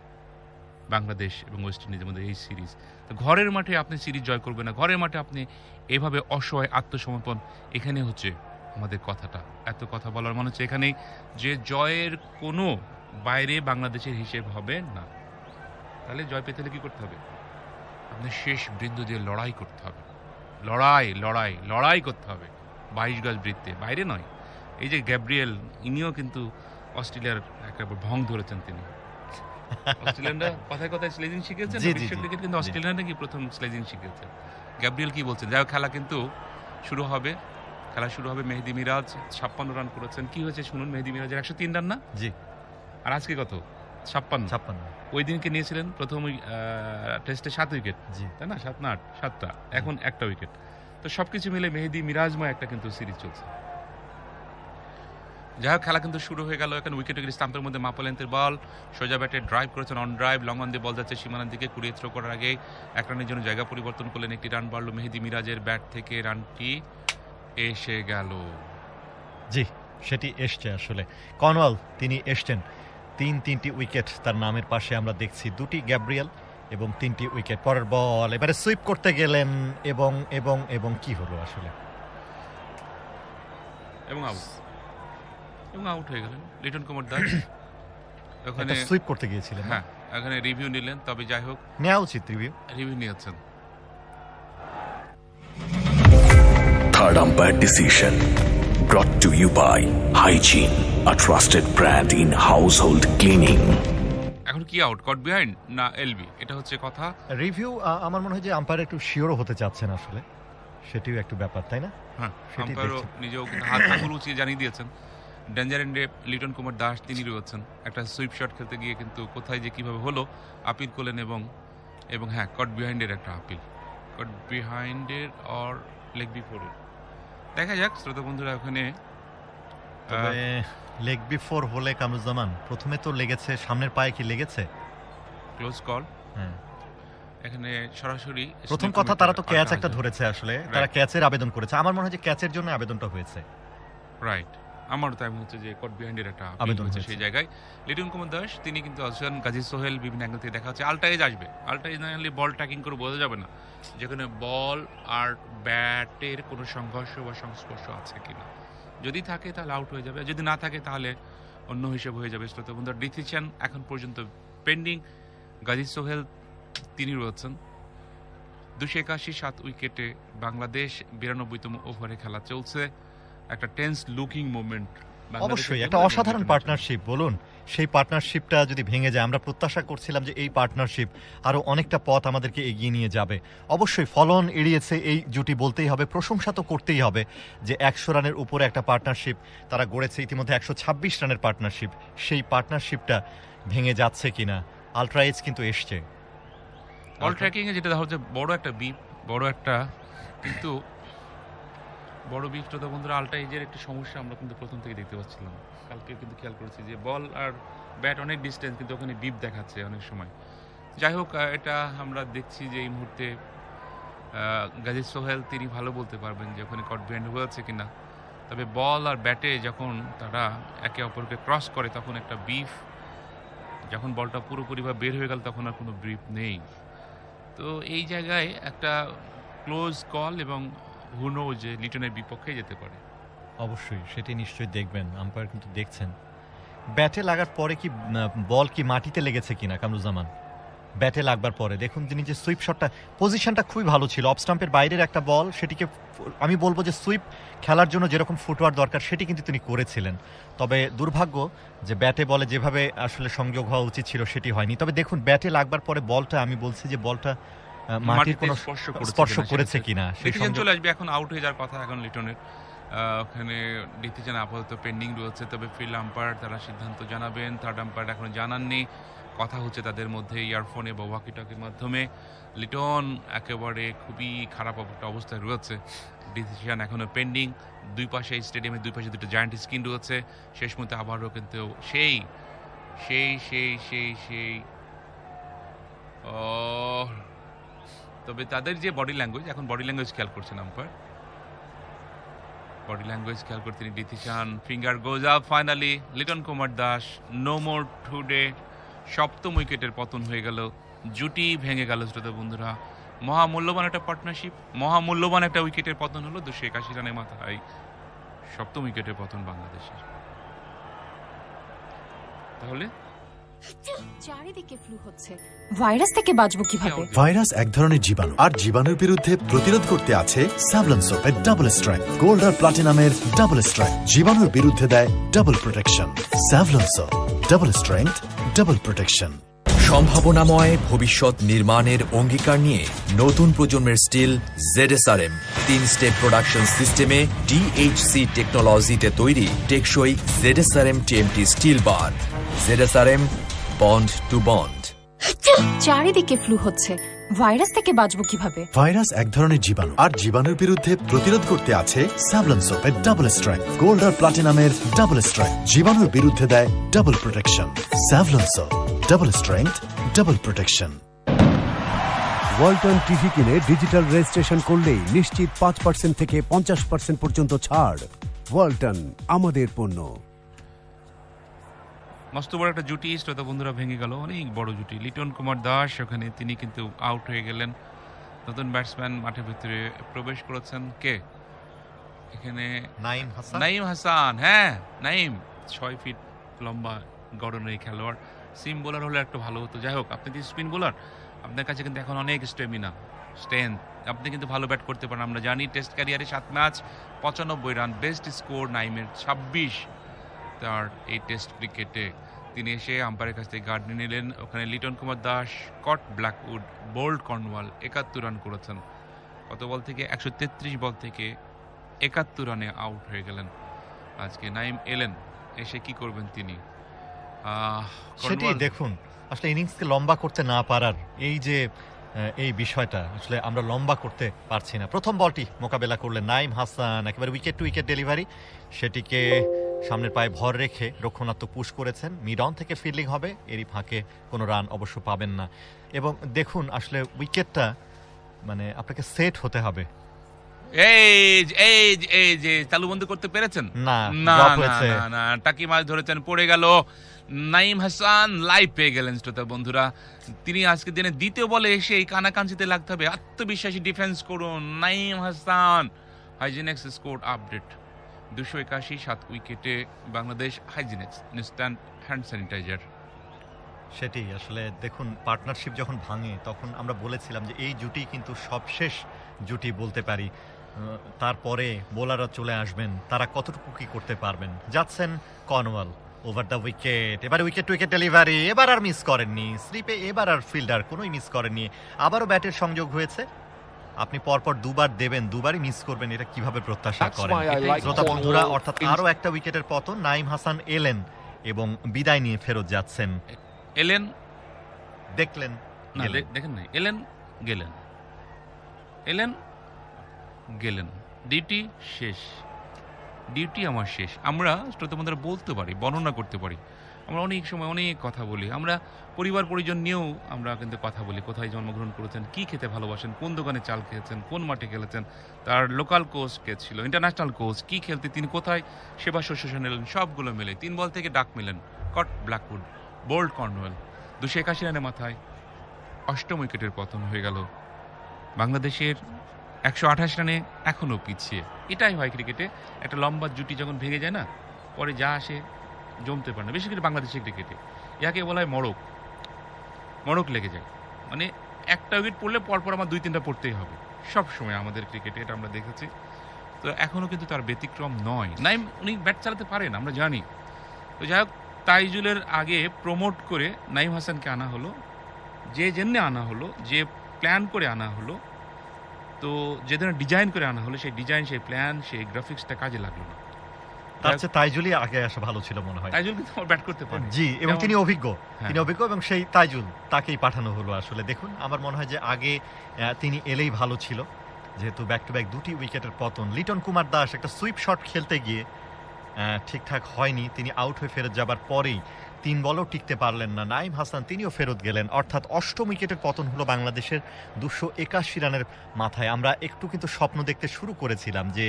বাংলাদেশ এবং ওয়েস্ট ইন্ডিজের মধ্যে এই সিরিজ। তো ঘরের মাঠে আপনি সিরিজ জয় করবেন না, ঘরের মাঠে আপনি এভাবে অসহায় আত্মসমর্পণ, এখানে হচ্ছে আমাদের কথাটা। এত কথা বলার মনে হচ্ছে এখানেই যে জয়ের কোনো বাইরে বাংলাদেশের হিসেব হবে না। তাহলে জয় পেতে হলে কি করতে হবে? আপনি শেষ বৃদ্ধ দিয়ে লড়াই করতে হবে। লড়াই করতে হবে 22 গজ বৃত্তে, বাইরে নয়। এই যে গ্যাব্রিয়েল, ইনিও কিন্তু অস্ট্রেলিয়ার একেবারে ভং ধরেছেন। তিনি অস্ট্রেলিয়ানরা কথায় স্লেজিং শিখেছেন। বিশ্ব ক্রিকেট কিন্তু অস্ট্রেলিয়া নাকি প্রথম স্লেজিং শিখেছে। গ্যাব্রিয়েল কি বলছেন? যাই হোক, খেলা কিন্তু শুরু হবে। খেলা শুরু হবে। মেহেদী মিরাজ 56 রান করেছেন। কি হয়েছে শুনুন, মেহেদী মিরাজের 103 রান না? জি। আর আজকে কত? 56। ওই দিনকে নিয়েছিলেন প্রথম টেস্টে 7 উইকেট, জি তাই না? 7 না 8, 7টা, এখন একটা উইকেট। তো সবকিছু মিলে মেহেদী মিরাজময় একটা কিন্তু সিরিজ চলছে। যাই হোক, খেলা কিন্তু শুরু হয়ে গেল। এখন উইকেট স্টাম্পের মধ্যে মাপা লেন্থের বল, সোজা ব্যাটে ড্রাইভ করেছেন, অন ড্রাইভ, লং অন দিয়ে বল যাচ্ছে সীমানার দিকে। কুড়িয়ে থ্রো করার আগে 1 রানের জন্য জায়গা পরিবর্তন করলেন, 1টি রান বাড়লো মেহেদী মিরাজের ব্যাট থেকে। রানটি এসে গেল। জি, সেটি এসছে আসলে। কর্নওয়াল তিনি এসছেন, 3টি উইকেট তার নামের পাশে আমরা দেখছি, 2টি গ্যাব্রিয়েল এবং 3টি উইকেট। পরের বল এবারে সুইপ করতে গেলেন এবং এবং এবং কি হলো আসলে, এবং আউট হয়ে গেলেন লিটন কুমার দাস। ওখানে সুইপ করতে গিয়েছিলেন, হ্যাঁ, এখানে রিভিউ নিলেন। তবে যাই হোক, নেওয়া উচিত রিভিউ নিয়েছেন। Third umpire decision brought to you by Hygiene, a trusted brand in household cleaning. এখন কি আউট, কট বিহাইন্ড না এলবি, এটা হচ্ছে কথা। রিভিউ আমার মনে হয় যে আম্পায়ার একটু শিওরও হতে চাচ্ছেন আসলে, সেটিও একটু ব্যাপার, তাই না? হ্যাঁ, আম্পায়ারও নিজেও হাত আঙুল উঁচিয়ে জানিয়ে দিয়েছেন। ডেঞ্জার এন্ডে লিটন কুমার দাস তিনি রয়েছেন। একটা সুইপ শট খেলতে গিয়ে কিন্তু কোথায় যে কিভাবে হলো আপিল করলেন, এবং হ্যাঁ, কট বিহাইন্ডের একটা আপিল, কট বিহাইন্ডের অর লেগ বিফোরের। দেখা যাক শ্রোতা বন্ধুরা, ওখানে লেগ বিফোর হলে কামরুজ্জামান প্রথমে তো লেগেছে, সামনের পায়ে কি লেগেছে? Close call. হ্যাঁ, এখানে সরাসরি প্রথম কথা তারা তো ক্যাচ একটা ধরেছে, আসলে তারা ক্যাচের আবেদন করেছে। আমার মনে হয় যে ক্যাচের জন্য আবেদনটা হয়েছে। রাইট, আমারও তাই মনে হচ্ছে যে কট বিহাইন্ডের একটা আবেদন হয়েছে সেই জায়গায়। লিটন কুমার দাস তিনি কিন্তু আছেন, গাজী সোহেল বিভিন্ন অ্যাঙ্গেল থেকে দেখা হচ্ছে। আল্টাইজ আসবে, আল্টাইজ না হলে বল ট্র্যাকিং করে বোঝা যাবে না যেখানে বল আর ব্যাটের কোনো সংঘর্ষ বা সংস্পর্শ আছে কিনা। যদি থাকে তাহলে আউট হয়ে যাবে, যদি না থাকে তাহলে অন্য হিসেবে হয়ে যাবে। শ্রোতা বন্ধুরা, ডিসিশন এখন পর্যন্ত পেন্ডিং। গাজী সোহেল তিনি রয়েছেন 281, 7 উইকেটে। বাংলাদেশ 92তম ওভারে খেলা চলছে। একটা টেন্স লুকিং মোমেন্ট, অবশ্যই একটা অসাধারণ পার্টনারশিপ। বলুন, সেই পার্টনারশিপটা যদি ভেঙে যায়, আমরা প্রত্যাশা করছিলাম যে এই পার্টনারশিপ আরো অনেকটা পথ আমাদেরকে এগিয়ে নিয়ে যাবে। অবশ্যই ফলন এড়িয়েছে এই জুটি, বলতেই হবে, প্রশংসা তো করতেই হবে যে 100 রানের উপরে একটা পার্টনারশিপ তারা গড়েছে। ইতিমধ্যে 126 রানের পার্টনারশিপ, সেই পার্টনারশিপটা ভেঙে যাচ্ছে কিনা। আলট্রা এজ কিন্তু এসছে বল ট্র্যাকিং এ, যেটা দেখা হচ্ছে বড় একটা বিপ, বড় একটা কিন্তু বড় বিপ। শ্রোতা বন্ধুরা, আল্ট্রা এজের একটা সমস্যা আমরা কিন্তু প্রথম থেকে দেখতে পাচ্ছিলাম। কালকে কিন্তু খেয়াল করেছি যে বল আর ব্যাট অনেক ডিস্টেন্স, কিন্তু ওখানে বিপ দেখাচ্ছে অনেক সময়। যাই হোক, এটা আমরা দেখছি যে এই মুহূর্তে গাজী সোহেল তিনি ভালো বলতে পারবেন যে ওখানে কট বিহাইন্ড হয়েছে কিনা। তবে বল আর ব্যাটে যখন তারা একে অপরকে ক্রস করে তখন একটা বিপ, যখন বলটা পুরোপুরিভাবে বের হয়ে গেল তখন আর কোনো বিপ নেই। তো এই জায়গায় একটা ক্লোজ কল, এবং হুনো যে লিটনের বিপক্ষে যেতে পারে। অবশ্যই সেটি নিশ্চয়ই দেখবেন, আম্পায়ার কিন্তু দেখছেন। ব্যাটে লাগার পরে কি বল কি মাটিতে লেগেছে কিনা কামরুজ্জামান? ব্যাটে লাগবার পরে দেখুন তিনি যে সুইপ শটটা, পজিশনটা খুবই ভালো ছিল, অফ স্টাম্পের বাইরের একটা বল, সেটিকে আমি বলবো যে সুইপ খেলার জন্য যেরকম ফুটওয়ার্ক দরকার সেটি কিন্তু তিনি করেছিলেন। তবে দুর্ভাগ্য যে ব্যাটে বলে যেভাবে আসলে সংযোগ হওয়া উচিত ছিল সেটি হয়নি। তবে দেখুন ব্যাটে লাগবার পরে বলটা, আমি বলছি যে বলটা মাটির কোনো স্পর্শ করেছে কিনা। ডিসিশন চলে আসবে, এখন আউট হয়ে যাওয়ার কথা এখন লিটনের। ওখানে ডিসিশন আপাতত পেন্ডিং রয়েছে, তবে ফিল্ড আম্পায়ার তারা সিদ্ধান্ত জানাবেন। থার্ড আম্পায়ার এখন জানাননি, কথা হচ্ছে তাদের মধ্যে ইয়ারফোনে বা ওয়াকিটকির মাধ্যমে। লিটন একেবারে খুবই খারাপ একটা অবস্থায় রয়েছে, ডিসিশন এখনো পেন্ডিং। দুই পাশে স্টেডিয়ামের দুই পাশে দুটো জায়ান্ট স্ক্রিন রয়েছে। শেষ মুহূর্তে আবারও কিন্তু সেই সেই সেই সেই সেই তবে তাদের যে বডি ল্যাঙ্গুয়েজ, এখন বডি ল্যাঙ্গুয়েজ খেয়াল করছেন আম্পায়ার, বডি ল্যাঙ্গুয়েজ খেয়াল করে তিনি decision, finger goes up. Finally Liton Kumar Das no more today. 7ম উইকেটের পতন হয়ে গেল, জুটি ভেঙে গেল। শ্রোতা বন্ধুরা, মহামূল্যবান একটা পার্টনারশিপ, মহামূল্যবান একটা উইকেটের পতন হলো। 281 রানের মাথায় 7ম উইকেটের পতন বাংলাদেশের। তাহলে চারিদিকে ফ্লু হচ্ছে, ভাইরাস থেকে বাঁচবো কিভাবে? ভাইরাস এক ধরনের জীবাণু, আর জীবাণুর বিরুদ্ধে প্রতিরোধ করতে আছে স্যাভলন সোপের ডাবল স্ট্রেংথ। গোল্ড আর প্লাটিনামের ডাবল স্ট্রেংথ জীবাণুর বিরুদ্ধে দেয় double protection. Savlon soap, double strength, double protection. সম্ভাবনাময় ভবিষ্যৎ নির্মাণের অঙ্গীকার নিয়ে নতুন প্রজন্মের স্টিল ZSRM 3 স্টেপ প্রোডাকশন সিস্টেমে DHC টেকনোলজিতে তৈরি টেকসই ZSRM TMT steel bar. ZSRM bond to bond. চারিদিকে ফ্লু হচ্ছে, ভাইরাস থেকে বাঁচবো কিভাবে? ভাইরাস এক ধরনের জীবাণু, আর জীবাণুর বিরুদ্ধে প্রতিরোধ করতে আছে স্যাভলন সোপের ডাবল স্ট্রেংথ। গোল্ড আর প্লাটিনামের ডাবল স্ট্রেংথ জীবাণুর বিরুদ্ধে দেয় double protection. Savlon soap, double strength, double protection. Walton TV কিনে ডিজিটাল রেজিস্ট্রেশন করলেই নিশ্চিত 5% থেকে 50% পর্যন্ত ছাড়। ওয়ালটন, আমাদের পণ্য। মস্ত বড় একটা জুটি শ্রোতা বন্ধুরা ভেঙে গেল, অনেক বড় জুটি। লিটন কুমার দাস ওখানে তিনি কিন্তু আউট হয়ে গেলেন। নতুন ব্যাটসম্যান মাঠের ভিতরে প্রবেশ করেছেন কে? এখানে নাইম হাসান। হ্যাঁ, নাইম 6 ফিট লম্বা গড়নের খেলোয়াড়। সিম বোলার হলে একটু ভালো হতো। যাই হোক, আপনি যে স্পিন বোলার, আপনার কাছে কিন্তু এখন অনেক স্ট্রেমিনা, স্ট্রেংথ, আপনি কিন্তু ভালো ব্যাট করতে পারেন। আমরা জানি টেস্ট ক্যারিয়ারে 7 ম্যাচ 95 রান, বেস্ট স্কোর নাইমের 26। তার এই টেস্ট ক্রিকেটে তিনি এসে আম্পায়ারের কাছ থেকে গার্ড নিয়ে নিলেন। ওখানে Liton Kumar Das, Scott Blackwood, bowled Cornwall 71 run করেছেন। কত বল থেকে? 133 বল থেকে 71 রানে আউট হয়ে গেলেন। আজকে নাইম এলেন, এসে কি করবেন তিনি? সেটাই দেখুন, আসলে ইনিংসকে লম্বা করতে না পারার এই বিষয়টা আসলে আমরা লম্বা করতে পারছি না। প্রথম বলটি মোকাবেলা করলেন নাইম হাসান, একেবারে উইকেট টু উইকেট ডেলিভারি, সেটিকে সামনের পায়ে ভর রেখে রক্ষণাত্মক পুশ করেছেন। মিড অন থেকে ফিল্ডিং হবে, এরই ফাঁকে কোনো রান অবশ্য পাবেন না। এবং দেখুন আসলে উইকেটটা মানে আপনাকে সেট হতে হবে। এই যে তালুবন্ধ করতে পেরেছেন? না, টাকি মাছ ধরেছেন, পড়ে গেল। নাইম হাসান লাইভ পেয়ে গেলেন শ্রোতা বন্ধুরা। তিনি আজকের দিনে দ্বিতীয় বলে এসে এই কানাকাঞ্চিতে লাগতে হবে। আত্মবিশ্বাসী ডিফেন্স করুন Naim Hasan. Hygienex score update 281, 7 উইকেটে বাংলাদেশ। হাইজিনেক্স instant hand sanitizer. সেটি আসলে দেখুন, পার্টনারশিপ যখন ভাঙে তখন আমরা বলেছিলাম যে এই জুটি কিন্তু সবশেষ জুটি বলতে পারি। তারপরে বোলাররা চলে আসবেন, তারা কতটুকু কি করতে পারবেন। যাচ্ছেন কর্নওয়াল ওভার দ্য উইকেট, এবার উইকেট টু উইকেট ডেলিভারি, এবার আর মিস করেননি স্লিপে, এবার আর ফিল্ডার কোনোই মিস করেননি। আবারও ব্যাটের সংযোগ হয়েছে। আপনি পরপর দুবার দেবেন, দুবারই মিস করবেন, এটা কিভাবে প্রত্যাশা করেন শ্রোতা বন্ধুরা? অর্থাৎ আরো একটা উইকেটের পতন। নাইম হাসান এলেন এবং বিদায় নিয়ে ফেরত যাচ্ছেন। এলেন, দেখলেন, দেখেন নাই, এলেন গেলেন, এলেন গেলেন। ডিউটি শেষ, ডিউটি আমার শেষ। আমরা শ্রোতা বন্ধুরা বলতে পারি, বর্ণনা করতে পারি। আমরা অনেক সময় অনেক কথা বলি। আমরা পরিবার পরিজন নিয়েও আমরা কিন্তু কথা বলি। কোথায় জন্মগ্রহণ করেছেন, কি খেতে ভালোবাসেন, কোন দোকানে চাল খেয়েছেন, কোন মাঠে খেলেছেন, তার লোকাল কোচ কে ছিল, ইন্টারন্যাশনাল কোচ, কি খেলতে তিনি কোথায় সেবা শুশ্রূষা নিলেন, সবগুলো মেলে 3 বল থেকে ডাক মেলেন। স্কট ব্ল্যাকউড, বোল্ড কর্নওয়াল 281 রানের মাথায় 8ম উইকেটের পতন হয়ে গেল। বাংলাদেশের 128 রানে এখনও পিছিয়ে। এটাই হয় ক্রিকেটে, একটা লম্বা জুটি যখন ভেঙে যায় না, পরে যা আসে জমতে পারে না। বিশেষ করে বাংলাদেশের ক্রিকেটে ইয়াকে বলা হয় মড়ক লেগে যায়। মানে একটা উইকেট পড়লে পরপর আমার 2-3টা পড়তেই হবে সব সময় আমাদের ক্রিকেটে, এটা আমরা দেখেছি। তো এখনও কিন্তু তার ব্যতিক্রম নয়। নাইম উনি ব্যাট চালাতে পারেন, আমরা জানি। তো যাই হোক, তাইজুলের আগে প্রমোট করে নাইম হাসানকে আনা হলো, যে জন্যে আনা হলো, যে প্ল্যান করে আনা হলো, তো যে ধরনের ডিজাইন করে আনা হলো, সেই ডিজাইন, সেই প্ল্যান, সেই গ্রাফিক্সটা কাজে লাগলো না। তার চেয়ে তাইজুলই আগে আসা ভালো ছিল মনে হয়। তাইজুল কিন্তু ব্যাট করতে পারে, জি, এবং তিনি অভিজ্ঞ, এবং সেই তাইজুল তাকেই পাঠানো হলো। আসলে দেখুন, আমার মনে হয় যে আগে তিনি এলেই ভালো ছিল, যেহেতু ব্যাক টু ব্যাক 2টি উইকেটের পতন। লিটন কুমার দাস একটা সুইপ শট খেলতে গিয়ে ঠিকঠাক হয়নি, তিনি আউট হয়ে ফেরত যাবার পরেই 3 বলও টিকতে পারলেন না। নাইম হাসান তিনিও ফেরত গেলেন, অর্থাৎ 8ম উইকেটের পতন হলো বাংলাদেশের 281 রানের মাথায়। আমরা একটু কিন্তু স্বপ্ন দেখতে শুরু করেছিলাম যে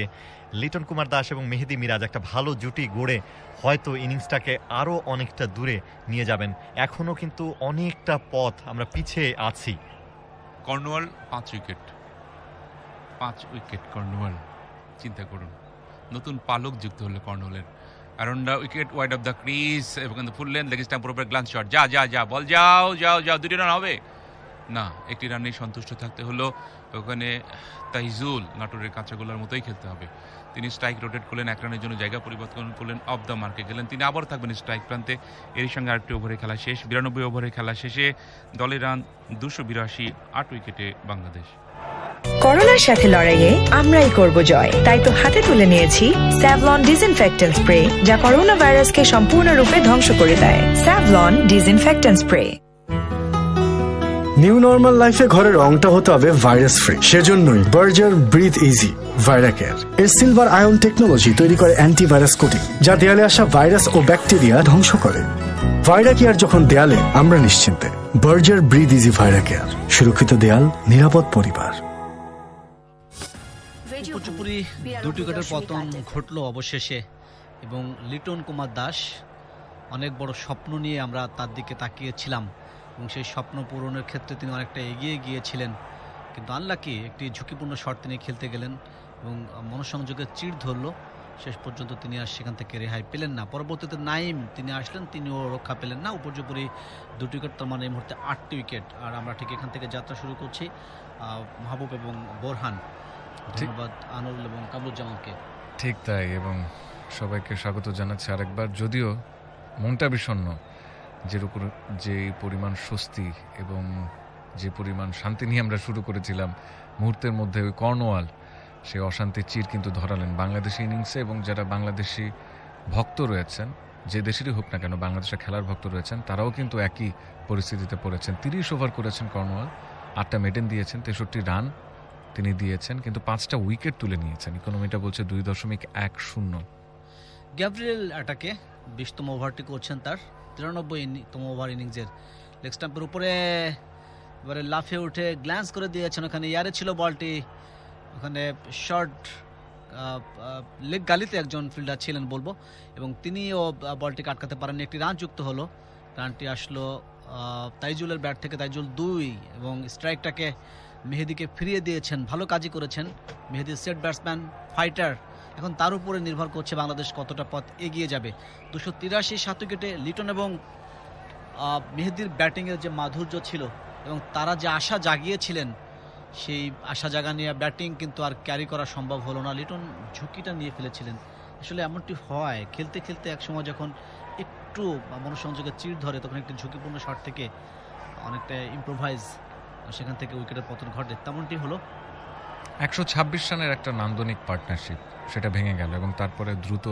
লিটন কুমার দাস এবং মেহেদী মিরাজ একটা ভালো জুটি গড়ে হয়তো ইনিংসটাকে আরও অনেকটা দূরে নিয়ে যাবেন। এখনও কিন্তু অনেকটা পথ আমরা পিছিয়ে আছি। কর্নওয়াল 5 উইকেট কর্নওয়াল, চিন্তা করুন, নতুন পালক যুক্ত হলো কর্নওয়ালের। Around the wicket, wide of the crease এবং ফুল লেন্থ লেগ স্ট্যাম্পের উপরে গ্লান্স শট। যা বল, যাও 2টি রান হবে। না, একটি রানেই সন্তুষ্ট থাকতে হলো। ওখানে তাইজুল নাটোরের কাঁচাগোলার মতোই খেলতে হবে। তিনি স্ট্রাইক রোটেট করলেন, 1 রানের জন্য জায়গা পরিবর্তন করলেন, অফ দ্য মার্কে গেলেন, তিনি আবার থাকবেন স্ট্রাইক প্রান্তে। এর সঙ্গে আরেকটি ওভারে খেলা শেষ। 92 ওভারে খেলা শেষে দলের রান 282, 8 উইকেটে বাংলাদেশ। করোনার সাথে লড়াইয়ে আমরাই করব জয়, তাই তো হাতে তুলে নিয়েছি স্যাভলন ডিসইনফেক্টেন্ট স্প্রে, যা করোনা ভাইরাসকে সম্পূর্ণরূপে ধ্বংস করে দেয়। Savlon disinfectant spray. New normal লাইফে ঘরের রংটা হতে হবে ভাইরাস ফ্রি। সেজন্যই বার্জার ব্রিথ ইজি ভাইরাকেয়ার এর সিলভার আয়ন টেকনোলজি তৈরি করে অ্যান্টিভাইরাস কোটিং, যা দেয়ালে আসা ভাইরাস ও ব্যাকটেরিয়া ধ্বংস করে। ভাইরাকেয়ার যখন দেয়ালে, আমরা নিশ্চিন্তে। বার্জার ব্রিথ ইজি ভাইরাকেয়ার, সুরক্ষিত দেয়াল, নিরাপদ পরিবার। উপর্যুপরি 2 উইকেটের পতন ঘটলো অবশেষে, এবং লিটন কুমার দাস অনেক বড় স্বপ্ন নিয়ে আমরা তার দিকে তাকিয়েছিলাম, এবং সেই স্বপ্ন পূরণের ক্ষেত্রে তিনি অনেকটা এগিয়ে গিয়েছিলেন। কিন্তু আনলাকি একটি ঝুঁকিপূর্ণ শট তিনি খেলতে গেলেন এবং মনঃসংযোগের চিড় ধরল। শেষ পর্যন্ত তিনি আর সেখান থেকে রেহাই পেলেন না। পরবর্তীতে নাইম তিনি আসলেন, তিনিও রক্ষা পেলেন না। উপর্যুপরি 2 উইকেট, তার মানে এই মুহূর্তে 8টি উইকেট। আর আমরা ঠিক এখান থেকে যাত্রা শুরু করছি মাহবুব এবং বোরহান। ধন্যবাদ আনোয়ার এবং কামরুজ্জামানকে। ঠিক তাই, এবং সবাইকে স্বাগত জানাচ্ছি আরেকবার। যদিও মনটা বিষণ্ণ, যে পরিমাণ স্বস্তি এবং যে পরিমাণ শান্তি নিয়ে আমরা শুরু করেছিলাম, মুহূর্তের মধ্যে ওই কর্নওয়াল সেই অশান্তির চির কিন্তু ধরালেন বাংলাদেশি ইনিংসে। এবং যারা বাংলাদেশি ভক্ত রয়েছেন, যে দেশেরই হোক না কেন, বাংলাদেশের খেলার ভক্ত রয়েছেন, তারাও কিন্তু একই পরিস্থিতিতে পড়েছেন। 30 ওভার করেছেন কর্নওয়াল, 8টা মেডেন দিয়েছেন, 63 রান তিনি দিয়েছেন, কিন্তু 5টা উইকেট তুলে নিয়েছেন। ইকোনমিটা বলছে 2.10। গ্যাব্রিয়েল অ্যাটাকে 20তম ওভারটি করছেন তার 93তম ওভার ইনিংসের। লেগ স্টাম্পের উপরে এবারে লাফে উঠে গ্ল্যান্স করে দিয়েছেন, ওখানে ইয়ারে ছিল বলটি, ওখানে শর্ট লেগ গালিতে একজন ফিল্ডার ছিলেন বলবো, এবং তিনিও বলটিকে আটকাতে পারেননি। একটি রান যুক্ত হলো, রানটি আসলো তাইজুলের ব্যাট থেকে, তাইজুল 2, এবং স্ট্রাইকটাকে মেহেদিকে ফিরিয়ে দিয়েছেন। ভালো কাজই করেছেন মেহেদি, সেট ব্যাটসম্যান, ফাইটার। এখন তার উপরে নির্ভর করছে বাংলাদেশ কতটা পথ এগিয়ে যাবে। 283, 7 উইকেটে লিটন এবং মেহেদির ব্যাটিংয়ের যে মাধুর্য ছিল এবং তারা যে আশা জাগিয়েছিলেন, সেই আশা জাগা নিয়ে ব্যাটিং কিন্তু আর ক্যারি করা সম্ভব হলো না। লিটন ঝুঁকিটা নিয়ে ফেলেছিলেন। আসলে এমনটি হয়, খেলতে খেলতে একসময় যখন একটু মনঃসংযোগের চিড় ধরে, তখন একটি ঝুঁকিপূর্ণ শট থেকে অনেকটা ইম্প্রোভাইজ, সেখান থেকে উইকেটের পতন ঘটে। তেমনটি হলো। 126 রানের একটা নান্দনিক পার্টনারশিপ, সেটা ভেঙে গেল, এবং তারপরে দ্রুত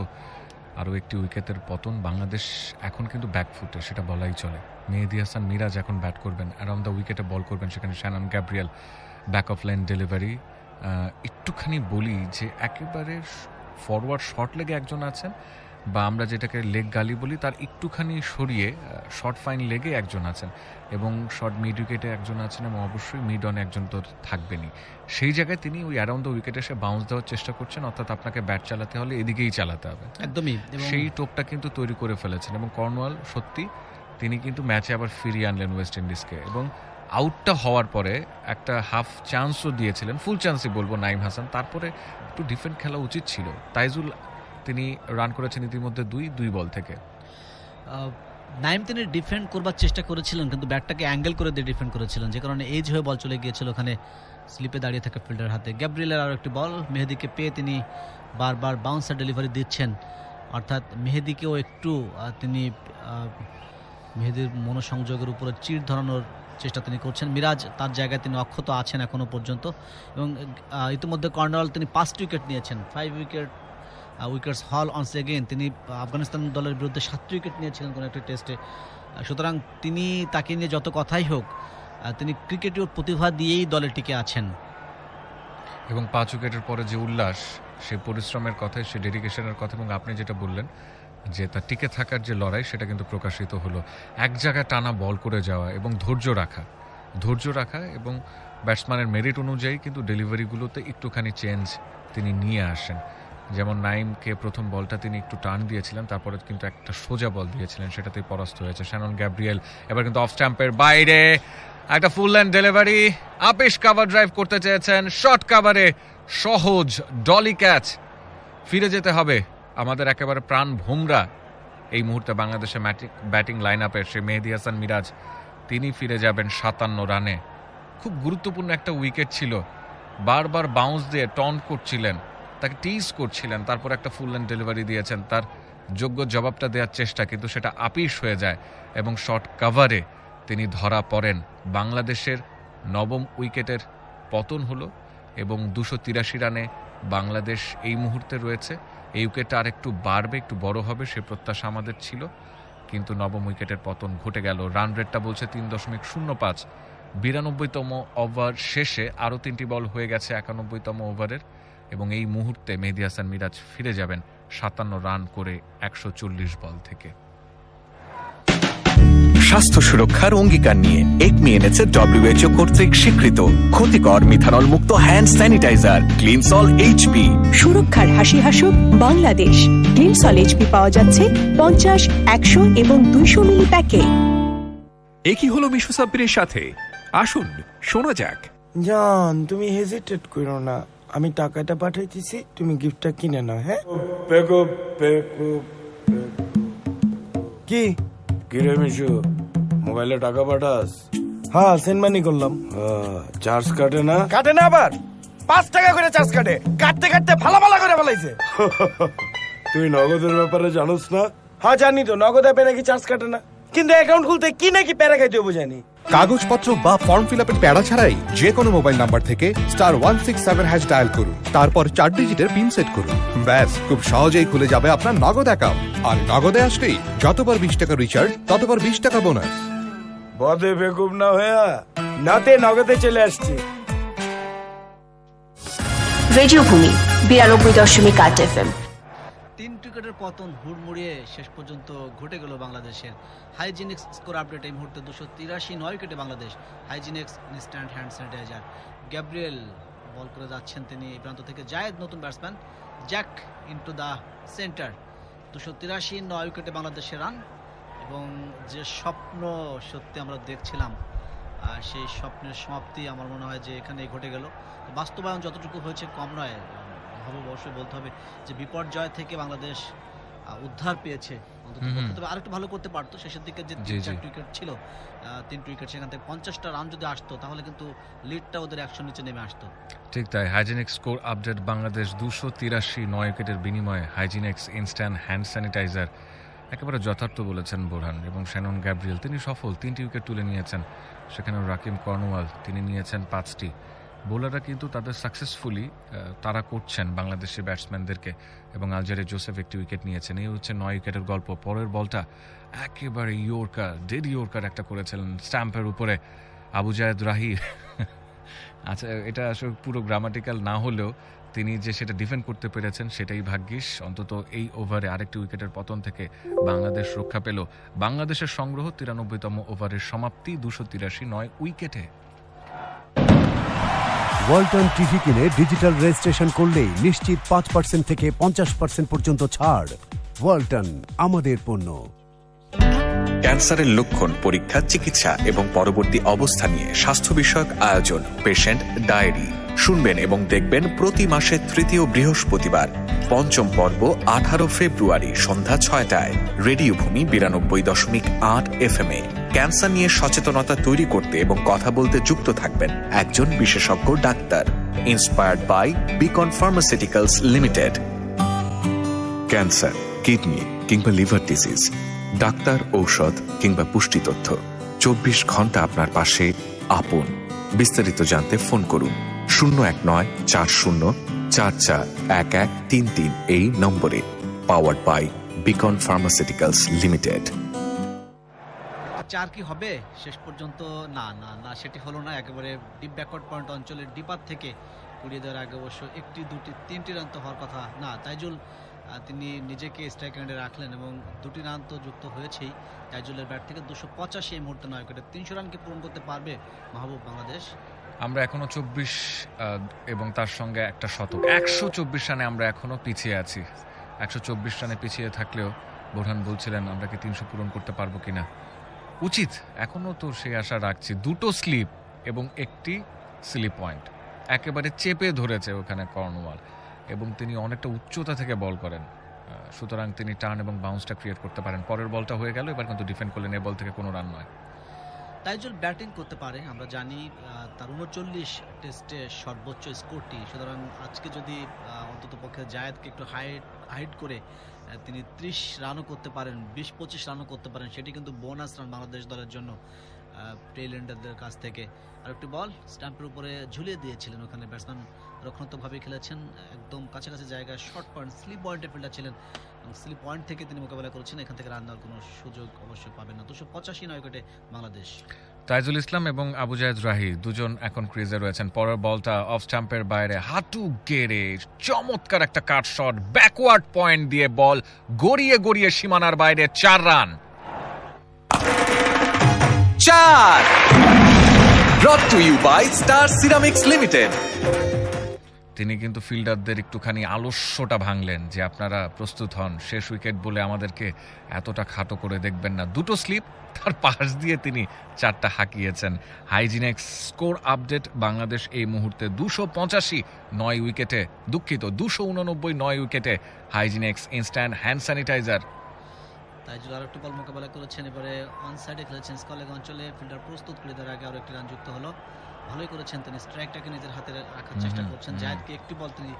আরও একটি উইকেটের পতন। বাংলাদেশ এখন কিন্তু ব্যাকফুটে, সেটা বলাই চলে। মেহেদি হাসান মিরাজ এখন ব্যাট করবেন, অ্যারাউন্ড দ্য উইকেটে বল করবেন, সেখানে Shannon Gabriel back of line delivery. একটুখানি বলি যে একেবারে ফরওয়ার্ড শর্ট লেগে একজন আছেন, বা আমরা যেটাকে লেগ গালি বলি, তার একটুখানি সরিয়ে শর্ট ফাইন লেগে একজন আছেন, এবং শর্ট মিড উইকেটে একজন আছেন, এবং অবশ্যই মিড অনে একজন তো থাকবেনই। সেই জায়গায় তিনি ওই অ্যারাউন্ড দ্য উইকেটে এসে বাউন্স দেওয়ার চেষ্টা করছেন, অর্থাৎ আপনাকে ব্যাট চালাতে হলে এদিকেই চালাতে হবে, একদমই। সেই টোপটা কিন্তু তৈরি করে ফেলেছেন। এবং কর্নওয়াল সত্যি তিনি কিন্তু ম্যাচে আবার ফিরিয়ে আনলেন ওয়েস্ট ইন্ডিজকে, এবং আউটটা হওয়ার পরে একটা হাফ চান্সও দিয়েছিলেন, ফুল চান্সই বলবো, নাইম হাসান। তারপরে একটু ডিফেন্ড খেলা উচিত ছিল। তাইজুল তিনি রান করেছেন ইতিমধ্যে 2 বল থেকে। নাইম তিনি ডিফেন্ড করবার চেষ্টা করেছিলেন, কিন্তু ব্যাটটাকে অ্যাঙ্গেল করে দিয়ে ডিফেন্ড করেছিলেন, যে কারণে এজ হয়ে বল চলে গিয়েছিল ওখানে স্লিপে দাঁড়িয়ে থাকা ফিল্ডার হাতে। গ্যাব্রিয়েলের আরও একটি বল, মেহেদিকে পেয়ে তিনি বারবার বাউন্সার ডেলিভারি দিচ্ছেন, অর্থাৎ মেহেদিকেও একটু তিনি মেহেদির মনোসংযোগের উপরে চিড় ধরানোর চেষ্টা তিনি করছেন। মিরাজ তার জায়গায় তিনি অক্ষত আছেন এখনও পর্যন্ত, এবং ইতিমধ্যে কর্নওয়াল তিনি 5টি উইকেট নিয়েছেন, 5 উইকেটস হল অনস এগেইন। তিনি আফগানিস্তান দলের বিরুদ্ধে 7টি উইকেট নিয়েছিলেন কোনো একটি টেস্টে। সুতরাং তিনি, তাকে নিয়ে যত কথাই হোক, তিনি ক্রিকেটীয় প্রতিভা দিয়েই দলে টিকে আছেন। এবং 5 উইকেটের পরে যে উল্লাস, সে পরিশ্রমের কথা, সে ডেডিকেশনের কথা, এবং আপনি যেটা বললেন যে তার টিকে থাকার যে লড়াই, সেটা কিন্তু প্রকাশিত হলো। এক জায়গায় টানা বল করে যাওয়া এবং ধৈর্য রাখা, এবং ব্যাটসম্যানের মেরিট অনুযায়ী কিন্তু ডেলিভারিগুলোতে একটুখানি চেঞ্জ তিনি নিয়ে আসেন। যেমন নাইমকে প্রথম বলটা তিনি একটু টার্ন দিয়েছিলেন, তারপরে কিন্তু একটা সোজা বল দিয়েছিলেন, সেটাতেই পরাস্ত হয়েছে। শ্যানন গ্যাব্রিয়েল এবার কিন্তু অফ স্ট্যাম্পের বাইরে একটা ফুল ল্যান্ড ডেলিভারি, আপিস কাভার ড্রাইভ করতে চেয়েছেন, শর্ট কাভারে সহজ ডলি ক্যাচ। ফিরে যেতে হবে আমাদের একেবারে প্রাণ ভোমরা এই মুহূর্তে বাংলাদেশের ব্যাটিং লাইন আপের সে মেহেদি হাসান মিরাজ। তিনি ফিরে যাবেন 57 রানে খুব গুরুত্বপূর্ণ একটা উইকেট ছিল, বারবার বাউন্স দিয়ে টন্ট করছিলেন, তাকে টিজ করছিলেন, তারপর একটা ফুল লেন্থ ডেলিভারি দিয়েছেন, তার যোগ্য জবাবটা দেওয়ার চেষ্টা, কিন্তু সেটা আপিস হয়ে যায় এবং শর্ট কাভারে তিনি ধরা পড়েন। বাংলাদেশের নবম উইকেটের পতন হলো এবং 283 রানে বাংলাদেশ এই মুহূর্তে রয়েছে। এই উইকেটটা আর একটু বাড়বে, একটু বড় হবে সে প্রত্যাশা আমাদের ছিল, কিন্তু নবম উইকেটের পতন ঘটে গেল। রান রেটটা বলছে 3.05। 92তম ওভার শেষে আরও 3টি বল হয়ে গেছে 91তম ওভারের, এবং এই মুহূর্তে মেহেদী হাসান মিরাজ ফিরে যাবেন 57 রান করে 140 বল থেকে। স্বাস্থ্য সুরক্ষার অঙ্গীকার নিয়ে একমি এনেছে WHO কর্তৃক স্বীকৃত ক্ষতিকর মিথানল মুক্ত হ্যান্ড স্যানিটাইজার ক্লিনসল এইচপি। সুরক্ষার হাসি হাসুক বাংলাদেশ। ক্লিনসল এইচপি পাওয়া যাচ্ছে 50, 100 এবং 200 মিলি প্যাকে। একই হলো মিশু সাব্বিরের সাথে, আসুন শোনা যাক। জান, তুমি হেজিটেট করো না, আমি টাকাটা পাঠাইতেছি, তুমি গিফটটা কিনে নাও। হ্যাঁ, কি কিরে মিশু, মোবাইলে টাকা পাঠাস? হ্যাঁ, সেন্ড মানি করলাম। চার্জ কাটে না? কাটে না, আবার 5 টাকা করে চার্জ কাটে। কাটতে কাটতে ফালা করে ফেলাইছে। তুই নগদের ব্যাপারে জানোস না? হ্যাঁ জানি তো, নগদ অ্যাপে নাকি চার্জ কাটে না, কিন্তু অ্যাকাউন্ট খুলতে কি নাকি প্যারা খাইতে হবে জানি। কাগজপত্র বা ফর্ম ফিল আপের প্যারা ছাড়াই যে কোনো মোবাইল নাম্বার থেকে *167# ডায়াল করুন, তারপর 4 ডিজিটের পিন সেট করুন। ব্যাস, খুব সহজেই খুলে যাবে আপনার নগদ অ্যাকাউন্ট। আর নগদে আসলেই যতবার 20 টাকা রিচার্জ, ততবার 20 টাকা বোনাস। বদে বেকুব না হয়ে নাতে নগদে চলে আসছে। Radio Bhumi 92.8 FM। 3 উইকেটের পতন হুড়মুড়িয়ে শেষ পর্যন্ত ঘটে গেল বাংলাদেশের। হাইজিনিক্স স্কোর আপডেট এই মুহূর্তে 283, 9 উইকেটে Bangladesh. হাইজিনিক্স instant hand sanitizer. Gabriel ball করে যাচ্ছেন তিনি এই প্রান্ত থেকে। জায়েদ নতুন batsman, jack into the centre. 283, 9 উইকেটে বাংলাদেশের রান, এবং যে স্বপ্ন সত্যি আমরা দেখছিলাম সেই স্বপ্নের সমাপ্তি আমার মনে হয় যে এখানে ঘটে গেল। বাস্তবায়ন যতটুকু হয়েছে কম নয়, অবশ্যই বলতে হবে যে বিপর্যয় থেকে বাংলাদেশ উদ্ধার পেয়েছে। তবে আরেকটু ভালো করতে পারতো। শেষের দিকে যে 3 উইকেট ছিল, 3 উইকেট, সেখান থেকে 50টা রান যদি আসতো তাহলে কিন্তু লিডটা ওদের 100 নিচে নেমে আসতো। ঠিক তাই। হাইজিনিক স্কোর আপডেট বাংলাদেশ 283, 9 উইকেটের বিনিময়ে হাইজিনিক্স ইনস্ট্যান্ট হ্যান্ড স্যানিটাইজার। একেবারে যথার্থ বলেছেন বোরহান। এবং শ্যানন গ্যাব্রিয়েল তিনি সফল, 3টি উইকেট তুলে নিয়েছেন। সেখানে রাকিম কর্নওয়াল তিনি নিয়েছেন 5টি। বোলাররা কিন্তু তাদের সাকসেসফুলি তারা করছেন বাংলাদেশের ব্যাটসম্যানদেরকে, এবং আলজারে জোসেফ 1টি উইকেট নিয়েছেন। এই হচ্ছে 9 উইকেটের গল্প। পরের বলটা একেবারে ইয়র্কার, ডেড ইয়র্কার একটা করেছিলেন স্ট্যাম্পের উপরে আবু জায়েদ রাহি। আচ্ছা, এটা আসলে পুরো গ্রামাটিক্যাল না হলেও তিনি যে সেটা ডিফেন্ড করতে পেরেছেন সেটাই ভাগ্যিস। অন্তত এই ওভারে আরেকটি উইকেটের পতন থেকে বাংলাদেশ রক্ষা পেল। বাংলাদেশের সংগ্রহ 93তম ওভারের সমাপ্তি 283, 9 উইকেটে। ওয়ালটন টিভি কিনে ডিজিটাল রেজিস্ট্রেশন করলেই নিশ্চিত 5% থেকে 50% পর্যন্ত ছাড়। ওয়ালটন, আমাদের পণ্য। ক্যান্সারের লক্ষণ, পরীক্ষা, চিকিৎসা এবং পরবর্তী অবস্থা নিয়ে স্বাস্থ্য বিষয়ক আয়োজন পেশেন্ট ডায়েরি শুনবেন এবং দেখবেন প্রতি মাসের 3য় বৃহস্পতিবার। 5ম পর্ব 18 ফেব্রুয়ারি সন্ধ্যা 6টায় রেডিও ভূমি 92.8 FM এ। ক্যান্সার নিয়ে সচেতনতা তৈরি করতে এবং কথা বলতে যুক্ত থাকবেন একজন বিশেষজ্ঞ doctor. Inspired by Beacon pharmaceuticals limited. Cancer, kidney কিংবা লিভার ডিজিজ, ডাক্তার, ঔষধ কিংবা পুষ্টি তথ্য 24 ঘন্টা আপনার পাশে আপন। বিস্তারিত জানতে ফোন করুন 01940441133 এই নম্বরে। Powered by Beacon pharmaceuticals limited. 4 কি হবে শেষ পর্যন্ত? না না না, সেটি হলো না। একেবারে ডিপ ব্যাকওয়ার্ড পয়েন্ট অঞ্চলের ডিপার থেকে কুড়িয়ে দেওয়ার আগে অবশ্য 1টি, 2টি, 3টি রান তো হওয়ার কথা না। তাইজুল তিনি নিজেকে স্ট্রাইক রেঞ্জে রাখলেন এবং 2টি রান তো যুক্ত হয়েছেই তাইজুলের ব্যাট থেকে। 285 এই মুহূর্তে 9 উইকেটে। 300 রানকে পূরণ করতে পারবে মাহবুব বাংলাদেশ? আমরা এখনো 24 এবং তার সঙ্গে একটা শতক, 124 রানে আমরা এখনো পিছিয়ে আছি। 124 রানে পিছিয়ে থাকলেও বোরহান বলছিলেন আমরা কি 300 পূরণ করতে পারবো কিনা। উচিত, এখনো তো সেই আশা রাখছি। 2টো স্লিপ এবং 1টি স্লিপ পয়েন্ট একেবারে চেপে ধরেছে ওখানে কর্নওয়াল, এবং তিনি অনেকটা উচ্চতা থেকে বল করেন, সুতরাং তিনি টার্ন এবং বাউন্সটা ক্রিয়েট করতে পারেন। পরের বলটা হয়ে গেল, এবার কিন্তু ডিফেন্ড করলেন, এই বল থেকে কোনো রান নয়। তাইজুল ব্যাটিং করতে পারে, আমরা জানি তার 39 টেস্টে সর্বোচ্চ স্কোরটি, সুতরাং আজকে যদি অন্তত পক্ষে জায়েদকে একটু হাইড করে তিনি 30 রানও করতে পারেন, 20-25 রানও করতে পারেন, সেটি কিন্তু বোনাস রান বাংলাদেশ দলের জন্য টেইলেন্ডারদের কাছ থেকে। আর একটি বল স্ট্যাম্পের উপরে ঝুলিয়ে দিয়েছিলেন, ওখানে ব্যাটসম্যান রক্ষণাত্মকভাবে খেলেছেন, একদম কাছাকাছি জায়গায় শর্ট পয়েন্ট স্লিপ পয়েন্টে ফিল্ডার ছিলেন এবং স্লিপ পয়েন্ট থেকে তিনি মোকাবেলা করেছেন, এখান থেকে রান দেওয়ার কোনো সুযোগ অবশ্যই পাবেন না। 285 উইকেটে বাংলাদেশ। তাইজুল ইসলাম এবং আবু জায়েদ রাহি দুজন এখন ক্রিজে রয়েছেন। পরের বলটা অফ স্টাম্পের বাইরে হাঁটু গেড়ে চমৎকার একটা কাট শট, ব্যাকওয়ার্ড পয়েন্ট দিয়ে বল গড়িয়ে গড়িয়ে সীমানার বাইরে 4 run. 4 brought to you by Star Ceramics Limited। তিনি কিন্তু ফিল্ডারদের একটুখানি আলস্যটা ভাঙলেন যে আপনারা প্রস্তুত হন, শেষ উইকেট বলে আমাদেরকে এতটা খাটো করে দেখবেন না। দুটো স্লিপ, তার পাশ দিয়ে তিনি 4টা হাঁকিয়েছেন। হাইজিনেক্স স্কোর আপডেট, বাংলাদেশ এই মুহূর্তে 285 9 উইকেটে, দুঃখিত 289 9 উইকেটে। হাইজিনেক্স ইনস্ট্যান্ট হ্যান্ড স্যানিটাইজার। তাইজুল আর একটু বল মোকাবেলা করেছেন, এবারে অন সাইডে খেলেছেন স্কলেগ অঞ্চলে, ফিল্ডার প্রস্তুত করে দেওয়ার আগে আরো একটি রান যুক্ত হলো, ভালোই করেছেন তিনি, স্ট্রাইকটাকে নিজের হাতে রাখার চেষ্টা করছেন। জায়েদকে একটি বল তিনি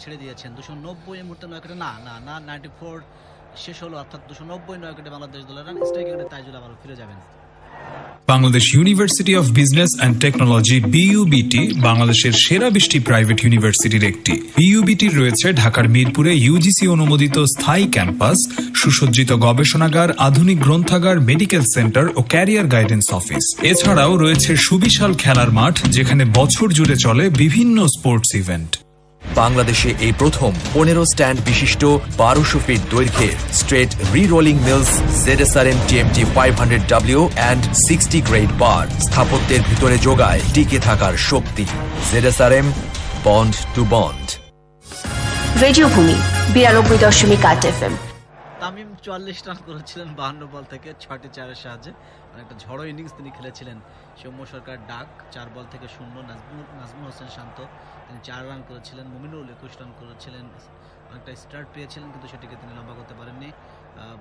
ছেড়ে দিয়েছেন। 290 এই মুহূর্তে 9 উইকেটে না 94 শেষ হলো, অর্থাৎ 290 9 উইকেটে বাংলাদেশ দলের রান। স্ট্রাইক উইকেটে তাইজুল আবারও ফিরে যাবেন। Bangladesh university of business and technology BUBT বাংলাদেশের সেরা 20টি প্রাইভেট ইউনিভার্সিটির একটি। বিইউবিটির রয়েছে ঢাকার মিরপুরে ইউজিসি অনুমোদিত স্থায়ী ক্যাম্পাস, সুসজ্জিত গবেষণাগার, আধুনিক গ্রন্থাগার, মেডিকেল সেন্টার ও ক্যারিয়ার গাইডেন্স অফিস। এছাড়াও রয়েছে সুবিশাল খেলার মাঠ, যেখানে বছর জুড়ে চলে বিভিন্ন স্পোর্টস ইভেন্ট। বাংলাদেশে এই প্রথম 15 স্ট্যান্ড বিশিষ্ট 1200 ফিট দৈর্ঘ্যের straight রি-রোলিং mills ZSRM TMT 500W and 60 grade bar স্থাপত্যের ভিতরে যোগায় টিকে থাকার শক্তি। ZSRM bond to bond. Radio Bhumi 92.8 FM। Tamim 44 run করেছিলেন 52 বল থেকে 6টি 4-এর সাহায্যে, অনেকটা ঝড়ো ইনিংস তিনি খেলেছিলেন। সৌম্য সরকার ডাক 4 বল থেকে 0, নাজমুল হোসেন শান্ত তিনি 4 রান করেছিলেন, মুমিনুল 21 রান করেছিলেন, অনেকটা স্টার্ট পেয়েছিলেন কিন্তু সেটিকে তিনি লম্বা করতে পারেননি।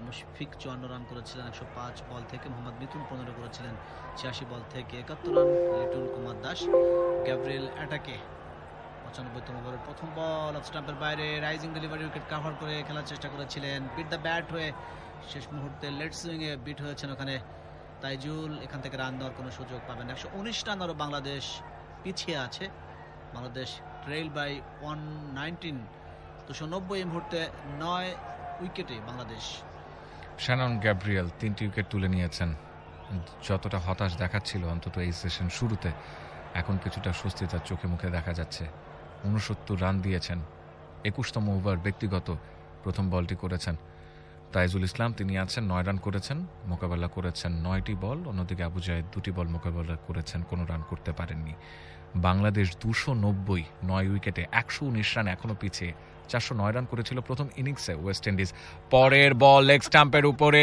মুশফিক 54 রান করেছিলেন 105 বল থেকে, মোহাম্মদ মিথুন 15 করেছিলেন 86 বল থেকে 71 রান, লিটন কুমার দাস। গ্যাব্রিয়েল অ্যাটাকে 95তম ওভারের প্রথম বল অফ স্টাম্পের বাইরে, রাইজিং ডেলিভারি উইকেট কাভার করে খেলার চেষ্টা করেছিলেন, বিট দ্য ব্যাট হয়ে শেষ মুহূর্তে লেট সুইংয়ে বিট হয়েছেন ওখানে তাইজুল, এখান থেকে রান দেওয়ার কোনো সুযোগ পাবেন। 119 রান আরও বাংলাদেশ পিছিয়ে আছে, বাংলাদেশ ট্রেইল বাই 119। 290 এই মুহূর্তে 9 উইকেটে বাংলাদেশ। শ্যানন গ্যাব্রিয়েল 3টি উইকেট তুলে নিয়েছেন। যতটা হতাশ দেখাচ্ছিল অন্তত এই সেশন শুরুতে, এখন কিছুটা স্বস্তি তার চোখে মুখে দেখা যাচ্ছে। 69 রান দিয়েছেন, 21তম ওভার ব্যক্তিগত প্রথম বলটি করেছেন তাইজুল ইসলাম, তিনি আছেন 9 রান করেছেন, মোকাবেলা করেছেন 9টি বল। অন্যদিকে আবু জায়েদ 2টি বল মোকাবেলা করেছেন, কোনো রান করতে পারেননি। বাংলাদেশ 290 9 উইকেটে 119 রান, এখনো পিছিয়ে। 409 রান করেছিল প্রথম ইনিংসে ওয়েস্ট ইন্ডিজ। পরের বল লেগ স্টাম্পের উপরে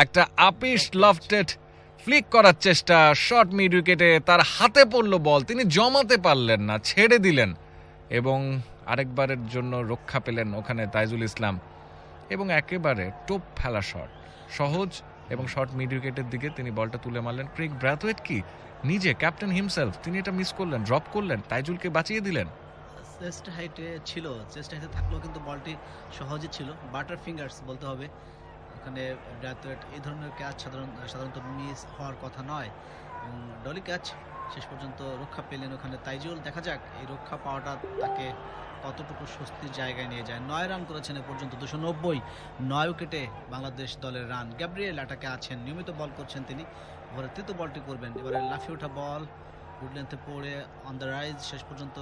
একটা আপিস লফটেড ফ্লিক করার চেষ্টা, শর্ট মিড উইকেটে তার হাতে পড়ল বল, তিনি জমাতে পারলেন না, ছেড়ে দিলেন এবং আরেকবারের জন্য রক্ষা পেলেন ওখানে তাইজুল ইসলাম এবং একেবারে টোপ ফেলা শট, সহজ এবং শর্ট মিড উইকেটের দিকে তিনি বলটা তুলে মারলেন। ক্রেগ ব্র্যাথওয়েট কি নিজে ক্যাপ্টেন হিমসেলফ, তিনি এটা মিস করলেন, ড্রপ করলেন, তাইজুলকে বাঁচিয়ে দিলেন। চেস্ট হাইটে ছিল, চেস্ট হাইটে থাকলেও কিন্তু বলটি সহজে ছিল, বাটার ফিঙ্গার্স বলতে হবে। ওখানে ব্র্যাথওয়েট এই ধরনের ক্যাচ সাধারণত মিস হওয়ার কথা নয় এবং ডলি ক্যাচ শেষ পর্যন্ত রক্ষা পেলেন ওখানে তাইজুল। দেখা যাক এই রক্ষা পাওয়াটা তাকে কতটুকু স্বস্তির জায়গায় নিয়ে যায়। 9 রান করেছেন এ পর্যন্ত, 290 9 উইকেটে বাংলাদেশ দলের রান। গ্যাব্রিয়েল অ্যাটাকে আছেন, নিয়মিত বল করছেন তিনি, এবারে তৃতীয় বলটি করবেন। এবারে লাফিয়ে ওঠা বল গুড লেন্থে পড়ে অন দ্য রাইজ, শেষ পর্যন্ত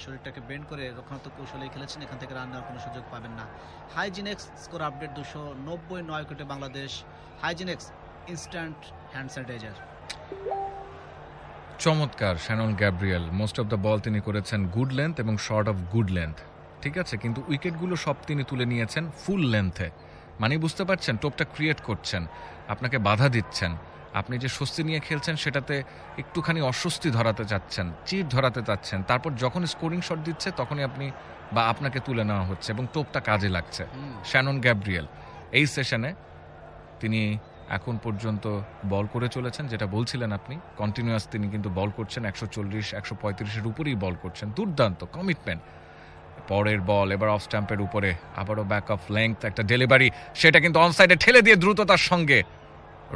শরীরটাকে বেন্ড করে রক্ষণাত্মক কৌশলেই খেলেছেন, এখান থেকে রান নেওয়ার কোনো সুযোগ পাবেন না। হাইজিনেক্স স্কোর আপডেট 290 9 উইকেটে বাংলাদেশ। হাইজিনেক্স instant hand sanitizer. চমৎকার Shannon Gabriel, most of the ball তিনি করেছেন গুড লেন্থ এবং শর্ট অফ গুড লেন্থ, ঠিক আছে, কিন্তু উইকেটগুলো সব তিনি তুলে নিয়েছেন ফুল লেন্থে। মানে বুঝতে পারছেন, টোপটা ক্রিয়েট করছেন, আপনাকে বাধা দিচ্ছেন, আপনি যে স্বস্তি নিয়ে খেলছেন সেটাতে একটুখানি অস্বস্তি ধরাতে চাচ্ছেন, চিট ধরাতে চাচ্ছেন, তারপর যখন স্কোরিং শট দিচ্ছে তখনই আপনি বা আপনাকে তুলে নেওয়া হচ্ছে এবং টোপটা কাজে লাগছে। শ্যানন গ্যাব্রিয়েল এই সেশনে তিনি এখন পর্যন্ত বল করে চলেছেন, যেটা বলছিলেন আপনি, কন্টিনিউয়াস তিনি কিন্তু বল করছেন, 140-135-এর উপরেই বল করছেন, দুর্দান্ত কমিটমেন্ট। পরের বল এবার অফ স্ট্যাম্পের উপরে, আবারও ব্যাক অফ লেংথ একটা ডেলিভারি, সেটা কিন্তু অনসাইডে ঠেলে দিয়ে দ্রুততার সঙ্গে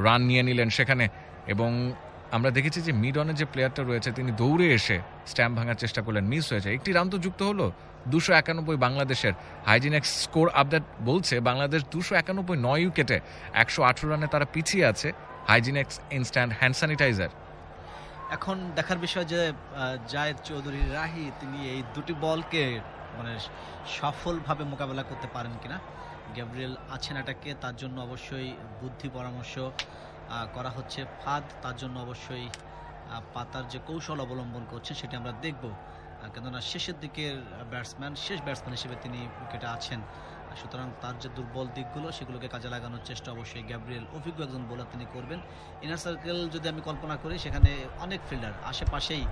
রান নিয়ে নিলেন সেখানে। এবং আমরা দেখেছি যে মিড অনের যে প্লেয়ারটা রয়েছে তিনি দৌড়ে এসে স্ট্যাম্প ভাঙার চেষ্টা করলেন, মিস হয়েছে। একটি রান তো যুক্ত হলো, 291 বাংলাদেশের। হাইজিনেক্স স্কোর আপডেট বলছে বাংলাদেশ 291 9 উইকেটে 118 রানে তারা পিছিয়ে আছে। হাইজিনেক্স ইনস্ট্যান্ট হ্যান্ড স্যানিটাইজার। এখন দেখার বিষয় যে জায়েদ চৌধুরী রাহি তিনি এই দুটি বলকে মানে সফলভাবে মোকাবেলা করতে পারেন কিনা। গ্যাব্রিয়েল আছেন এটাকে, তার জন্য অবশ্যই বুদ্ধি পরামর্শ করা হচ্ছে, ফাঁদ, তার জন্য অবশ্যই পাতার যে কৌশল অবলম্বন করছে সেটি আমরা দেখব, কেননা শেষের দিকের ব্যাটসম্যান, শেষ ব্যাটসম্যান হিসেবে তিনি উইকেটে আছেন। সুতরাং তার যে দুর্বল দিকগুলো সেগুলোকে কাজে লাগানোর চেষ্টা অবশ্যই গ্যাব্রিয়েল, অভিজ্ঞ একজন বোলার, তিনি করবেন। ইনার সার্কেল যদি আমি কল্পনা করি, সেখানে অনেক ফিল্ডার আশেপাশেই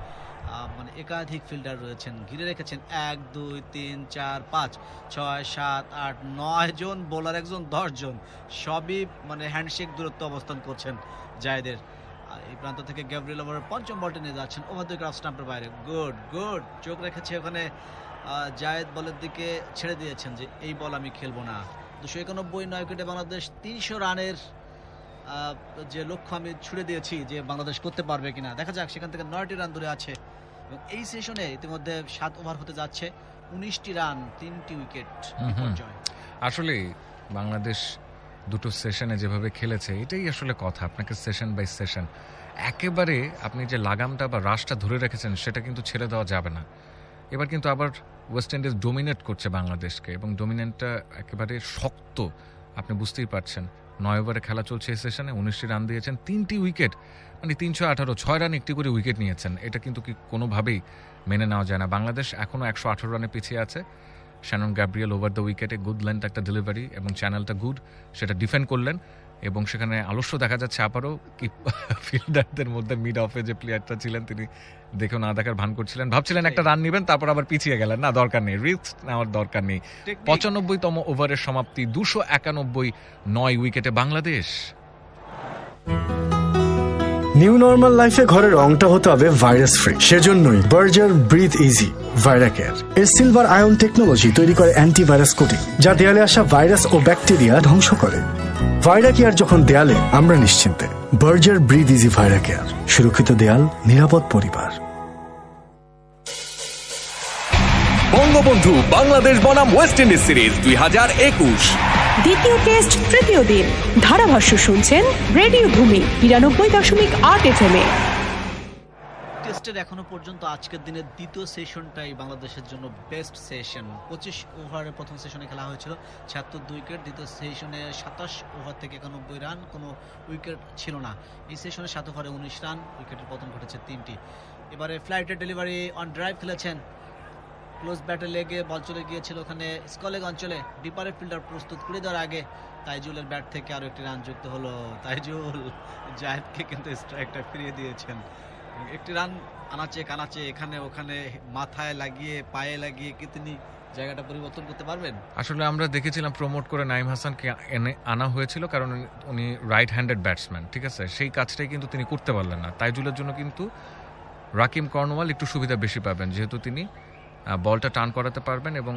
মানে একাধিক ফিল্ডার রয়েছেন, ঘিরে রেখেছেন 1 2 3 4 5 6 7 8 9 জন বোলার, একজন 10 জন, সবই মানে হ্যান্ডশেক দূরত্ব অবস্থান করছেন জায়েদের। এই প্রান্ত থেকে গ্যাব্রিয়েল ওভারের পঞ্চম বলটি নিয়ে যাচ্ছেন ওভার দ্য অফ স্টাম্পের বাইরে। গুড গুড, চোখ রেখেছে ওখানে জায়েদ, বলের দিকে ছেড়ে দিয়েছেন যে এই বল আমি খেলবো না। 291 9 উইকেটে বাংলাদেশ 300 রানের যে লক্ষ্য আমি ছুড়ে দিয়েছি যে বাংলাদেশ করতে পারবে কিনা, দেখা যাক। সেখান থেকে 9টি রান দূরে আছে এবং এই সেশনে ইতিমধ্যে 7 ওভার হতে যাচ্ছে, 19টি রান, 3টি উইকেট জয়। আসলে বাংলাদেশ দুটো সেশনে যেভাবে খেলেছে, এটাই আসলে কথা। আপনাকে সেশন বাই সেশন একেবারে আপনি যে লাগামটা বা রাশটা ধরে রেখেছেন সেটা কিন্তু ছেড়ে দেওয়া যাবে না। এবার কিন্তু আবার ওয়েস্ট ইন্ডিজ ডোমিনেট করছে বাংলাদেশকে, এবং ডোমিনেন্টটা একেবারে শক্ত, আপনি বুঝতেই পারছেন। 9 ওভারে খেলা চলছে এই সেশনে, 19টি রান দিয়েছেন, 3টি উইকেট, মানে 318, 6 রান একটি করে উইকেট নিয়েছেন। এটা কিন্তু কি কোনোভাবেই মেনে নেওয়া যায় না। বাংলাদেশ এখনও 118 রানে পিছিয়ে আছে। শ্যানন গ্যাব্রিয়েল ওভার দ্য উইকেটে গুড লেন্থ একটা ডেলিভারি, এবং চ্যানেলটা গুড, সেটা ডিফেন্ড করলেন। এবং সেখানে আলস্য দেখা যাচ্ছে আবারও কি ফিল্ডারদের মধ্যে মিড অফে যে প্লেয়ারটা ছিলেন তিনি দেখেও না দেখার ভান করছিলেন, ভাবছিলেন একটা রান নেবেন, তারপর আবার পিছিয়ে গেলেন, না দরকার নেই, রিস্ক নেওয়ার দরকার নেই। 95তম ওভারের সমাপ্তি, 291 9 উইকেটে বাংলাদেশ। নিউ নর্মাল লাইফে ঘরের রংটা হতে হবে ভাইরাস ফ্রি। সেজন্যই বার্জার ব্রিথ ইজি ভাইরাকেয়ার এর সিলভার আয়ন টেকনোলজি তৈরি করে অ্যান্টিভাইরাস কোটিং, যা দেয়ালে আসা ভাইরাস ও ব্যাকটেরিয়া ধ্বংস করে। ভাইরাকেয়ার যখন দেয়ালে, আমরা নিশ্চিন্তে। বার্জার ব্রিথ ইজি ভাইরাকেয়ার, সুরক্ষিত দেয়াল, নিরাপদ পরিবার। বঙ্গবন্ধু বাংলাদেশ বনাম ওয়েস্ট ইন্ডিজ সিরিজ 2021 দ্বিতীয় টেস্ট তৃতীয় দিন। ধারাভাষ্য শুনছেন রেডিও ভূমি 92.8 FM এ। টেস্টের এখনো পর্যন্ত আজকের দিনের দ্বিতীয় সেশনটাই বাংলাদেশের জন্য বেস্ট সেশন। 25 ওভারের প্রথম সেশনে খেলা হয়েছিল 76 উইকেট, দ্বিতীয় সেশনে 27 ওভার থেকে 91 রান, কোনো উইকেট ছিল না। এই সেশনে 7 ওভারে 19 রান, উইকেটের পতন ঘটেছে 3টি। এবারে ফ্লাইটের ডেলিভারি অন ড্রাইভ খেলেছেন, ক্লোজ ব্যাটে লেগে বল চলে গিয়েছিল ওখানে স্কলেগ অঞ্চলে, ডিপারের ফিল্ডার প্রস্তুত করে দেওয়ার আগে তাইজুলের ব্যাট থেকে আরও একটি রান যুক্ত হলো। তাইজুল জায়েদকে কিন্তু স্ট্রাইকটা ফিরিয়ে দিয়েছেন। একটি রান আনাচে কানাচে, এখানে ওখানে মাথায় লাগিয়ে পায়ে লাগিয়ে কি তিনি জায়গাটা পরিবর্তন করতে পারবেন? আসলে আমরা দেখেছিলাম প্রমোট করে নাইম হাসানকে এনে আনা হয়েছিল, কারণ উনি রাইট হ্যান্ডেড ব্যাটসম্যান, ঠিক আছে? সেই কাজটাই কিন্তু তিনি করতে পারলেন না। তাইজুলের জন্য কিন্তু রাকিম কর্নওয়াল একটু সুবিধা বেশি পাবেন, যেহেতু তিনি বলটা টার্ন করাতে পারবেন এবং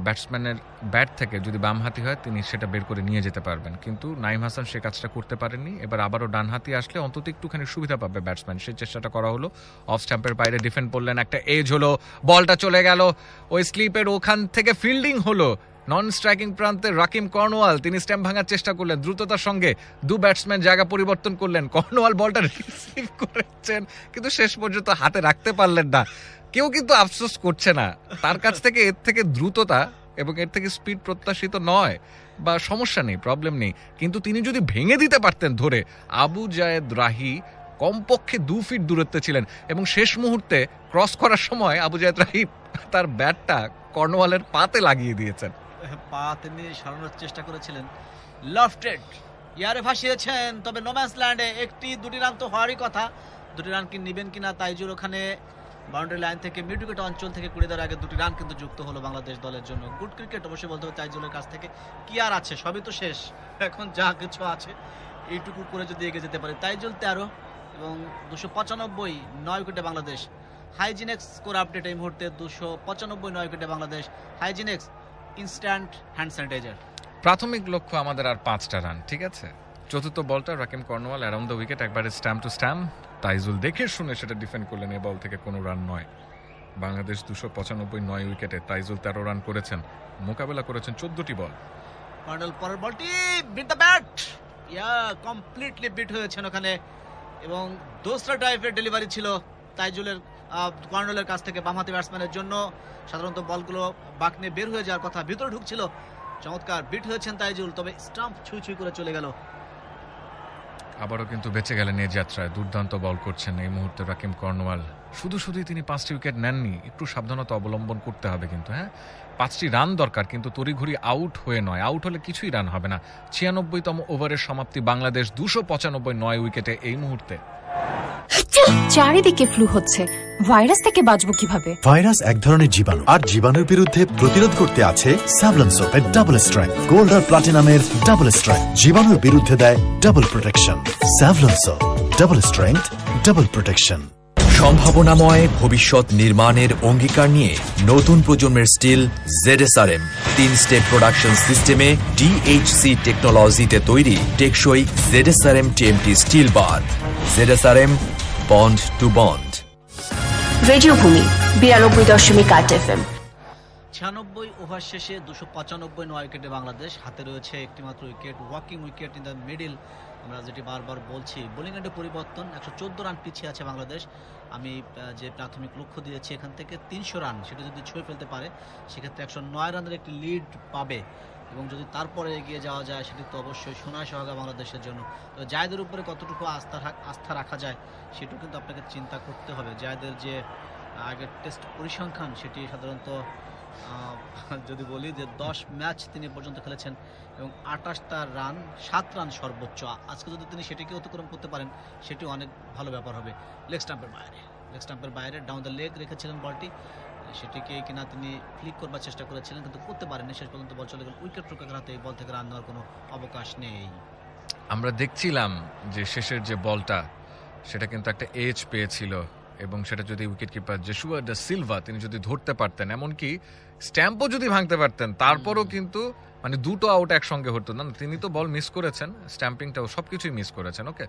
ব্যাটসম্যানের ব্যাট থেকে যদি বামহাতি হয় তিনি সেটা বের করে নিয়ে যেতে পারবেন। কিন্তু নাইম হাসান সে কাজটা করতে পারেননি। এবার আবারও ডানহাতি আসলে অন্তত একটুখানি সুবিধা পাবে ব্যাটসম্যান, সেই চেষ্টাটা করা হলো। অফ স্ট্যাম্পের বাইরে ডিফেন্ড করলেন, একটা এজ হলো, বলটা চলে গেল ওই স্লিপের ওখান থেকে, ফিল্ডিং হলো নন স্ট্রাইকিং প্রান্তে রাকিম কর্নওয়াল, তিনি স্ট্যাম্প ভাঙার চেষ্টা করলেন, দ্রুততার সঙ্গে দু ব্যাটসম্যান জায়গা পরিবর্তন করলেন। কর্নওয়াল বলটা রিসিভ করেছেন কিন্তু শেষ পর্যন্ত হাতে রাখতে পারলেন না। কেউ কিন্তু আফসোস করছে না, তার কাছ থেকে এর থেকে দ্রুততা এবং এর থেকে স্পিড প্রত্যাশিত নয়, বা সমস্যা নেই, প্রবলেম নেই। কিন্তু তিনি যদি ভেঙে দিতে পারতেন ধরে, আবু জায়েদ রাহি কমপক্ষে 2 ফিট দূরত্বে ছিলেন এবং শেষ মুহূর্তে ক্রস করার সময় আবু জায়েদ রাহি তার ব্যাটটা কর্নওয়ালের পাতে লাগিয়ে দিয়েছেন। পা তিনি সরানোর চেষ্টা করেছিলেন, লফটেড ইয়ারে ভাসিয়েছেন, তবে নোম্যান্স ল্যান্ডে 1-2 রান তো হওয়ারই কথা। 2 রান কি নেবেন কিনা তাইজুল, ওখানে বাউন্ডারি লাইন থেকে মিড উইকেট অঞ্চল থেকে কুড়িয়ে দেওয়ার আগে 2টি রান কিন্তু যুক্ত হলো বাংলাদেশ দলের জন্য। গুড ক্রিকেট অবশ্যই বলতে হবে তাইজুলের কাছ থেকে। কি আর আছে, সবই তো শেষ, এখন যা কিছু আছে এইটুকু করে যদি এগিয়ে যেতে পারে। তাইজুল 13 এবং 295 9 উইকেটে বাংলাদেশ। হাইজিনেক্স স্কোর আপডেট এই মুহূর্তে 295 9 উইকেটে বাংলাদেশ। হাইজিনেক্স instant hand sanitizer. প্রাথমিক লক্ষ্য আমাদের আর 5টা রান, ঠিক আছে। চতুর্থ বলটা Rahkeem Cornwall around the wicket, একবারে স্ট্যাম্প টু স্ট্যাম্প। তাইজুল দেখে শুনে সেটা ডিফেন্ড করলেন, এ বল থেকে কোনো রান নয়। বাংলাদেশ 295 9 উইকেটে, তাইজুল 13 রান করেছেন, মোকাবেলা করেছেন 14টি বল। কর্নেল পরের বলটি beat the bat, completely beat হয়েছেন ওখানে এবং দোসরা টাইপের ডেলিভারি ছিল তাইজুলের কর্নেলের কাছ থেকে বামহাতি ব্যাটসম্যানের জন্য। সাধারণত বলগুলো বাঁক নিয়ে বের হয়ে যাওয়ার কথা, ভিতরে ঢুকছিল। চমৎকার বিট হয়েছেন তাইজুল, তবে স্টাম্প ছুঁই করে চলে গেল। আবারও কিন্তু বেঁচে গেলেন এই যাত্রায়, দুর্দান্ত বল করছেন এই মুহূর্তে রাকিম কর্নওয়াল। শুধুই তিনি 5টি উইকেট নেননি, একটু সাবধানতা অবলম্বন করতে হবে কিন্তু। 5টি রান দরকার, কিন্তু তড়িঘড়ি আউট হয়ে নয়। আউট হলে কিছুই রান হবে না। 96তম ওভারের সমাপ্তি, বাংলাদেশ 295 9 উইকেটে এই মুহূর্তে। চারিদিকে ফ্লু হচ্ছে, ভাইরাস থেকে বাঁচবো কিভাবে? ভাইরাস এক ধরনের জীবাণু, আর জীবাণুর বিরুদ্ধে প্রতিরোধ করতে আছে স্যাভলন সোপের ডাবল স্ট্রেংথ। গোল্ড আর প্লাটিনামের ডাবল স্ট্রেংথ জীবাণুর বিরুদ্ধে দেয় double protection. Savlon soap, double strength, double protection. সম্ভাবনাময় ভবিষ্যৎ নির্মাণের অঙ্গীকার নিয়ে নতুন প্রজন্মের স্টিল ZSRM 3 স্টেপ প্রোডাকশন সিস্টেমে DHC টেকনোলজিতে তৈরি টেকসই ZSRM TMT steel bar. ZSRM bond to bond. Radio Bhumi 92.8 FM। 96 over শেষে 295 9 উইকেটে বাংলাদেশ। হাতে রয়েছে একটি মাত্র wicket, walking wicket in the middle. আমরা যেটি বারবার বলছি, বোলিং এন্ডে পরিবর্তন। 114 রান পিছিয়ে আছে বাংলাদেশ। আমি যে প্রাথমিক লক্ষ্য দিয়েছি এখান থেকে 300 রান, সেটা যদি ছুঁয়ে ফেলতে পারে সেক্ষেত্রে 109 রানের একটি লিড পাবে এবং যদি তারপরে এগিয়ে যাওয়া যায় সেটি তো অবশ্যই সোনায় সোহাগা বাংলাদেশের জন্য। তো জায়েদের উপরে কতটুকু আস্থা রাখা যায় সেটাও কিন্তু আপনাকে চিন্তা করতে হবে। জায়েদের যে আগের টেস্ট পরিসংখ্যান সেটি সাধারণত যদি বলি যে 10 ম্যাচ তিনি পর্যন্ত খেলেছেন এবং 28টা রান, 7 রান সর্বোচ্চ। আজকে যদি তিনি সেটিকে অতিক্রম করতে পারেন সেটি অনেক ভালো ব্যাপার হবে। লেগ স্টাম্পের বাইরে ডাউন দ্য লেগ রেখেছিলেন বলটি, সেটিকে কিনা তিনি ফ্লিক করবার চেষ্টা করেছিলেন কিন্তু করতে পারেননি। শেষ পর্যন্ত বল চলে গেল উইকেট রক্ষকের হাতে। এই বল থেকে রান নেওয়ার কোনো অবকাশ নেই। আমরা দেখছিলাম যে শেষের যে বলটা সেটা কিন্তু একটা এজ পেয়েছিল এবং সেটা যদি উইকেট কিপার জেশুয়া ডা সিলভা তিনি যদি ধরতে পারতেন, এমনকি স্ট্যাম্পও যদি ভাঙতে পারতেন, তারপরও কিন্তু মানে দুটো আউট একসঙ্গে হতো না। তিনি তো বল মিস করেছেন, স্ট্যাম্পিংটাও সবকিছুই মিস করেছেন। ওকে,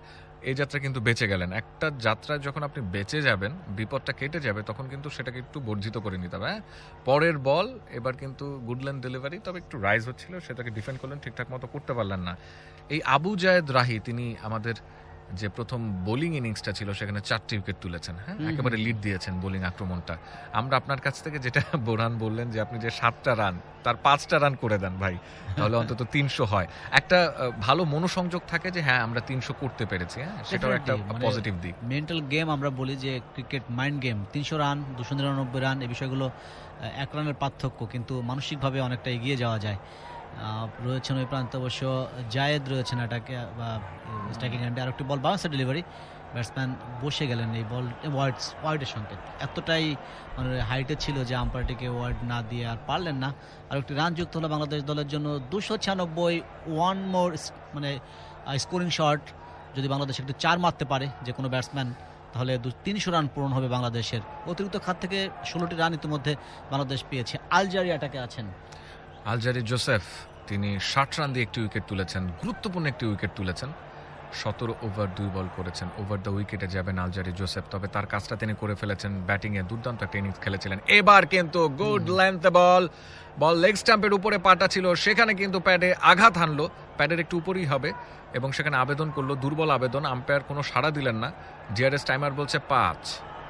এই যাত্রা কিন্তু বেঁচে গেলেন। একটা যাত্রায় যখন আপনি বেঁচে যাবেন, বিপদটা কেটে যাবে, তখন কিন্তু সেটাকে একটু বর্ধিত করে নিতে হবে। পরের বল এবার কিন্তু গুডল্যান্ড ডেলিভারি, তবে একটু রাইজ হচ্ছিল, সেটাকে ডিফেন্ড করলেন, ঠিকঠাক মতো করতে পারলেন না। এই আবু জায়েদ রাহি তিনি আমাদের যে প্রথম বোলিং ইনিংসটা ছিল সেখানে 4টি উইকেট তুলেছেন। একেবারে লিড দিয়েছেন বোলিং আক্রমণটা। আমরা আপনার কাছ থেকে যেটা বোরহান বললেন যে আপনি যে 7টা রান তার 5টা রান করে দেন ভাই, তাহলে অন্তত 300 হয়। একটা ভালো মনোসংযোগ থাকে যে হ্যাঁ আমরা 300 করতে পেরেছি। সেটাও একটা পজিটিভ দিক। মেন্টাল গেম আমরা বলি যে cricket mind game. 300 run, 299 run, এই বিষয়গুলো 1 রানের পার্থক্য, কিন্তু মানসিকভাবে অনেকটা এগিয়ে যাওয়া যায়। রয়েছেন ওই প্রান্তে অবশ্য জায়েদ রয়েছেন এটাকে স্ট্রাইকিং এন্ডে। আর একটি বল বাউন্সার ডেলিভারি, ব্যাটসম্যান বসে গেলেন। এই বল ওয়াইডের সংকেত এতটাই মানে হাইটে ছিল যে আম্পায়ারটিকে ওয়াইড না দিয়ে আর পারলেন না। আর একটি রান যুক্ত হলো বাংলাদেশ দলের জন্য 296। ওয়ান মোর মানে স্কোরিং শট, যদি বাংলাদেশ একটু 4 মারতে পারে যে কোনো ব্যাটসম্যান, তাহলে 300 রান পূরণ হবে বাংলাদেশের। অতিরিক্ত খাত থেকে 16টি রান ইতিমধ্যে বাংলাদেশ পেয়েছে। আলজারি অ্যাটাকে আছেন। আলজারি জোসেফ তিনি 60 রান দিয়ে একটি উইকেট তুলেছেন, গুরুত্বপূর্ণ একটি উইকেট তুলেছেন। 17 ওভার 2 বল করেছেন। ওভার দ্য উইকেটে যাবেন আলজারি জোসেফ, তবে তার কাজটা তিনি করে ফেলেছেন। ব্যাটিংয়ে দুর্দান্ত একটা ইনিংস খেলেছিলেন। এবার কিন্তু গুড লেন্থ বল লেগ স্টাম্পের উপরে পাটা ছিল, সেখানে কিন্তু প্যাডে আঘাত হানলো। প্যাডের একটু উপরেই হবে এবং সেখানে আবেদন করলো, দুর্বল আবেদন। আম্পায়ার কোনো সাড়া দিলেন না। ডিআরএস টাইমার বলছে 5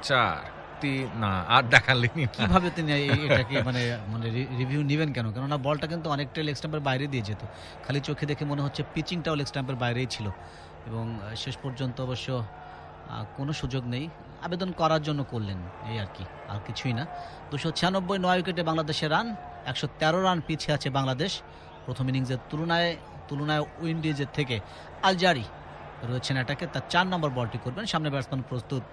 4 3 না, আর দেখালেনি। কিভাবে তিনি এটাকে মানে রিভিউ নেবেন কেন? কেননা বলটা কিন্তু অনেকটা লেগ স্টাম্পের বাইরে দিয়ে যেত। খালি চোখে দেখে মনে হচ্ছে পিচিংটাও লেগ স্টাম্পের বাইরেই ছিল এবং শেষ পর্যন্ত অবশ্য কোনো সুযোগ নেই। আবেদন করার জন্য করলেন, এই আর কি, আর কিছুই না। 296 9 উইকেটে বাংলাদেশের রান। 113 রান পিছিয়ে আছে বাংলাদেশ প্রথম ইনিংসের তুলনায় উইন্ডিজের থেকে। আলজারি রয়েছেন এটাকে, তার 4 নম্বর বলটি করবেন। সামনে ব্যাটসম্যান প্রস্তুত,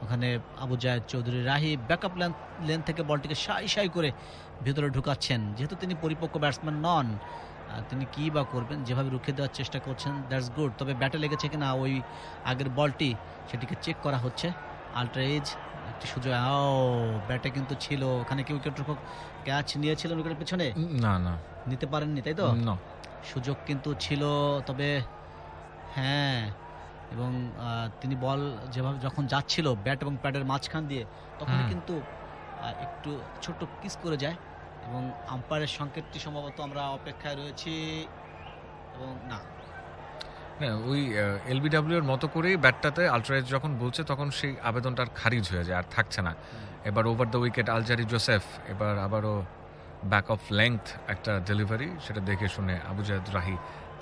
ওখানে আবু জায়েদ চৌধুরী রাহি ব্যাকআপ লেন থেকে বলটিকে সাই করে ভেতরে ঢুকাচ্ছেন। যেহেতু তিনি পরিপক্ক ব্যাটসম্যান নন, তিনি কি বা করবেন, যেভাবে রুখে দেওয়ার চেষ্টা করছেন দ্যাটস গুড। তবে ব্যাটে লেগেছে কিনা ওই আগের বলটি সেটিকে চেক করা হচ্ছে। আল্ট্রা এজ একটি সুযোগ, ব্যাটে কিন্তু ছিল ওখানে, কি উইকেট রক্ষক ক্যাচ নিয়েছিলেন উইকেটের পেছনে? না না, নিতে পারেননি তাই তো? সুযোগ কিন্তু ছিল, তবে হ্যাঁ, এবং তিনি বল যেভাবে যখন যাচ্ছিল ব্যাট এবং প্যাডের মাঝখান দিয়ে, তখন কিন্তু একটু ছোট্ট কিস করে যায় এবং আম্পায়ারের সংকেতটি সম্ভবত আমরা অপেক্ষায় রয়েছি এবং না, ওই এলবিডব্লিউ এর মতো করেই ব্যাটটাতে আলট্রাএজ যখন বলছে তখন সেই আবেদনটা আর খারিজ হয়ে যায়, আর থাকছে না। এবার over the wicket Alzarri Joseph, এবার আবারও ব্যাক অফ লেংথ একটা ডেলিভারি, সেটা দেখে শুনে আবু জায়েদ রাহি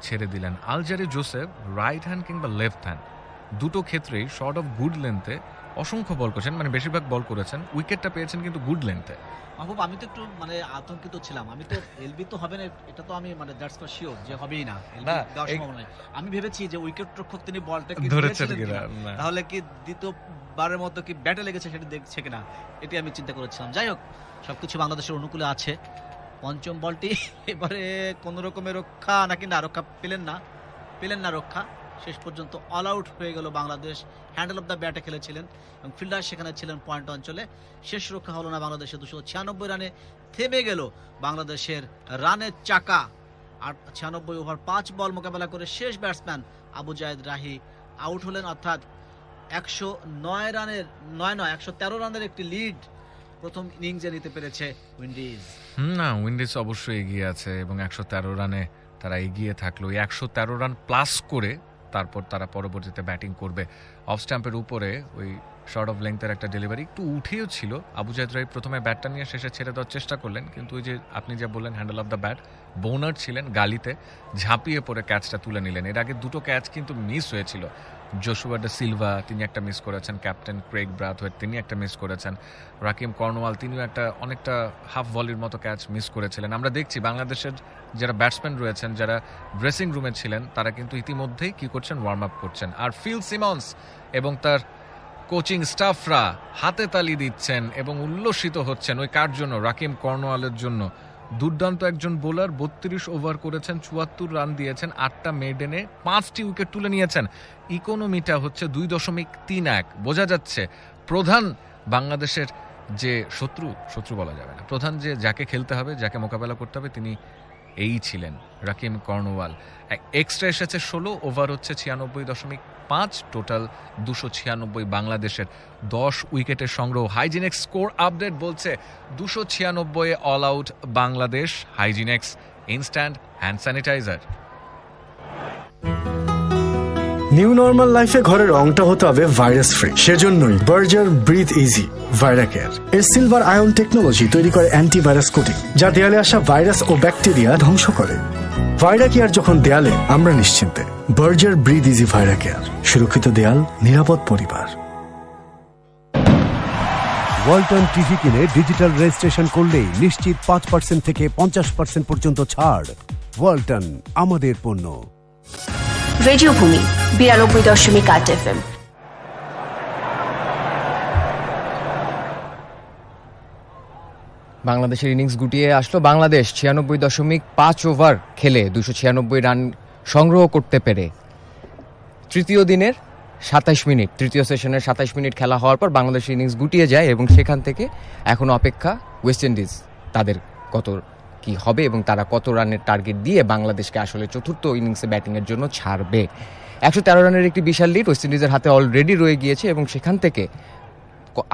ছেড়ে দিলেন। আলজারি জোসেফ রাইট হ্যান্ড কিংবা লেফট হ্যান্ড দুটো ক্ষেত্রেই শর্ট অফ গুড লেন্থে অসংখ্য বল করেছেন, মানে বেশিরভাগ বল করেছেন, উইকেটটা পেয়েছেন কিন্তু গুড লেন্থে। মাহবুব, আমি তো একটু মানে আতঙ্কিত ছিলাম, আমি তো এলবি তো হবে না এটা তো আমি মানে দ্যাটস ফর শিওর যে হবেই না, আমি ভেবেছি যে উইকেট রক্ষক তিনি বলটা কি ধরেছেন কিনা, তাহলে কি দ্বিতীয়বারের মতো কি ব্যাটে লেগেছে সেটা দেখছে কিনা, এটি আমি চিন্তা করেছিলাম। যাই হোক, সবকিছু বাংলাদেশের অনুকূলে আছে। পঞ্চম বলটি এবারে কোন রকমের রক্ষা নাকি না, রক্ষা পেলেন না রক্ষা, শেষ পর্যন্ত অল আউট হয়ে গেল বাংলাদেশ। হ্যান্ডেল অফ দ্য ব্যাটে খেলেছিলেন এবং ফিল্ডার সেখানে ছিলেন পয়েন্ট অঞ্চলে। শেষ রক্ষা হলো না বাংলাদেশের, 296 রানে থেমে গেল বাংলাদেশের রানের চাকা। আর 96 ওভার 5 বল মোকাবেলা করে শেষ ব্যাটসম্যান আবু জায়েদ রাহি আউট হলেন, অর্থাৎ 113 রানের একটি লিড প্রথম ইনিংসে নিতে পেরেছে উইন্ডিজ। না, উইন্ডিজ অবশ্যই এগিয়ে আছে এবং 113 রানে তারা এগিয়ে থাকলো। 113 রান প্লাস করে তারপর তারা পরবর্তীতে ব্যাটিং করবে। অফ স্ট্যাম্পের উপরে ওই শর্ট অফ লেংথের একটা ডেলিভারি একটু উঠেও ছিল। আবু জায়েদ রাহি প্রথমে ব্যাটটা নিয়ে শেষে ছেড়ে দেওয়ার চেষ্টা করলেন, কিন্তু ওই যে আপনি যা বললেন হ্যান্ডেল অফ দ্য ব্যাট, বোনার ছিলেন গালিতে, ঝাঁপিয়ে পড়ে ক্যাচটা তুলে নিলেন। এর আগে দুটো ক্যাচ কিন্তু মিস হয়েছিল। জোশুয়া ডা সিলভা তিনি একটা মিস করেছেন, ক্যাপ্টেন ক্রেগ ব্রাথওয়েট তিনি একটা মিস করেছেন, রাকিম কর্নওয়াল তিনিও একটা অনেকটা হাফ ভলির মতো ক্যাচ মিস করেছিলেন। আমরা দেখছি বাংলাদেশের যারা ব্যাটসম্যান রয়েছেন, যারা ড্রেসিং রুমে ছিলেন, তারা কিন্তু ইতিমধ্যেই কি করছেন, ওয়ার্ম আপ করছেন। আর ফিল সিমন্স এবং তার কোচিং স্টাফরা হাতে তালি দিচ্ছেন এবং উল্লসিত হচ্ছেন। ওই কার জন্য? রাকিম কর্নওয়ালের জন্য। দুর্দান্ত একজন বোলার, 32 ওভার করেছেন, 74 রান দিয়েছেন, 8টা মেডেনে 5টি উইকেট তুলে নিয়েছেন। ইকোনমিটা হচ্ছে 2.31। বোঝা যাচ্ছে প্রধান বাংলাদেশের যে শত্রু বলা যাবে না, প্রধান যে যাকে খেলতে হবে, যাকে মোকাবেলা করতে হবে, তিনি এই ছিলেন রাকিম কর্নওয়াল। এক্সট্রা এসেছে 16 ওভার, হচ্ছে 96.5, টোটাল 296 বাংলাদেশের। 10 উইকেটের সংগ্রহ। হাইজিনেক্স স্কোর আপডেট বলছে 296 all out Bangladesh. হাইজিনেক্স instant hand sanitizer. New normal লাইফে ঘরের রংটা হতে হবে ভাইরাস ফ্রি, সেজন্যই বার্জার ব্রিথ ইজি ভাইরাকেয়ার এর সিলভার আয়ন টেকনোলজি তৈরি করে অ্যান্টিভাইরাস কোটিং, যা দেয়ালে আসা ভাইরাস ও ব্যাকটেরিয়া ধ্বংস করে। ভাইরাকেয়ার যখন দেয়ালে, আমরা নিশ্চিন্তে। বার্জার ব্রিথ ইজি ভাইরাকেয়ার, সুরক্ষিত দেয়াল, নিরাপদ পরিবার। ওয়ালটন টিভি কিনে ডিজিটাল রেজিস্ট্রেশন করলেই নিশ্চিত 5% থেকে 50% পর্যন্ত ছাড়। ওয়ালটন, আমাদের পণ্য। Radio Bhumi 92.8 FM। বাংলাদেশের ইনিংস গুটিয়ে আসলো বাংলাদেশ 96.5 ওভার খেলে 296 রান সংগ্রহ করতে পেরে। তৃতীয় দিনের 27 মিনিট, তৃতীয় সেশনের 27 মিনিট খেলা হওয়ার পর বাংলাদেশের ইনিংস গুটিয়ে যায় এবং সেখান থেকে এখন অপেক্ষা ওয়েস্ট ইন্ডিজ, তাদের কত কি হবে এবং তারা কত রানের টার্গেট দিয়ে বাংলাদেশকে আসলে চতুর্থ ইনিংসে ব্যাটিংয়ের জন্য ছাড়বে। 113 রানের একটি বিশাল লিড ওয়েস্ট ইন্ডিজের হাতে অলরেডি রয়ে গিয়েছে এবং সেখান থেকে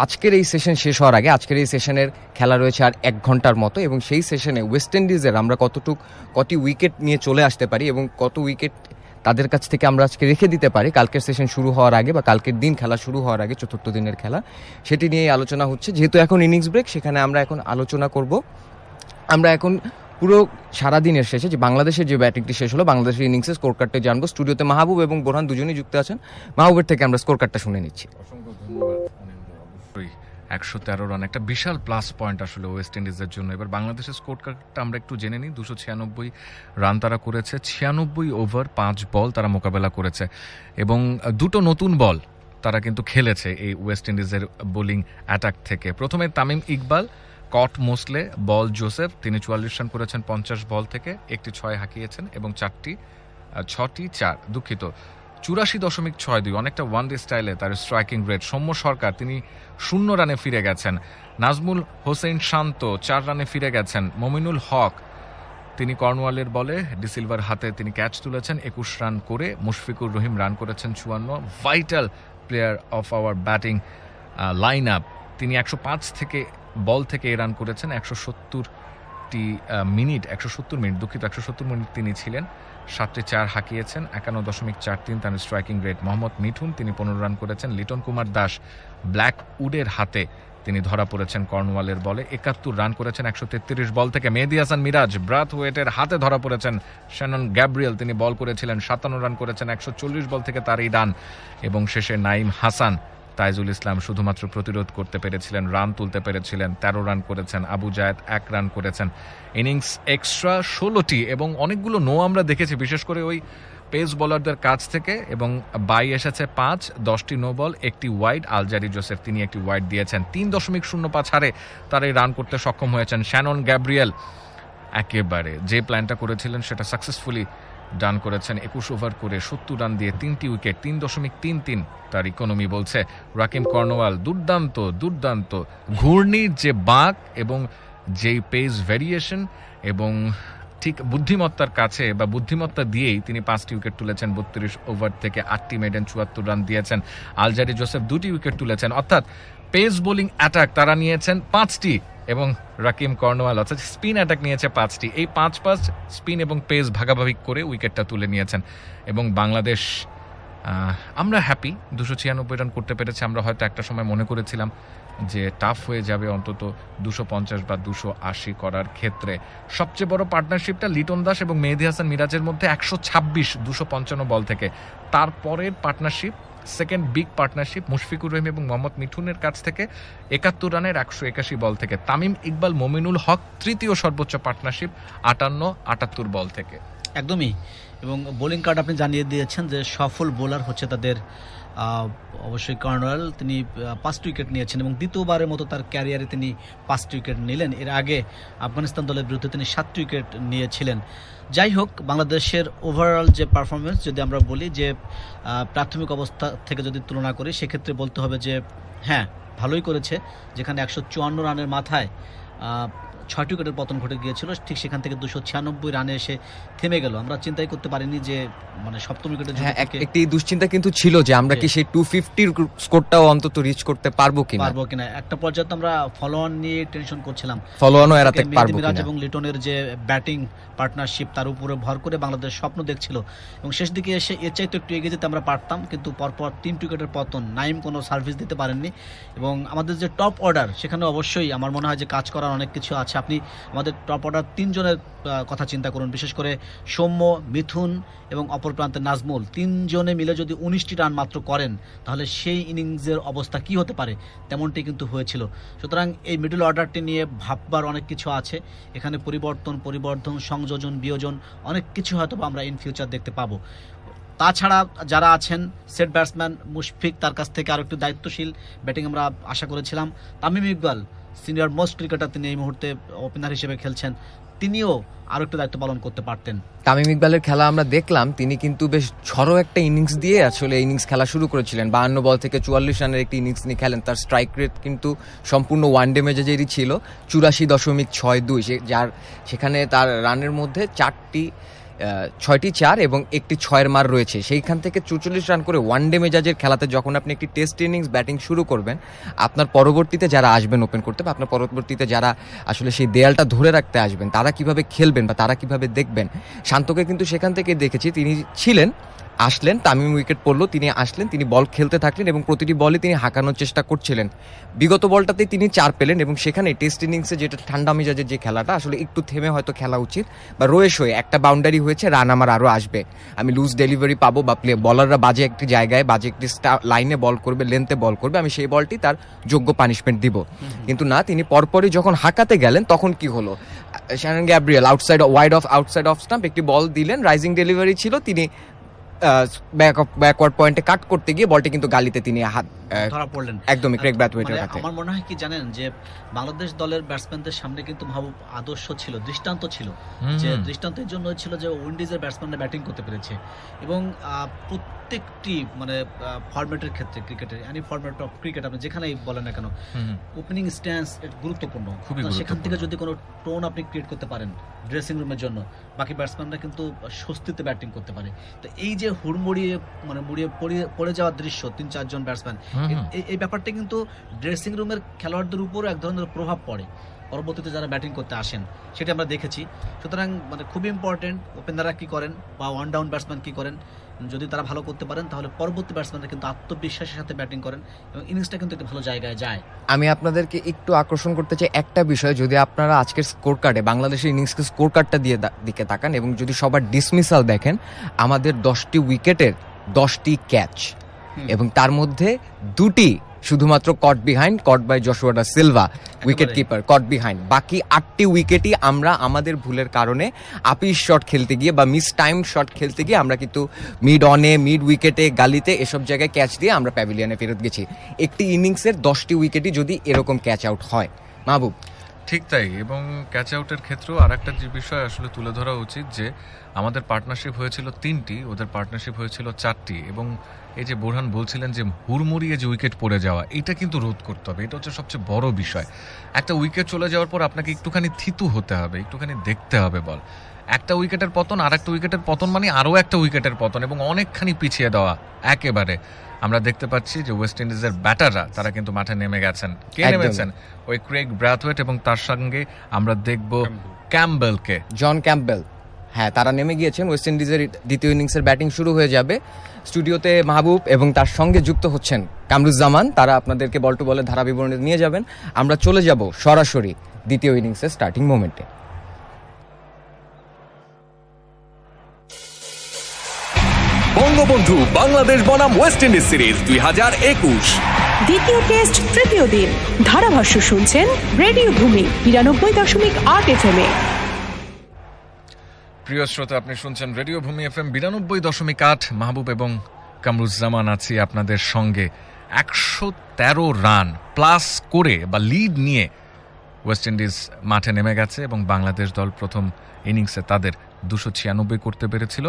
আজকের এই সেশন শেষ হওয়ার আগে, আজকের এই সেশনের খেলা রয়েছে আর 1 ঘন্টার মতো, এবং সেই সেশনে ওয়েস্ট ইন্ডিজের আমরা কটি উইকেট নিয়ে চলে আসতে পারি এবং কত উইকেট তাদের কাছ থেকে আমরা আজকে রেখে দিতে পারি কালকের সেশন শুরু হওয়ার আগে বা কালকের দিন খেলা শুরু হওয়ার আগে, চতুর্থ দিনের খেলা, সেটি নিয়েই আলোচনা হচ্ছে। যেহেতু এখন ইনিংস ব্রেক, সেখানে আমরা এখন আলোচনা করব। আমরা এখন পুরো সারাদিনের শেষে যে বাংলাদেশের যে ব্যাটিংটি শেষ হলো, বাংলাদেশের ইনিংসের স্কোর কার্ডটা জানবো। স্টুডিওতে মাহবুব এবং বোরহান দুজনেই যুক্ত আছেন। মাহবুবের থেকে আমরা স্কোর কার্ডটা শুনে নিচ্ছি। অসংখ্য ধন্যবাদ। 113 রান একটা বিশাল প্লাস পয়েন্ট আসলে ওয়েস্ট ইন্ডিজের জন্য। এবার বাংলাদেশের স্কোর কার্ডটা আমরা একটু জেনে নিই। 296 রান তারা করেছে, 96 ওভার 5 বল তারা মোকাবেলা করেছে এবং দুটো নতুন বল তারা কিন্তু খেলেছে এই ওয়েস্ট ইন্ডিজের বোলিং অ্যাটাক থেকে। প্রথমে তামিম ইকবাল স্কট মোসলে, বল জোসেফ, তিনি 44 রান করেছেন 50 বল থেকে, একটি 6 হাঁকিয়েছেন এবং 6টি 4, দুঃখিত 84.62, অনেকটা ওয়ান ডে স্টাইলে তার স্ট্রাইকিং রেট। সৌম্য সরকার, তিনি 0 রানে ফিরে গেছেন। নাজমুল হোসেন শান্ত 4 রানে ফিরে গেছেন। মমিনুল হক, তিনি কর্নওয়ালের বলে ডিসিলভার হাতে তিনি ক্যাচ তুলেছেন 21 রান করে। মুশফিকুর রহিম রান করেছেন 54, vital player of our batting line up, তিনি 105 থেকে বল থেকে রান করেছেন। 170 মিনিট, দুঃখিত 170 মিনিট তিনি ছিলেন। 7টি 4 হাঁকিয়েছেন, 51.43 তার স্ট্রাইকিং রেট। মোহাম্মদ মিঠুন, তিনি 15 রান করেছেন। লিটন কুমার দাস ব্ল্যাক উডের হাতে তিনি ধরা পড়েছেন কর্নওয়ালের বলে, 71 রান করেছেন 133 বল থেকে। মেহেদী হাসান মিরাজ ব্রাথওয়েটের হাতে ধরা পড়েছেন। শ্যানন গ্যাব্রিয়েল, তিনি বল করেছিলেন 57 রান করেছেন 140 বল থেকে তার এই রান। এবং শেষে নাইম হাসান, তাইজুল ইসলাম শুধুমাত্র প্রতিরোধ করতে পেরেছিলেন, রান তুলতে পেরেছিলেন, 13 রান করেছেন। আবু জায়েদ 1 রান করেছেন। ইনিংস এক্সট্রা 16টি এবং অনেকগুলো নো আমরা দেখেছি, বিশেষ করে ওই পেস বোলারদের কাছ থেকে, এবং বাই এসেছে 5, 10টি নো বল, 1টি ওয়াইড। আলজারি জোসেফ, তিনি 1টি ওয়াইড দিয়েছেন। 3.05 হারে তার এই রান করতে সক্ষম হয়েছেন। শ্যানন গ্যাব্রিয়েল একেবারে যে প্ল্যানটা করেছিলেন সেটা সাকসেসফুলি ডান করেছেন। 21 ওভার করে 70 রান দিয়ে 3টি উইকেট, 3.33 তার ইকোনমি বলছে। রাকিম কর্নওয়াল দুর্দান্ত ঘূর্ণির যে বাঁক এবং যেই পেস ভেরিয়েশন এবং ঠিক বুদ্ধিমত্তার কাছে বা বুদ্ধিমত্তা দিয়েই তিনি 5টি উইকেট তুলেছেন। 32 ওভার থেকে 8টি মেডেন, 74 রান দিয়েছেন। আলজারি জোসেফ 2টি উইকেট তুলেছেন, অর্থাৎ পেস বোলিং অ্যাটাক তারা নিয়েছেন 5টি এবং রাকিম কর্নওয়াল অর্থাৎ স্পিন অ্যাটাক নিয়েছে 5টি। এই 5 স্পিন এবং পেস ভাগাভাগি করে উইকেটটা তুলে নিয়েছেন। এবং বাংলাদেশ, আমরা হ্যাপি 296 রান করতে পেরেছে। আমরা হয়তো একটা সময় মনে করেছিলাম যে টাফ হয়ে যাবে অন্তত 250 বা 280 করার ক্ষেত্রে। সবচেয়ে বড় পার্টনারশিপটা লিটন দাস এবং মেহেদী হাসান মিরাজের মধ্যে 126 255 বল থেকে। তারপরের partnership, second big partnership Mushfiqur Rahim এবং মোহাম্মদ মিঠুনের কাছ থেকে 71 রানের 181 বল থেকে। তামিম ইকবাল, মমিনুল হক তৃতীয় সর্বোচ্চ পার্টনারশিপ 58-78 বল থেকে। একদমই। এবং বোলিং কার্ড আপনি জানিয়ে দিয়েছেন যে সফল বোলার হচ্ছে তাদের অবশ্যই কর্নওয়াল, তিনি 5টি উইকেট নিয়েছেন এবং দ্বিতীয়বারের মতো তার ক্যারিয়ারে তিনি 5টি উইকেট নিলেন। এর আগে আফগানিস্তান দলের বিরুদ্ধে তিনি 7টি উইকেট নিয়েছিলেন। যাই হোক, বাংলাদেশের ওভারঅল যে পারফরমেন্স যদি আমরা বলি যে প্রাথমিক অবস্থা থেকে যদি তুলনা করি, সেক্ষেত্রে বলতে হবে যে হ্যাঁ, ভালোই করেছে। যেখানে 154 রানের মাথায় 6টি উইকেটের পতন ঘটে গিয়েছিল, ঠিক সেখান থেকে 296 রানে এসে থেমে গেল। আমরা চিন্তাই করতে পারিনি যে মানে সপ্তম উইকেটের জন্য একটি দুশ্চিন্তা কিন্তু ছিল যে আমরা কি সেই 250 স্কোরটাও অন্তত রিচ করতে পারবো কিনা। একটা পর্যায়ে তো আমরা ফলো অন নিয়ে টেনশন করছিলাম, ফলো অনও এড়াতে পারবো কিনা। এবং লিটনের যে ব্যাটিং পার্টনারশিপ তার উপরে ভর করে বাংলাদেশ স্বপ্ন দেখছিল এবং শেষ দিকে এসে এর চাইতে একটু এগিয়ে যেতে আমরা পারতাম, কিন্তু পরপর 3 উইকেটের পতন, নাইম কোনো সার্ভিস দিতে পারেননি। এবং আমাদের যে টপ অর্ডার, সেখানে অবশ্যই আমার মনে হয় যে কাজ করার অনেক কিছু আছে। আপনি আমাদের টপ অর্ডার 3 জনের কথা চিন্তা করুন, বিশেষ করে সৌম্য, মিথুন এবং অপর প্রান্তে নাজমুল, 3 জনে মিলে যদি 19টি রান মাত্র করেন তাহলে সেই ইনিংসের অবস্থা কি হতে পারে, তেমনটি কিন্তু হয়েছিল। সুতরাং এই মিডল অর্ডারটি নিয়ে ভাববার অনেক কিছু আছে। এখানে পরিবর্ধন, সংযোজন, বিয়োজন অনেক কিছু হয়তো আমরা ইন ফিউচার দেখতে পাবো। তাছাড়া যারা আছেন সেট ব্যাটসম্যান মুশফিক, তার কাছ থেকে আরো একটু দায়িত্বশীল ব্যাটিং আমরা আশা করেছিলাম। Tamim Iqbal senior most cricketer, তিনি এই মুহূর্তে ওপেনার হিসেবে খেলছেন, তিনিও আরো একটু দায়িত্ব পালন করতে পারতেন। তামিম ইকবালের খেলা আমরা দেখলাম, তিনি কিন্তু বেশ ঝড়ো একটা ইনিংস দিয়ে আসলে ইনিংস খেলা শুরু করেছিলেন। 52 বল থেকে 44 রানের একটি ইনিংস নিয়ে খেলেন। তার স্ট্রাইক রেট কিন্তু সম্পূর্ণ ওয়ানডে মেজাজেরই ছিল, 84.62, যার সেখানে তার রানের মধ্যে 6টি 4 এবং একটি 6-এর মার রয়েছে। সেইখান থেকে 44 রান করে ওয়ানডে মেজাজের খেলাতে যখন আপনি একটি টেস্ট ইনিংস ব্যাটিং শুরু করবেন, আপনার পরবর্তীতে যারা আসবেন ওপেন করতে, বা আপনার পরবর্তীতে যারা আসলে সেই দেয়ালটা ধরে রাখতে আসবেন, তারা কিভাবে খেলবেন বা তারা কিভাবে দেখবেন। শান্তকে কিন্তু সেখান থেকে দেখেছি, তিনি আসলেন, তামিম উইকেট পড়লো, তিনি আসলেন, তিনি বল খেলতে থাকলেন এবং প্রতিটি বলে তিনি হাঁকানোর চেষ্টা করছিলেন। বিগত বলটাতে তিনি 4 পেলেন এবং সেখানে টেস্ট ইনিংসে যেটা ঠান্ডা মেজাজের যে খেলাটা, আসলে একটু থেমে হয়তো খেলা উচিত, বা রয়েস হয়ে একটা বাউন্ডারি হয়েছে, রান আমার আরও আসবে, আমি লুজ ডেলিভারি পাবো, বা বলাররা বাজে একটি জায়গায় বাজে একটি লাইনে বল করবে, লেন্থে বল করবে, আমি সেই বলটি তার যোগ্য পানিশমেন্ট দিব। কিন্তু না, তিনি পরপরই যখন হাঁকাতে গেলেন তখন কি হলো, Shannon Gabriel outside off stump একটি বল দিলেন, রাইজিং ডেলিভারি ছিল, তিনি ব্যাকওয়ার্ড পয়েন্টে কাট করতে গিয়ে বলটি কিন্তু গালিতে তিনি হাত ধরা পড়লেন একদমই ক্রেগ ব্রাথওয়েটের মানে হাতে। আমার মনে হয় কি জানেন যে বাংলাদেশ দলের ব্যাটসম্যানদের সামনে কিন্তু মাহবুব আদর্শ ছিল, দৃষ্টান্ত ছিল, যে দৃষ্টান্তের জন্য ছিল যে উইন্ডিজের ব্যাটসম্যানরা ব্যাটিং করতে পেরেছে এবং প্রত্যেকটি মানে ফরম্যাটের ক্ষেত্রে ক্রিকেটের এনি ফরম্যাট অফ ক্রিকেট আপনি যেখানেই বলেন না কেন ওপেনিং স্ট্যান্স গুরুত্বপূর্ণ। সেখান থেকে যদি কোনো টোন আপনি ক্রিয়েট করতে পারেন ড্রেসিং রুমের জন্য, বাকি ব্যাটসম্যানরা কিন্তু স্বস্তিতে ব্যাটিং করতে পারে। তো এই যে হুড়মুড়িয়ে মানে মুড়িয়ে পড়ে যাওয়ার দৃশ্য ৩-৪ জন ব্যাটসম্যান, এই ব্যাপারটা কিন্তু ড্রেসিং রুমের খেলোয়াড়দের উপর এক ধরনের প্রভাব পড়ে পরবর্তীতে যারা ব্যাটিং করতে আসেন, সেটা আমরা দেখেছি। সুতরাং মানে খুবই ইম্পর্টেন্ট ওপেনাররা কি করেন বা ওয়ান ডাউন ব্যাটসম্যান কি করেন, যদি তারা ভালো করতে পারেন তাহলে পরবর্তী ব্যাটসম্যানরা কিন্তু আত্মবিশ্বাসের সাথে ব্যাটিং করেন এবং ইনিংসটা কিন্তু একটা ভালো জায়গায় যায়। আমি আপনাদেরকে একটু আকর্ষণ করতে চাই একটা বিষয়, যদি আপনারা আজকের স্কোর কার্ডে বাংলাদেশের ইনিংসকে স্কোর কার্ডটা দিয়ে দিকে তাকান এবং যদি সবার ডিসমিসাল দেখেন, আমাদের 10টি উইকেটের 10টি ক্যাচ এবং তার মধ্যে 2টি শুধুমাত্র caught by Joshua Da Silva wicket keeper caught behind, বাকি 8টি উইকেটই আমরা আমাদের ভুলের কারণে আপিস শট খেলতে গিয়ে বা মিস টাইম শট খেলতে গিয়ে আমরা কিন্তু মিড অনে, মিড উইকেটে, গালিতে এসব জায়গায় ক্যাচ দিয়ে আমরা প্যাভিলিয়নে ফেরত গেছি। একটি ইনিংসের 10টি উইকেটই যদি এরকম ক্যাচ আউট হয়। মাহবুব ঠিক তাই, এবং ক্যাচ আউটের ক্ষেত্রেও আর একটা যে বিষয় আসলে তুলে ধরা উচিত যে আমাদের পার্টনারশিপ হয়েছিল 3টি, ওদের পার্টনারশিপ হয়েছিল 4টি, এবং এই যে বোরহান বলছিলেন যে হুড়মুড়িয়ে যে উইকেট পড়ে যাওয়া, এটা কিন্তু রোধ করতে হবে। এটা হচ্ছে সবচেয়ে বড় বিষয়। একটা উইকেট চলে যাওয়ার পর আপনাকে একটুখানি থিতু হতে হবে, একটুখানি দেখতে হবে বল। একটা উইকেটের পতন আর একটা উইকেটের পতন মানে আরও একটা উইকেটের পতন, এবং অনেকখানি পিছিয়ে দেওয়া একেবারে। আমরা দেখতে পাচ্ছি যে ওয়েস্ট ইন্ডিজের ব্যাটাররা তারা কিন্তু মাঠে নেমে গেছেন। কে নেমেছেন? ওই ক্রেগ ব্রাথওয়েট এবং তার সঙ্গে আমরা দেখব ক্যাম্বেলকে, জন ক্যাম্বেল। হ্যাঁ, তারা নেমে গিয়েছেন। ওয়েস্ট ইন্ডিজের দ্বিতীয় ইনিংসের ব্যাটিং শুরু হয়ে যাবে। স্টুডিওতে মাহবুব এবং তার সঙ্গে যুক্ত হচ্ছেন কামরুজ্জামান, তারা আপনাদেরকে বল টু বলের ধারা বিবরণে নিয়ে যাবেন। আমরা চলে যাব সরাসরি দ্বিতীয় ইনিংসের স্টার্টিং মোমেন্টে। বঙ্গবন্ধু বাংলাদেশ বনাম ওয়েস্ট ইন্ডিজ সিরিজ 2021 দ্বিতীয় টেস্ট তৃতীয় দিন। ধারাভাষ্য শুনছেন রেডিও ভূমি 92.8 FM এ। প্রিয় শ্রোতা, আপনি শুনছেন রেডিও ভূমি FM 92.8। মাহবুব এবং কামরুজ্জামান আছি আপনাদের সঙ্গে। 113 রান প্লাস করে বা লিড নিয়ে ওয়েস্ট ইন্ডিজ মাঠে নেমে গেছে এবং বাংলাদেশ দল প্রথম ইনিংসে তাদের 296 করতে পেরেছিল।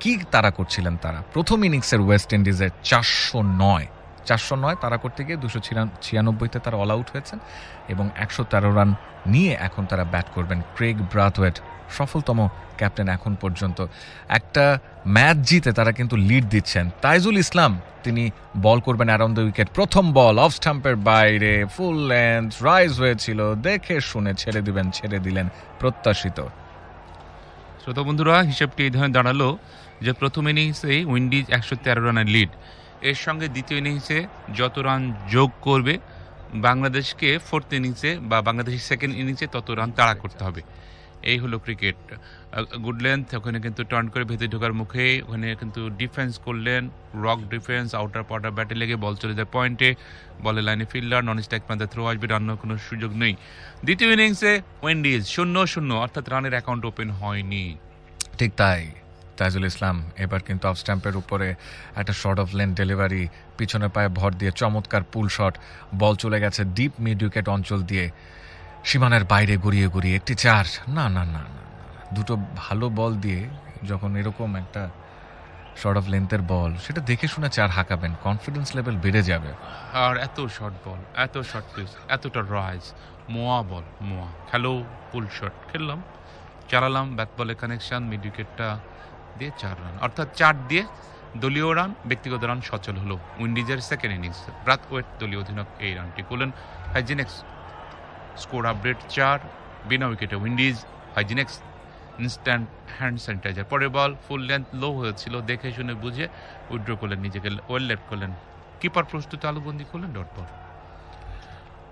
কি তারা করছিলেন? তারা প্রথম ইনিংসের ওয়েস্ট ইন্ডিজের 409 তারা করতে গিয়ে 296-তে তারা অল আউট হয়েছেন এবং 113 রান নিয়ে এখন তারা ব্যাট করবেন। ক্রেগ ব্রাথওয়েট সফলতম ক্যাপ্টেন এখন পর্যন্ত। একটা ম্যাচ জিতে তারা কিন্তু লিড দিচ্ছেন। তাইজুল ইসলাম তিনি বল করবেন অ্যারাউন্ড দ্য উইকেট। প্রথম বল অফ স্টাম্পের বাইরে, ফুল লেন্থ রাইজ হয়েছিল, দেখে শুনে ছেড়ে দিলেন প্রত্যাশিত। শ্রোতা বন্ধুরা, হিসেবটি এই ধরনের দাঁড়ালো যে প্রথম ইনিংসে উইন্ডিজ 113 রানের লিড, এর সঙ্গে দ্বিতীয় ইনিংসে যত রান যোগ করবে বাংলাদেশকে ফোর্থ ইনিংসে বা বাংলাদেশের সেকেন্ড ইনিংসে তত রান তাড়া করতে হবে। এই হলো ক্রিকেট। গুড লেন্থ, ওখানে কিন্তু টার্ন করে ভেতরে ঢোকার মুখে ওখানে কিন্তু ডিফেন্স করলেন, রক ডিফেন্স, আউটার পাউটার ব্যাটে লেগে বল চলে যায় পয়েন্টে, বলের লাইনে ফিল্ডার, নন স্ট্রাইক প্রান্তে থ্রো আসবে, রান্নার কোনো সুযোগ নেই। দ্বিতীয় ইনিংসে উইন্ডিজ 0-0, অর্থাৎ রানের অ্যাকাউন্ট ওপেন হয়নি। ঠিক তাই, তাইজুল ইসলাম এবার কিন্তু অফ স্ট্যাম্পের উপরে একটা শর্ট অফ লেন ডেলিভারি, পিছনে পায়ে ভর দিয়ে চমৎকার পুল শট, বল চলে গেছে ডিপ মিড উইকেট অঞ্চল দিয়ে, সীমানার বাইরে গড়িয়ে একটি 4। না, দুটো ভালো বল দিয়ে যখন এরকম একটা শর্ট অফ লেন্থের বল, সেটা দেখে শুনে 4 হাঁকাবেন, কনফিডেন্স লেভেল বেড়ে যাবে। আর এত শর্ট বল, এত শর্ট পিচ, এতটা রাইজ, মোয়া বল, খেলো পুল শট খেললাম, চালালাম, ব্যাক বলে কানেকশন, মিড উইকেটটা দিয়ে 4 রান, অর্থাৎ 4 দিয়ে দলীয় রান, ব্যক্তিগত রান সচল হলো উইন্ডিজের সেকেন্ড ইনিংস। ব্রাথওয়েট দলীয় অধিনায়ক এই রানটি করলেন। হাইজিনেক্স স্কোর আপডেট 4, বিনা উইকেটে Windies. Hygienex instant hand sanitizer. পরের বল ফুল লেন্থ লো হয়েছিল, দেখে শুনে বুঝে উইথড্র করলেন, নিজেকে ওয়েল লেফট করলেন, কিপার প্রস্তুত, আলুবন্দি করলেন, ডট বল।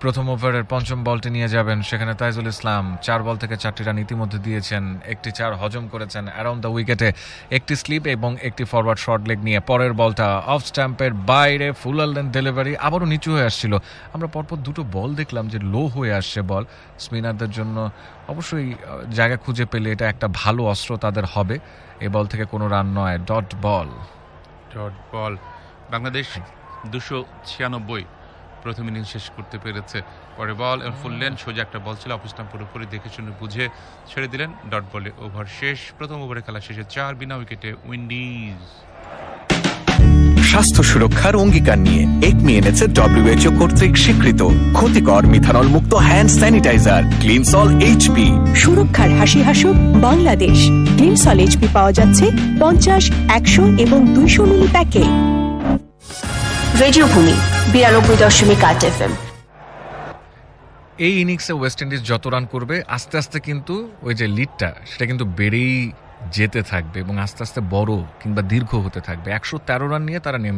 প্রথম ওভারের পঞ্চম বলটি নিয়ে যাবেন, সেখানে তাইজুল ইসলাম 4 বল থেকে 4টি রান ইতিমধ্যে দিয়েছেন, একটি 4 হজম করেছেন অ্যারাউন্ড দ্য উইকেটে, একটি স্লিপ এবং একটি ফরওয়ার্ড শর্ট লেগ নিয়ে। পরের বলটা অফ স্ট্যাম্পের বাইরে, ফুলার লেন্থ ডেলিভারি, আবারও নিচু হয়ে আসছিল। আমরা পরপর দুটো বল দেখলাম যে লো হয়ে আসছে বল। স্পিনারদের জন্য অবশ্যই জায়গা খুঁজে পেলে এটা একটা ভালো অস্ত্র তাদের হবে। এই বল থেকে কোনো রান নয়, ডট বল। বাংলাদেশ 296 প্রথম ইনিংস শেষ করতে পেরেছে। পরে বল ফুল লেন্থ সোজা একটা বল ছিল, অফ স্টাম্প পুরোপুরি দেখে শুনে বুঝে ছেড়ে দিলেন, ডট বলে ওভার শেষ। প্রথম ওভারে খেলা শেষে 4 বিনা উইকেটে উইন্ডিজ। স্বাস্থ্য সুরক্ষার অঙ্গীকার নিয়ে একমি এনেছে WHO কর্তৃক স্বীকৃত ক্ষতিকর মিথানল মুক্ত হ্যান্ড স্যানিটাইজার ক্লিনসল এইচপি। সুরক্ষার হাসি হাসুক বাংলাদেশ। ক্লিনসল এইচপি পাওয়া যাচ্ছে 50, 100 এবং 200 মিলি প্যাকে। Radio Bhumi 92.8 FM। এই ইনিংসে ওয়েস্ট ইন্ডিজ যত রান করবে আস্তে আস্তে কিন্তু ওই যে লিডটা সেটা কিন্তু বেড়েই যেতে থাকবে এবং আস্তে আস্তে বড় কিংবা দীর্ঘ হতে থাকবে। 113 রান নিয়ে তারা নেমে